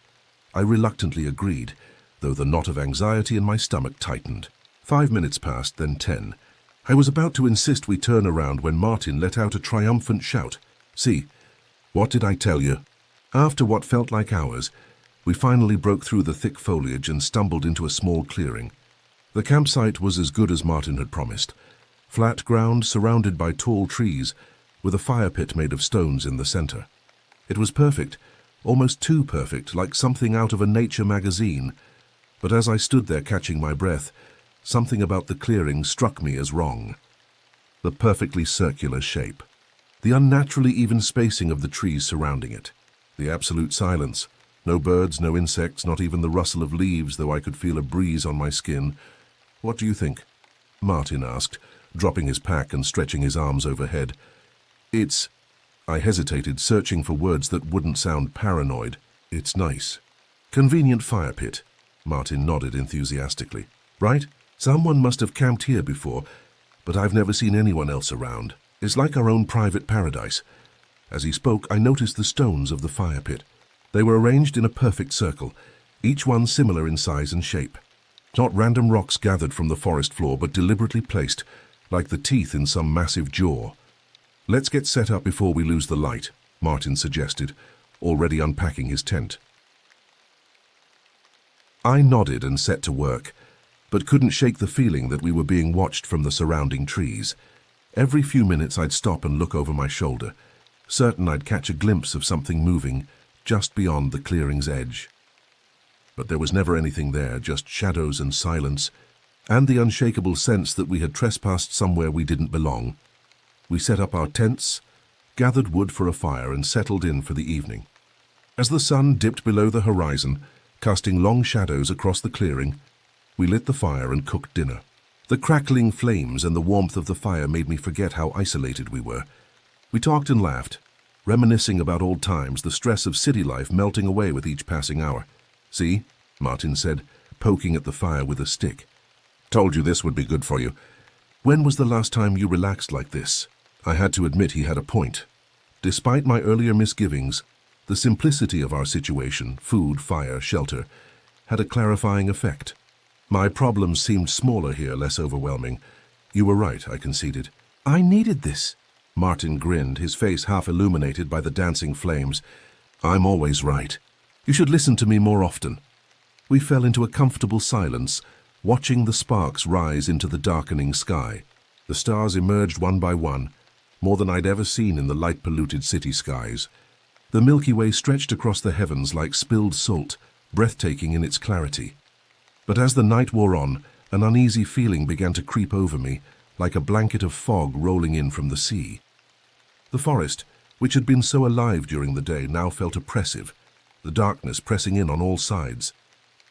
I reluctantly agreed, though the knot of anxiety in my stomach tightened. 5 minutes passed, then 10. I was about to insist we turn around when Martin let out a triumphant shout. "See, what did I tell you?" After what felt like hours, we finally broke through the thick foliage and stumbled into a small clearing. The campsite was as good as Martin had promised. Flat ground surrounded by tall trees, with a fire pit made of stones in the center. It was perfect, almost too perfect, like something out of a nature magazine. But as I stood there catching my breath, something about the clearing struck me as wrong. The perfectly circular shape, the unnaturally even spacing of the trees surrounding it, the absolute silence. No birds, no insects, not even the rustle of leaves, though I could feel a breeze on my skin. "What do you think?" Martin asked, dropping his pack and stretching his arms overhead. "It's..." I hesitated, searching for words that wouldn't sound paranoid. "It's nice." "Convenient fire pit," Martin nodded enthusiastically. "Right? Someone must have camped here before, but I've never seen anyone else around. It's like our own private paradise." As he spoke, I noticed the stones of the fire pit. They were arranged in a perfect circle, each one similar in size and shape. Not random rocks gathered from the forest floor, but deliberately placed, like the teeth in some massive jaw. "Let's get set up before we lose the light," Martin suggested, already unpacking his tent. I nodded and set to work, but couldn't shake the feeling that we were being watched from the surrounding trees. Every few minutes I'd stop and look over my shoulder, certain I'd catch a glimpse of something moving just beyond the clearing's edge. But there was never anything there, just shadows and silence, and the unshakable sense that we had trespassed somewhere we didn't belong. We set up our tents, gathered wood for a fire, and settled in for the evening. As the sun dipped below the horizon, casting long shadows across the clearing, we lit the fire and cooked dinner. The crackling flames and the warmth of the fire made me forget how isolated we were. We talked and laughed, reminiscing about old times, the stress of city life melting away with each passing hour. "See," Martin said, poking at the fire with a stick. "Told you this would be good for you. When was the last time you relaxed like this?" I had to admit he had a point. Despite my earlier misgivings, the simplicity of our situation, food, fire, shelter, had a clarifying effect. My problems seemed smaller here, less overwhelming. "You were right," I conceded. "I needed this." Martin grinned, his face half illuminated by the dancing flames. "I'm always right. You should listen to me more often." We fell into a comfortable silence, watching the sparks rise into the darkening sky. The stars emerged one by one, more than I'd ever seen in the light-polluted city skies. The Milky Way stretched across the heavens like spilled salt, breathtaking in its clarity. But as the night wore on, an uneasy feeling began to creep over me, like a blanket of fog rolling in from the sea. The forest, which had been so alive during the day, now felt oppressive, the darkness pressing in on all sides.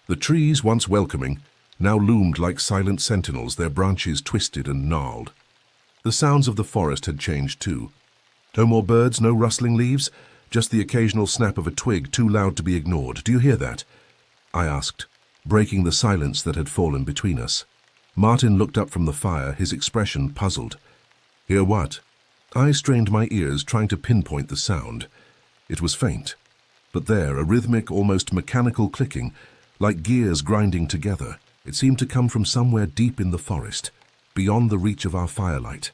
The trees, once welcoming, now loomed like silent sentinels, their branches twisted and gnarled. The sounds of the forest had changed too. No more birds, no rustling leaves, just the occasional snap of a twig too loud to be ignored. "Do you hear that?" I asked, breaking the silence that had fallen between us. Martin looked up from the fire, his expression puzzled. "Hear what?" I strained my ears, trying to pinpoint the sound. It was faint, but there, a rhythmic, almost mechanical clicking, like gears grinding together. It seemed to come from somewhere deep in the forest, beyond the reach of our firelight.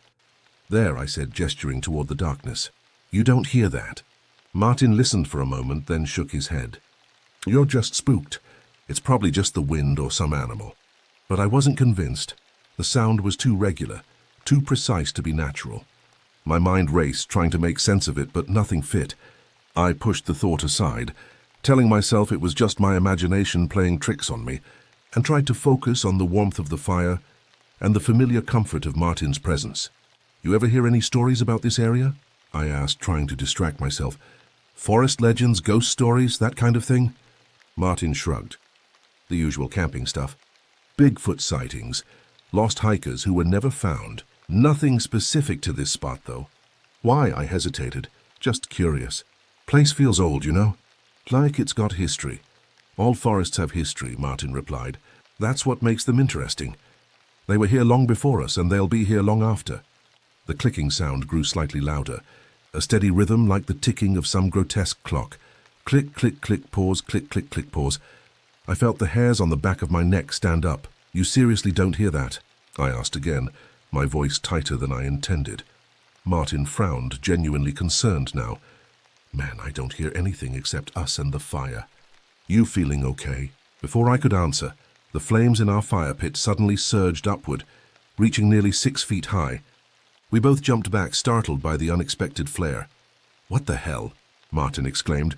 "There," I said, gesturing toward the darkness. "You don't hear that?" Martin listened for a moment, then shook his head. "You're just spooked. It's probably just the wind or some animal." But I wasn't convinced. The sound was too regular, too precise to be natural. My mind raced, trying to make sense of it, but nothing fit. I pushed the thought aside, telling myself it was just my imagination playing tricks on me, and tried to focus on the warmth of the fire and the familiar comfort of Martin's presence. "You ever hear any stories about this area?" I asked, trying to distract myself. "Forest legends, ghost stories, that kind of thing?" Martin shrugged. "The usual camping stuff. Bigfoot sightings, lost hikers who were never found. Nothing specific to this spot, though." "Why?" I hesitated. "Just curious. Place feels old, you know? Like it's got history." "All forests have history," Martin replied. "That's what makes them interesting. They were here long before us, and they'll be here long after." The clicking sound grew slightly louder, a steady rhythm like the ticking of some grotesque clock. Click, click, click, pause, click, click, click, pause. I felt the hairs on the back of my neck stand up. "You seriously don't hear that?" I asked again, my voice tighter than I intended. Martin frowned, genuinely concerned now. "Man, I don't hear anything except us and the fire." "You feeling okay?" Before I could answer, the flames in our fire pit suddenly surged upward, reaching nearly 6 feet high. We both jumped back, startled by the unexpected flare. "What the hell?" Martin exclaimed.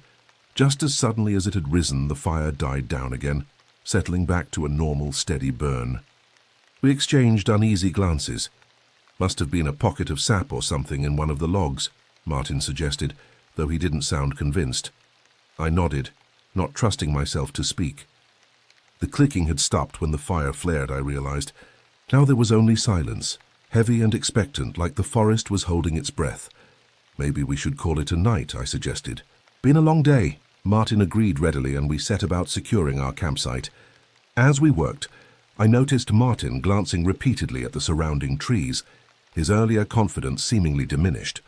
Just as suddenly as it had risen, the fire died down again, settling back to a normal, steady burn. We exchanged uneasy glances. "Must have been a pocket of sap or something in one of the logs," Martin suggested, though he didn't sound convinced. I nodded, not trusting myself to speak. The clicking had stopped when the fire flared, I realized. Now there was only silence, heavy and expectant, like the forest was holding its breath. "Maybe we should call it a night," I suggested. "Been a long day," Martin agreed readily, and we set about securing our campsite. As we worked, I noticed Martin glancing repeatedly at the surrounding trees, his earlier confidence seemingly diminished.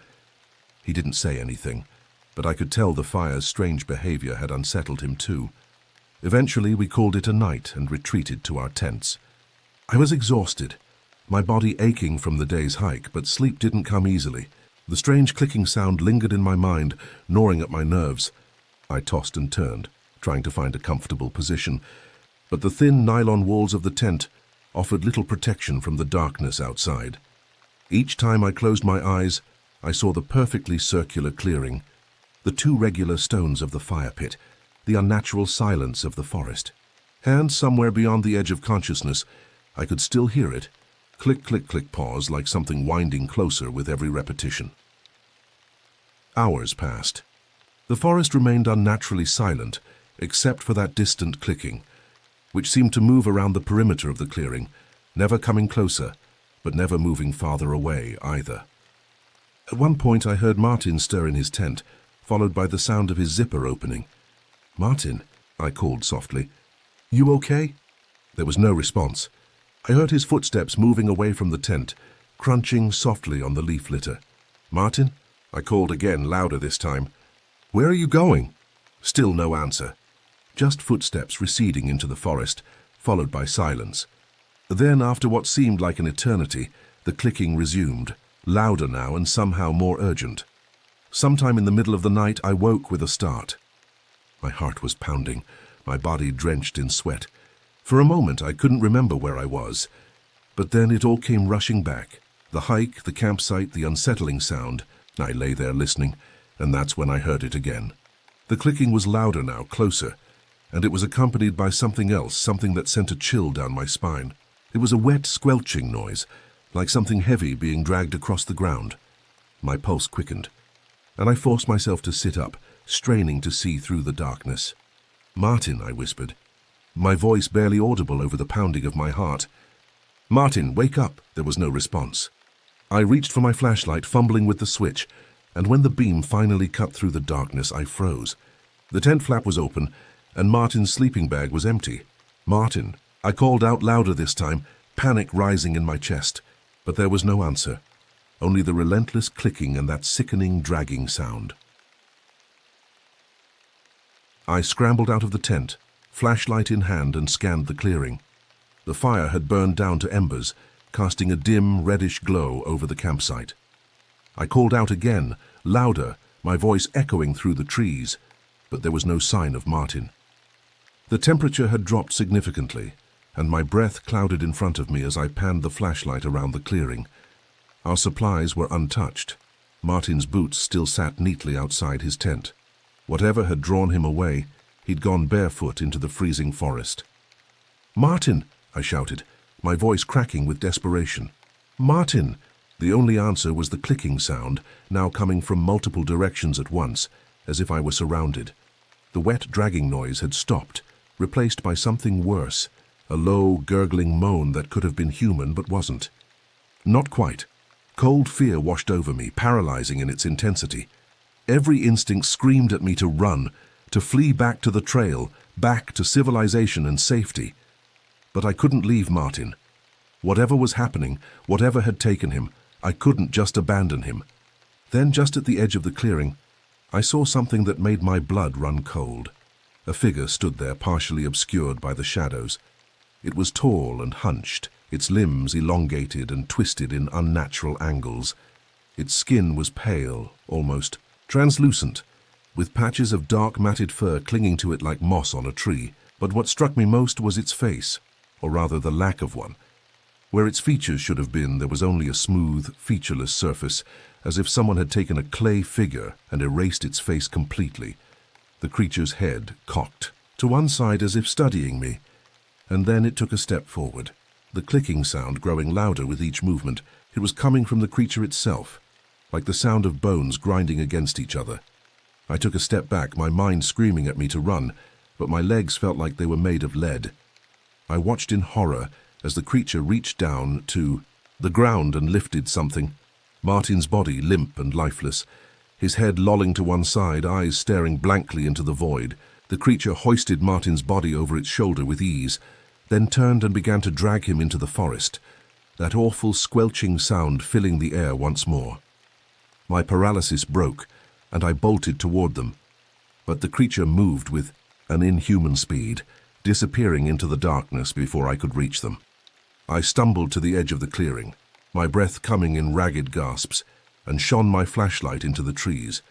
He didn't say anything, but I could tell the fire's strange behavior had unsettled him too. Eventually, we called it a night and retreated to our tents. I was exhausted, my body aching from the day's hike, but sleep didn't come easily. The strange clicking sound lingered in my mind, gnawing at my nerves. I tossed and turned, trying to find a comfortable position, but the thin nylon walls of the tent offered little protection from the darkness outside. Each time I closed my eyes, I saw the perfectly circular clearing, the two regular stones of the fire pit, the unnatural silence of the forest. And somewhere beyond the edge of consciousness, I could still hear it, click, click, click, pause, like something winding closer with every repetition. Hours passed. The forest remained unnaturally silent, except for that distant clicking, which seemed to move around the perimeter of the clearing, never coming closer, but never moving farther away either. At one point I heard Martin stir in his tent, followed by the sound of his zipper opening. "Martin," I called softly. "You okay?" There was no response. I heard his footsteps moving away from the tent, crunching softly on the leaf litter. "Martin?" I called again, louder this time. "Where are you going?" Still no answer. Just footsteps receding into the forest, followed by silence. Then, after what seemed like an eternity, the clicking resumed, louder now and somehow more urgent. Sometime in the middle of the night, I woke with a start. My heart was pounding, my body drenched in sweat. For a moment, I couldn't remember where I was. But then it all came rushing back. The hike, the campsite, the unsettling sound. I lay there listening, and that's when I heard it again. The clicking was louder now, closer, and it was accompanied by something else, something that sent a chill down my spine. It was a wet, squelching noise, like something heavy being dragged across the ground. My pulse quickened, and I forced myself to sit up, straining to see through the darkness. "Martin," I whispered, my voice barely audible over the pounding of my heart. "Martin, wake up!" There was no response. I reached for my flashlight, fumbling with the switch, and when the beam finally cut through the darkness, I froze. The tent flap was open, and Martin's sleeping bag was empty. "Martin!" I called out louder this time, panic rising in my chest, but there was no answer, only the relentless clicking and that sickening, dragging sound. I scrambled out of the tent, flashlight in hand, and scanned the clearing. The fire had burned down to embers, casting a dim, reddish glow over the campsite. I called out again, louder, my voice echoing through the trees, but there was no sign of Martin. The temperature had dropped significantly, and my breath clouded in front of me as I panned the flashlight around the clearing. Our supplies were untouched. Martin's boots still sat neatly outside his tent. Whatever had drawn him away, he'd gone barefoot into the freezing forest. "Martin!" I shouted, my voice cracking with desperation. "Martin!" The only answer was the clicking sound, now coming from multiple directions at once, as if I were surrounded. The wet, dragging noise had stopped, replaced by something worse, a low, gurgling moan that could have been human but wasn't. Not quite. Cold fear washed over me, paralyzing in its intensity. Every instinct screamed at me to run, to flee back to the trail, back to civilization and safety. But I couldn't leave Martin. Whatever was happening, whatever had taken him, I couldn't just abandon him. Then, just at the edge of the clearing, I saw something that made my blood run cold. A figure stood there, partially obscured by the shadows. It was tall and hunched, its limbs elongated and twisted in unnatural angles. Its skin was pale, almost translucent, with patches of dark matted fur clinging to it like moss on a tree. But what struck me most was its face, or rather the lack of one. Where its features should have been, there was only a smooth, featureless surface, as if someone had taken a clay figure and erased its face completely. The creature's head cocked to one side as if studying me, and then it took a step forward, the clicking sound growing louder with each movement. It was coming from the creature itself, like the sound of bones grinding against each other. I took a step back, my mind screaming at me to run, but my legs felt like they were made of lead. I watched in horror as the creature reached down to the ground and lifted something. Martin's body limp and lifeless, his head lolling to one side, eyes staring blankly into the void. The creature hoisted Martin's body over its shoulder with ease, then turned and began to drag him into the forest, that awful squelching sound filling the air once more. My paralysis broke, and I bolted toward them, but the creature moved with an inhuman speed, disappearing into the darkness before I could reach them. I stumbled to the edge of the clearing, my breath coming in ragged gasps, and shone my flashlight into the trees.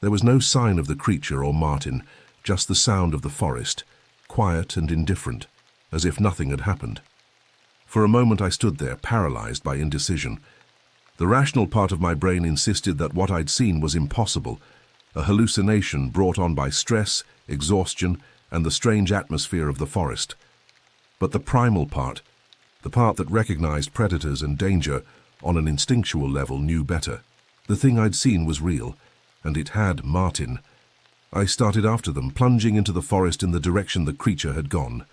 There was no sign of the creature or Martin, just the sound of the forest, quiet and indifferent, as if nothing had happened. For a moment I stood there, paralyzed by indecision. The rational part of my brain insisted that what I'd seen was impossible, a hallucination brought on by stress, exhaustion, and the strange atmosphere of the forest. But the primal part, the part that recognized predators and danger on an instinctual level, knew better. The thing I'd seen was real, and it had Martin. I started after them, plunging into the forest in the direction the creature had gone.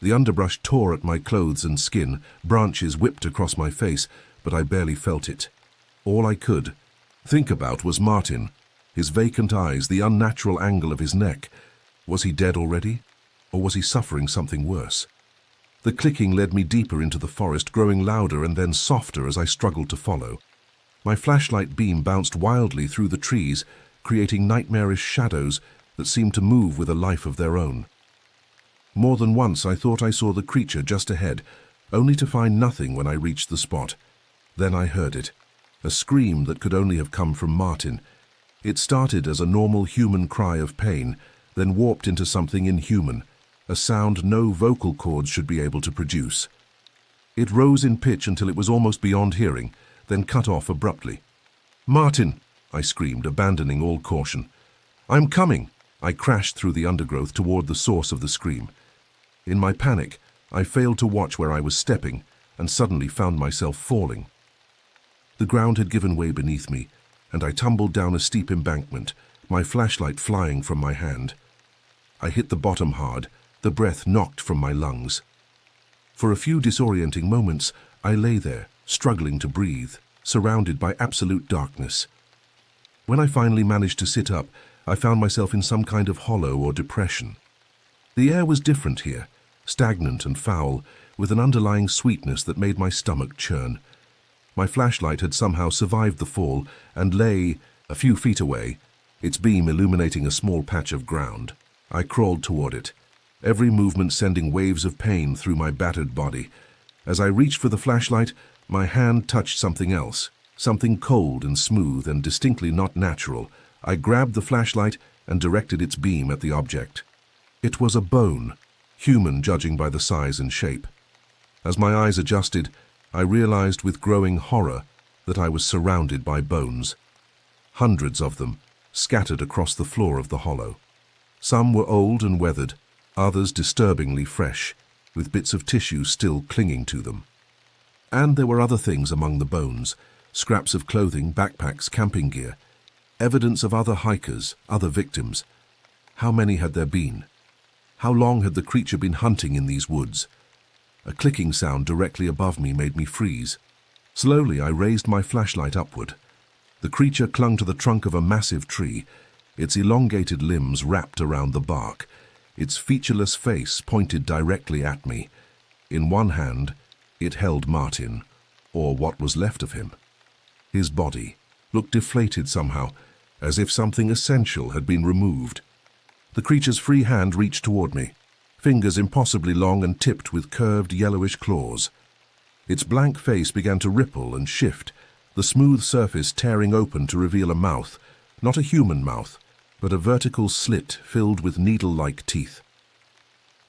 The underbrush tore at my clothes and skin, branches whipped across my face, but I barely felt it. All I could think about was Martin, his vacant eyes, the unnatural angle of his neck. Was he dead already, or was he suffering something worse? The clicking led me deeper into the forest, growing louder and then softer as I struggled to follow. My flashlight beam bounced wildly through the trees, creating nightmarish shadows that seemed to move with a life of their own. More than once I thought I saw the creature just ahead, only to find nothing when I reached the spot. Then I heard it, a scream that could only have come from Martin. It started as a normal human cry of pain, then warped into something inhuman, a sound no vocal cords should be able to produce. It rose in pitch until it was almost beyond hearing, then cut off abruptly. "Martin!" I screamed, abandoning all caution. "I'm coming!" I crashed through the undergrowth toward the source of the scream. In my panic, I failed to watch where I was stepping and suddenly found myself falling. The ground had given way beneath me, and I tumbled down a steep embankment, my flashlight flying from my hand. I hit the bottom hard, the breath knocked from my lungs. For a few disorienting moments, I lay there, struggling to breathe, surrounded by absolute darkness. When I finally managed to sit up, I found myself in some kind of hollow or depression. The air was different here, stagnant and foul, with an underlying sweetness that made my stomach churn. My flashlight had somehow survived the fall and lay a few feet away, its beam illuminating a small patch of ground. I crawled toward it, every movement sending waves of pain through my battered body. As I reached for the flashlight, my hand touched something else, something cold and smooth and distinctly not natural. I grabbed the flashlight and directed its beam at the object. It was a bone, human judging by the size and shape. As my eyes adjusted, I realized with growing horror that I was surrounded by bones. Hundreds of them, scattered across the floor of the hollow. Some were old and weathered, others disturbingly fresh, with bits of tissue still clinging to them. And there were other things among the bones, scraps of clothing, backpacks, camping gear, evidence of other hikers, other victims. How many had there been? How long had the creature been hunting in these woods? A clicking sound directly above me made me freeze. Slowly I raised my flashlight upward. The creature clung to the trunk of a massive tree, its elongated limbs wrapped around the bark, its featureless face pointed directly at me. In one hand, it held Martin, or what was left of him. His body looked deflated somehow, as if something essential had been removed. The creature's free hand reached toward me, fingers impossibly long and tipped with curved yellowish claws. Its blank face began to ripple and shift, the smooth surface tearing open to reveal a mouth, not a human mouth, but a vertical slit filled with needle-like teeth.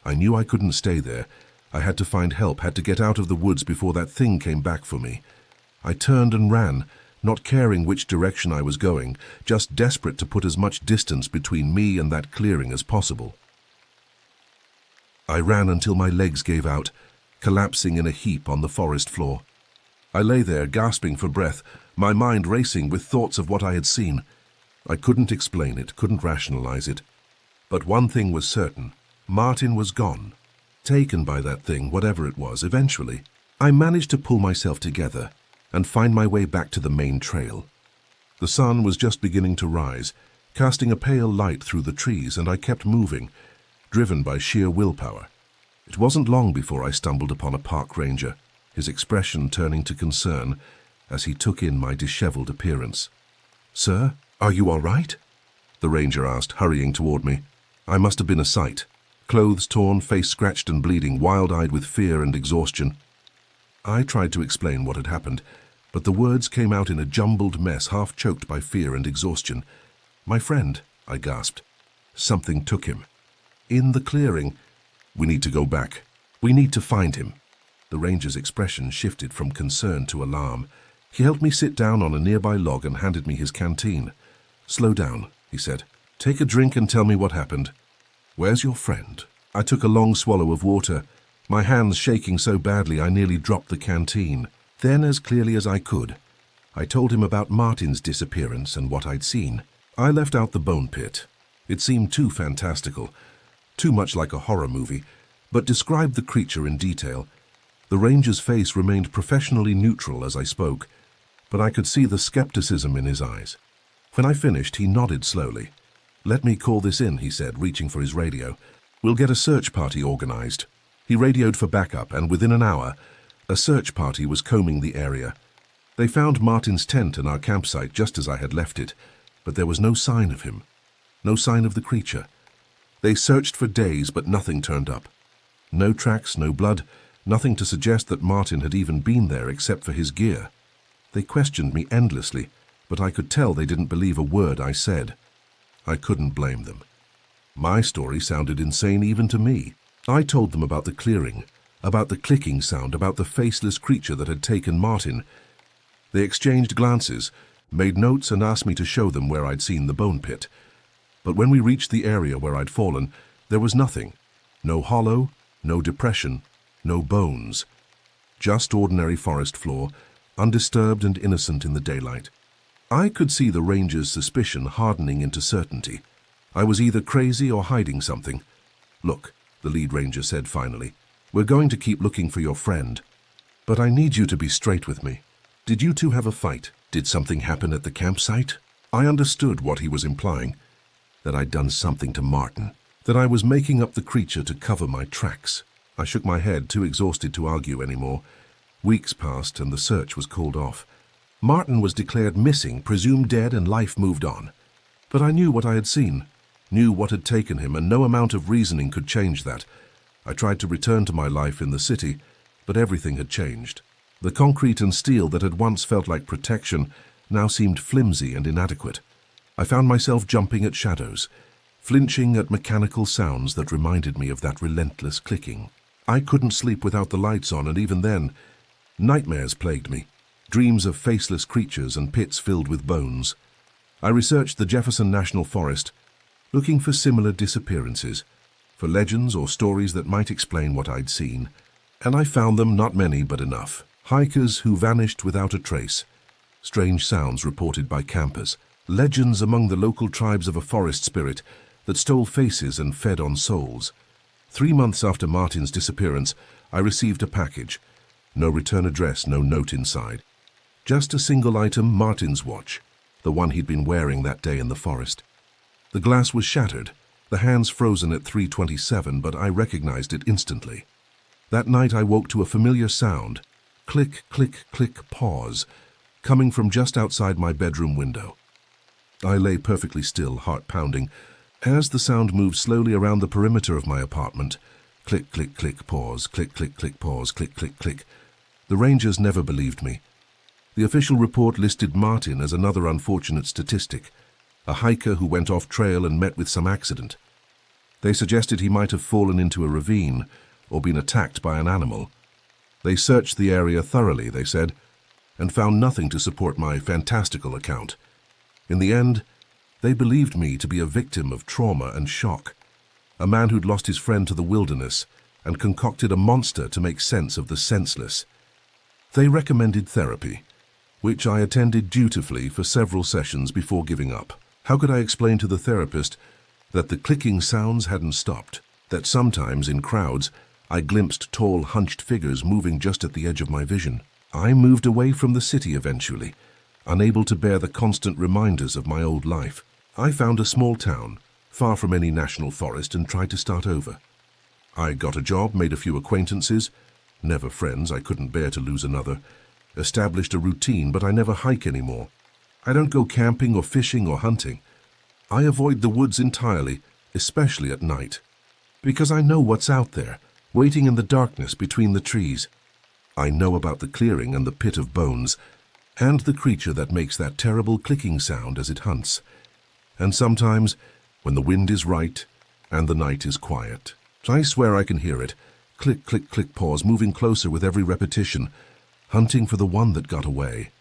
I knew I couldn't stay there. I had to find help, had to get out of the woods before that thing came back for me. I turned and ran, not caring which direction I was going, just desperate to put as much distance between me and that clearing as possible. I ran until my legs gave out, collapsing in a heap on the forest floor. I lay there, gasping for breath, my mind racing with thoughts of what I had seen. I couldn't explain it, couldn't rationalize it. But one thing was certain. Martin was gone. Taken by that thing, whatever it was, eventually. I managed to pull myself together and find my way back to the main trail. The sun was just beginning to rise, casting a pale light through the trees, and I kept moving, driven by sheer willpower. It wasn't long before I stumbled upon a park ranger, his expression turning to concern as he took in my disheveled appearance. "Sir, are you all right?" the ranger asked, hurrying toward me. I must have been a sight. Clothes torn, face scratched and bleeding, wild-eyed with fear and exhaustion. I tried to explain what had happened, but the words came out in a jumbled mess, half choked by fear and exhaustion. "My friend," I gasped. "Something took him. In the clearing. We need to go back. We need to find him." The ranger's expression shifted from concern to alarm. He helped me sit down on a nearby log and handed me his canteen. "Slow down," he said. "Take a drink and tell me what happened. Where's your friend?" I took a long swallow of water, my hands shaking so badly I nearly dropped the canteen. Then, as clearly as I could, I told him about Martin's disappearance and what I'd seen. I left out the bone pit. It seemed too fantastical, too much like a horror movie, but described the creature in detail. The ranger's face remained professionally neutral as I spoke, but I could see the skepticism in his eyes. When I finished, he nodded slowly. "Let me call this in," he said, reaching for his radio. "We'll get a search party organized." He radioed for backup, and within an hour, a search party was combing the area. They found Martin's tent and our campsite just as I had left it, but there was no sign of him, no sign of the creature. They searched for days, but nothing turned up. No tracks, no blood, nothing to suggest that Martin had even been there except for his gear. They questioned me endlessly, but I could tell they didn't believe a word I said. I couldn't blame them. My story sounded insane even to me. I told them about the clearing, about the clicking sound, about the faceless creature that had taken Martin. They exchanged glances, made notes and asked me to show them where I'd seen the bone pit. But when we reached the area where I'd fallen, there was nothing. No hollow, no depression, no bones. Just ordinary forest floor, undisturbed and innocent in the daylight. I could see the ranger's suspicion hardening into certainty. I was either crazy or hiding something. "Look," the lead ranger said finally, "we're going to keep looking for your friend. But I need you to be straight with me. Did you two have a fight? Did something happen at the campsite?" I understood what he was implying, that I'd done something to Martin, that I was making up the creature to cover my tracks. I shook my head, too exhausted to argue anymore. Weeks passed and the search was called off. Martin was declared missing, presumed dead, and life moved on. But I knew what I had seen, knew what had taken him, and no amount of reasoning could change that. I tried to return to my life in the city, but everything had changed. The concrete and steel that had once felt like protection now seemed flimsy and inadequate. I found myself jumping at shadows, flinching at mechanical sounds that reminded me of that relentless clicking. I couldn't sleep without the lights on, and even then, nightmares plagued me. Dreams of faceless creatures and pits filled with bones. I researched the Jefferson National Forest, looking for similar disappearances, for legends or stories that might explain what I'd seen. And I found them, not many, but enough. Hikers who vanished without a trace, strange sounds reported by campers, legends among the local tribes of a forest spirit that stole faces and fed on souls. 3 months after Martin's disappearance, I received a package. No return address, no note inside. Just a single item, Martin's watch, the one he'd been wearing that day in the forest. The glass was shattered, the hands frozen at 3:27, but I recognized it instantly. That night I woke to a familiar sound, click, click, click, pause, coming from just outside my bedroom window. I lay perfectly still, heart pounding, as the sound moved slowly around the perimeter of my apartment. Click, click, click, pause, click, click, click, pause, click, click, click. The rangers never believed me. The official report listed Martin as another unfortunate statistic, a hiker who went off trail and met with some accident. They suggested he might have fallen into a ravine or been attacked by an animal. They searched the area thoroughly, they said, and found nothing to support my fantastical account. In the end, they believed me to be a victim of trauma and shock, a man who'd lost his friend to the wilderness and concocted a monster to make sense of the senseless. They recommended therapy, which I attended dutifully for several sessions before giving up. How could I explain to the therapist that the clicking sounds hadn't stopped, that sometimes in crowds I glimpsed tall, hunched figures moving just at the edge of my vision? I moved away from the city eventually, unable to bear the constant reminders of my old life. I found a small town, far from any national forest, and tried to start over. I got a job, made a few acquaintances, never friends, I couldn't bear to lose another, established a routine, but I never hike anymore. I don't go camping or fishing or hunting. I avoid the woods entirely, especially at night, because I know what's out there, waiting in the darkness between the trees. I know about the clearing and the pit of bones, and the creature that makes that terrible clicking sound as it hunts. And sometimes, when the wind is right and the night is quiet, I swear I can hear it, click, click, click, paws moving closer with every repetition, hunting for the one that got away.